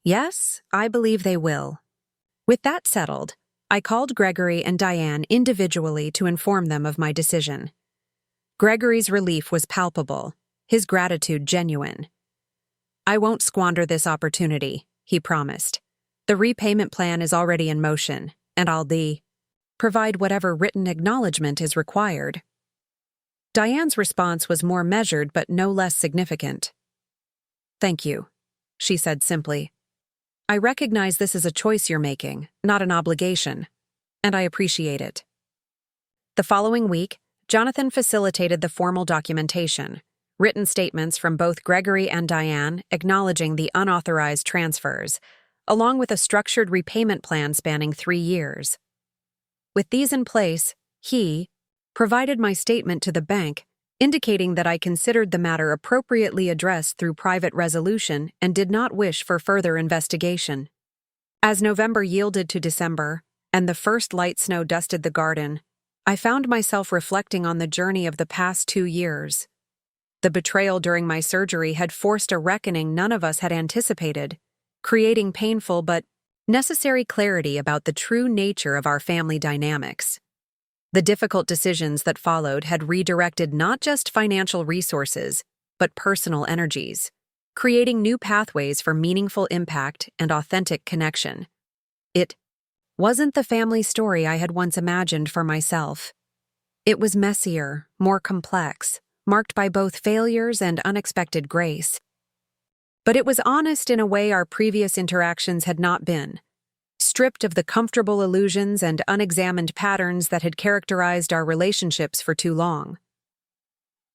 yes, I believe they will." With that settled, I called Gregory and Diane individually to inform them of my decision. Gregory's relief was palpable, his gratitude genuine. "I won't squander this opportunity," he promised. "The repayment plan is already in motion, and I'll provide whatever written acknowledgement is required." Diane's response was more measured but no less significant. "Thank you," she said simply. "I recognize this is a choice you're making, not an obligation, and I appreciate it." The following week, Jonathan facilitated the formal documentation, written statements from both Gregory and Diane acknowledging the unauthorized transfers, along with a structured repayment plan spanning 3 years. With these in place, he provided my statement to the bank, indicating that I considered the matter appropriately addressed through private resolution and did not wish for further investigation. As November yielded to December, and the first light snow dusted the garden, I found myself reflecting on the journey of the past 2 years. The betrayal during my surgery had forced a reckoning none of us had anticipated, creating painful but necessary clarity about the true nature of our family dynamics. The difficult decisions that followed had redirected not just financial resources, but personal energies, creating new pathways for meaningful impact and authentic connection. It wasn't the family story I had once imagined for myself. It was messier, more complex, marked by both failures and unexpected grace. But it was honest in a way our previous interactions had not been, stripped of the comfortable illusions and unexamined patterns that had characterized our relationships for too long.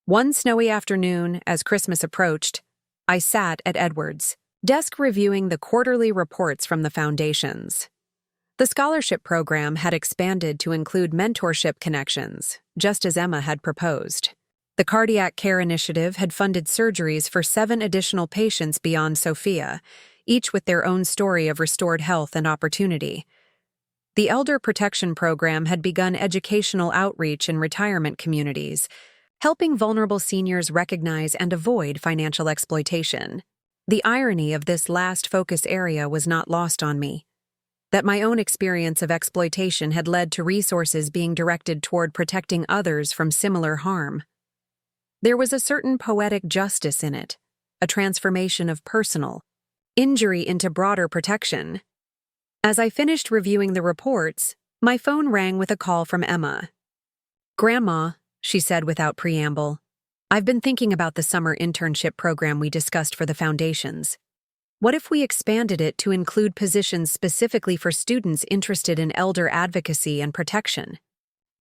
One snowy afternoon, as Christmas approached, I sat at Edward's desk reviewing the quarterly reports from the foundations. The scholarship program had expanded to include mentorship connections, just as Emma had proposed. The cardiac care initiative had funded surgeries for 7 additional patients beyond Sophia, each with their own story of restored health and opportunity. The Elder Protection Program had begun educational outreach in retirement communities, helping vulnerable seniors recognize and avoid financial exploitation. The irony of this last focus area was not lost on me. That my own experience of exploitation had led to resources being directed toward protecting others from similar harm. There was a certain poetic justice in it, a transformation of personal injury into broader protection. As I finished reviewing the reports, my phone rang with a call from Emma. "Grandma," she said without preamble, I've been thinking about the summer internship program we discussed for the foundations. What if we expanded it to include positions specifically for students interested in elder advocacy and protection?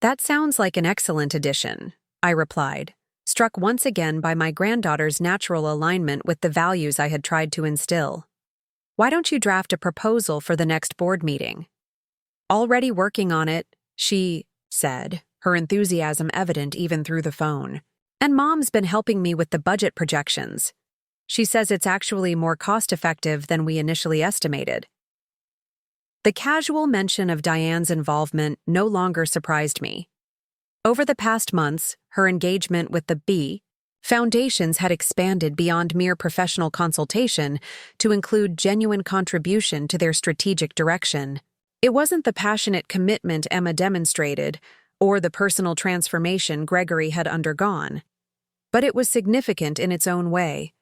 That sounds like an excellent addition, I replied, struck once again by my granddaughter's natural alignment with the values I had tried to instill. Why don't you draft a proposal for the next board meeting? Already working on it, she said, her enthusiasm evident even through the phone. And Mom's been helping me with the budget projections. She says it's actually more cost-effective than we initially estimated. The casual mention of Diane's involvement no longer surprised me. Over the past months, her engagement with the foundations had expanded beyond mere professional consultation to include genuine contribution to their strategic direction. It wasn't the passionate commitment Emma demonstrated, or the personal transformation Gregory had undergone. But it was significant in its own way,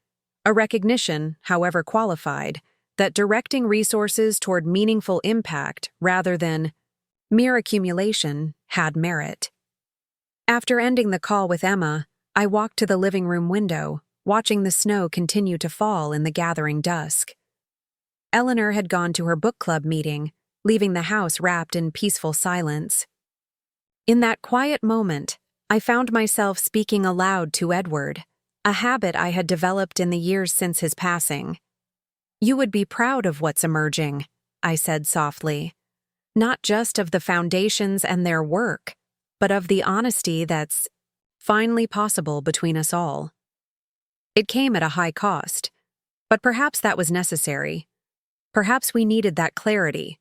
a recognition, however qualified, that directing resources toward meaningful impact rather than mere accumulation had merit. After ending the call with Emma, I walked to the living room window, watching the snow continue to fall in the gathering dusk. Eleanor had gone to her book club meeting, leaving the house wrapped in peaceful silence. In that quiet moment, I found myself speaking aloud to Edward, a habit I had developed in the years since his passing. "You would be proud of what's emerging," I said softly. "Not just of the foundations and their work, but of the honesty that's finally possible between us all." It came at a high cost, but perhaps that was necessary. Perhaps we needed that clarity,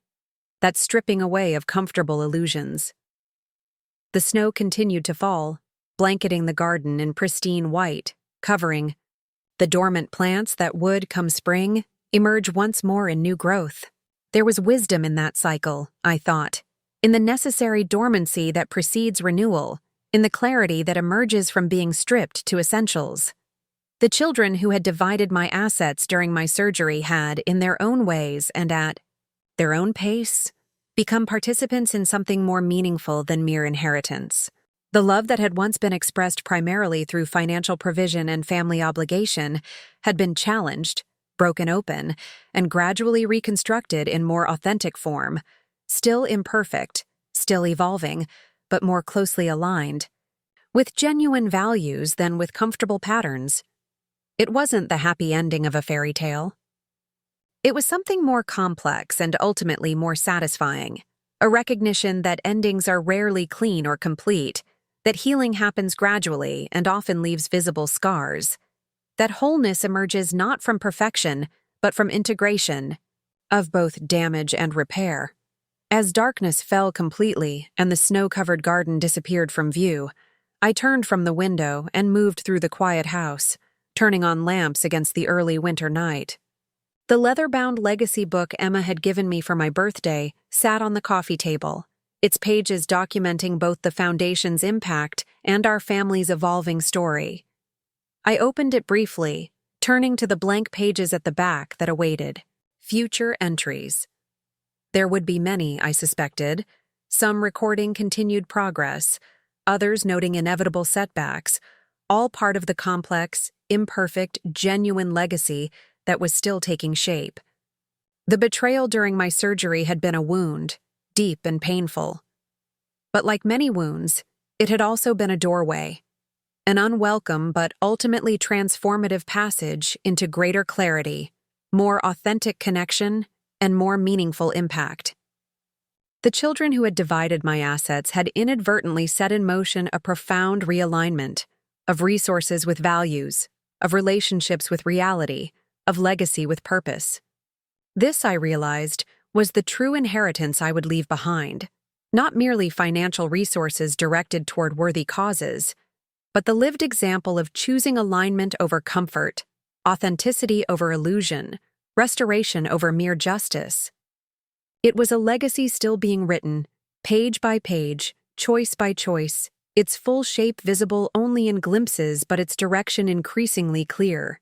that stripping away of comfortable illusions. The snow continued to fall, blanketing the garden in pristine white, covering the dormant plants that would, come spring, emerge once more in new growth. There was wisdom in that cycle, I thought, in the necessary dormancy that precedes renewal, in the clarity that emerges from being stripped to essentials. The children who had divided my assets during my surgery had, in their own ways and at their own pace, become participants in something more meaningful than mere inheritance. The love that had once been expressed primarily through financial provision and family obligation had been challenged, broken open, and gradually reconstructed in more authentic form, still imperfect, still evolving, but more closely aligned, with genuine values than with comfortable patterns. It wasn't the happy ending of a fairy tale. It was something more complex and ultimately more satisfying, a recognition that endings are rarely clean or complete, that healing happens gradually and often leaves visible scars, that wholeness emerges not from perfection, but from integration of both damage and repair. As darkness fell completely and the snow-covered garden disappeared from view, I turned from the window and moved through the quiet house, turning on lamps against the early winter night. The leather-bound legacy book Emma had given me for my birthday sat on the coffee table, its pages documenting both the foundation's impact and our family's evolving story. I opened it briefly, turning to the blank pages at the back that awaited future entries. There would be many, I suspected, some recording continued progress, others noting inevitable setbacks, all part of the complex, imperfect, genuine legacy that was still taking shape. The betrayal during my surgery had been a wound, deep and painful. But like many wounds, it had also been a doorway, an unwelcome but ultimately transformative passage into greater clarity, more authentic connection, and more meaningful impact. The children who had divided my assets had inadvertently set in motion a profound realignment of resources with values, of relationships with reality, of legacy with purpose. This, I realized, was the true inheritance I would leave behind, not merely financial resources directed toward worthy causes, but the lived example of choosing alignment over comfort, authenticity over illusion, restoration over mere justice. It was a legacy still being written, page by page, choice by choice, its full shape visible only in glimpses but its direction increasingly clear.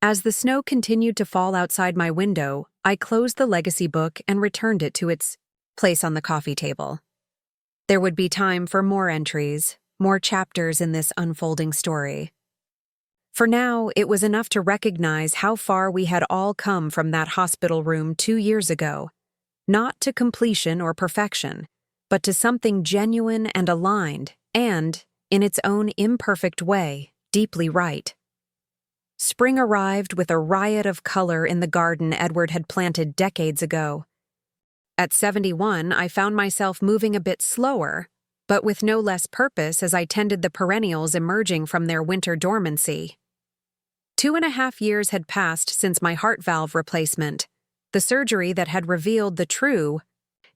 As the snow continued to fall outside my window, I closed the legacy book and returned it to its place on the coffee table. There would be time for more entries, more chapters in this unfolding story. For now, it was enough to recognize how far we had all come from that hospital room 2 years ago. Not to completion or perfection, but to something genuine and aligned, and, in its own imperfect way, deeply right. Spring arrived with a riot of color in the garden Edward had planted decades ago. At 71, I found myself moving a bit slower, but with no less purpose as I tended the perennials emerging from their winter dormancy. 2.5 years had passed since my heart valve replacement, the surgery that had revealed the true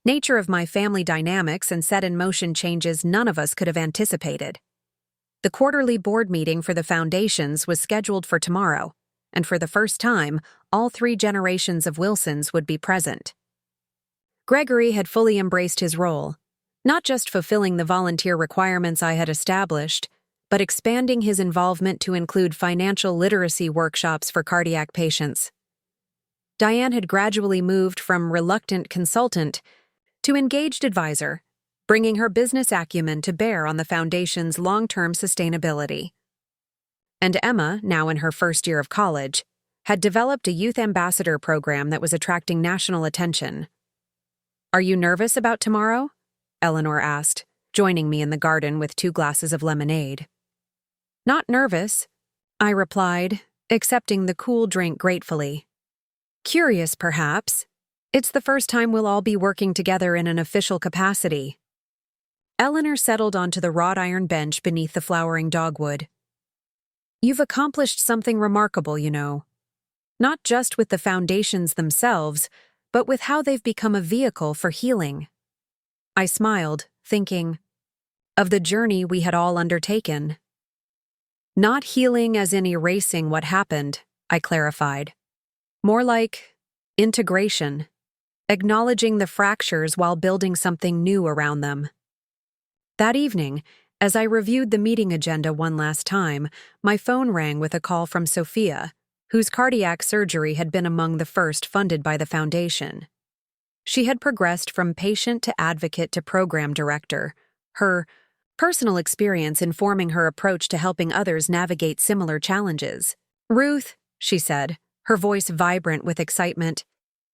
nature of my family dynamics and set in motion changes none of us could have anticipated. The quarterly board meeting for the foundations was scheduled for tomorrow, and for the first time, all 3 generations of Wilsons would be present. Gregory had fully embraced his role, not just fulfilling the volunteer requirements I had established, but expanding his involvement to include financial literacy workshops for cardiac patients. Diane had gradually moved from reluctant consultant to engaged advisor, bringing her business acumen to bear on the foundation's long-term sustainability. And Emma, now in her first year of college, had developed a youth ambassador program that was attracting national attention. "Are you nervous about tomorrow?" Eleanor asked, joining me in the garden with 2 glasses of lemonade. "Not nervous," I replied, accepting the cool drink gratefully. "Curious, perhaps. It's the first time we'll all be working together in an official capacity." Eleanor settled onto the wrought iron bench beneath the flowering dogwood. "You've accomplished something remarkable, you know. Not just with the foundations themselves, but with how they've become a vehicle for healing." I smiled, thinking of the journey we had all undertaken. "Not healing as in erasing what happened," I clarified. "More like integration, acknowledging the fractures while building something new around them." That evening, as I reviewed the meeting agenda one last time, my phone rang with a call from Sophia, whose cardiac surgery had been among the first funded by the foundation. She had progressed from patient to advocate to program director, her personal experience informing her approach to helping others navigate similar challenges. "Ruth," she said, her voice vibrant with excitement,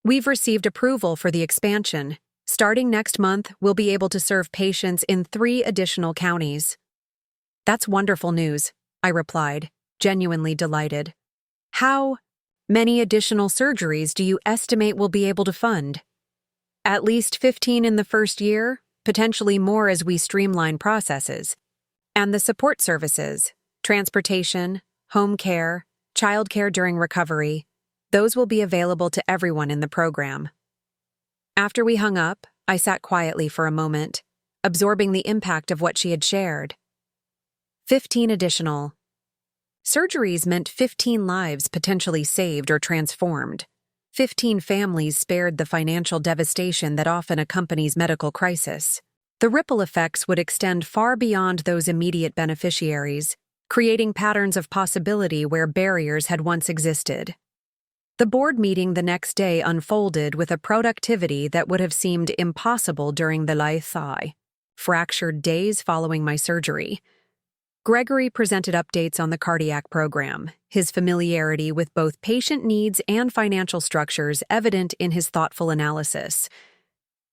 "we've received approval for the expansion. Starting next month, we'll be able to serve patients in 3 additional counties." "That's wonderful news," I replied, genuinely delighted. "How many additional surgeries do you estimate we'll be able to fund?" "At least 15 in the first year, potentially more as we streamline processes. And the support services, transportation, home care, childcare during recovery, those will be available to everyone in the program." After we hung up, I sat quietly for a moment, absorbing the impact of what she had shared. 15 additional surgeries meant 15 lives potentially saved or transformed. 15 families spared the financial devastation that often accompanies medical crisis. The ripple effects would extend far beyond those immediate beneficiaries, creating patterns of possibility where barriers had once existed. The board meeting the next day unfolded with a productivity that would have seemed impossible during the fractured days following my surgery. Gregory presented updates on the cardiac program, his familiarity with both patient needs and financial structures evident in his thoughtful analysis.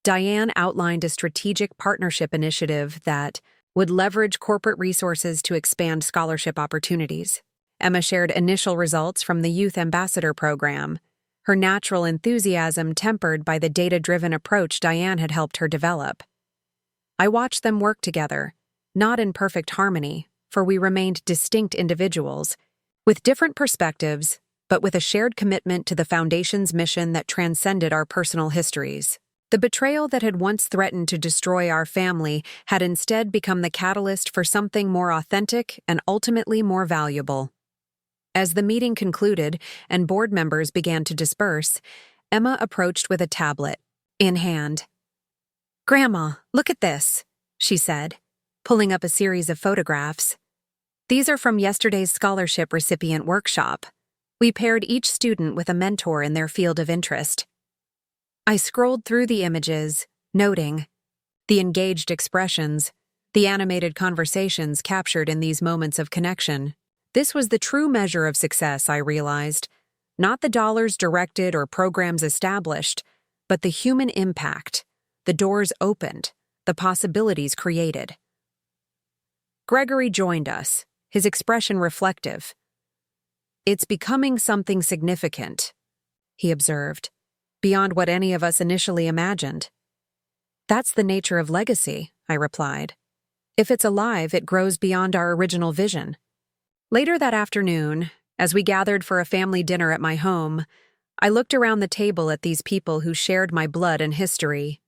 Diane outlined a strategic partnership initiative that would leverage corporate resources to expand scholarship opportunities. Emma shared initial results from the Youth Ambassador program, her natural enthusiasm tempered by the data-driven approach Diane had helped her develop. I watched them work together, not in perfect harmony, for we remained distinct individuals, with different perspectives, but with a shared commitment to the Foundation's mission that transcended our personal histories. The betrayal that had once threatened to destroy our family had instead become the catalyst for something more authentic and ultimately more valuable. As the meeting concluded and board members began to disperse, Emma approached with a tablet in hand. "Grandma, look at this," she said, pulling up a series of photographs. "These are from yesterday's scholarship recipient workshop. We paired each student with a mentor in their field of interest." I scrolled through the images, noting the engaged expressions, the animated conversations captured in these moments of connection. This was the true measure of success, I realized. Not the dollars directed or programs established, but the human impact, the doors opened, the possibilities created. Gregory joined us, his expression reflective. "It's becoming something significant," he observed, "beyond what any of us initially imagined." "That's the nature of legacy," I replied. "If it's alive, it grows beyond our original vision." Later that afternoon, as we gathered for a family dinner at my home, I looked around the table at these people who shared my blood and history.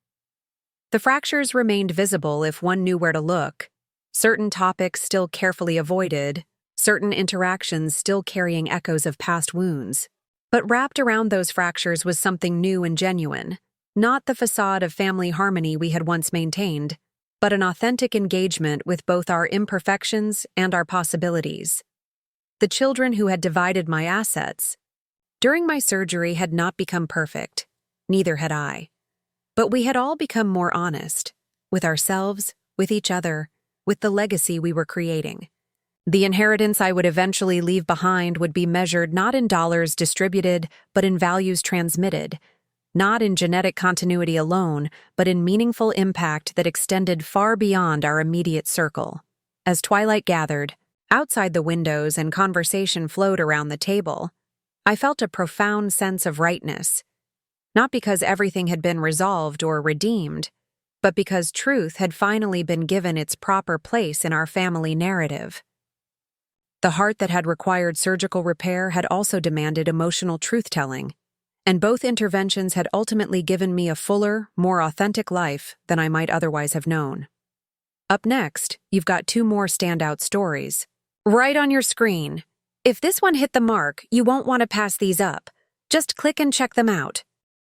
The fractures remained visible if one knew where to look, certain topics still carefully avoided, certain interactions still carrying echoes of past wounds. But wrapped around those fractures was something new and genuine, not the facade of family harmony we had once maintained, but an authentic engagement with both our imperfections and our possibilities. The children who had divided my assets during my surgery had not become perfect, neither had I. But we had all become more honest, with ourselves, with each other, with the legacy we were creating. The inheritance I would eventually leave behind would be measured not in dollars distributed, but in values transmitted, not in genetic continuity alone, but in meaningful impact that extended far beyond our immediate circle. As twilight gathered, outside the windows and conversation flowed around the table, I felt a profound sense of rightness, not because everything had been resolved or redeemed, but because truth had finally been given its proper place in our family narrative. The heart that had required surgical repair had also demanded emotional truth-telling, and both interventions had ultimately given me a fuller, more authentic life than I might otherwise have known. Up next, you've got 2 more standout stories. Right on your screen. If this one hit the mark, you won't want to pass these up. Just click and check them out.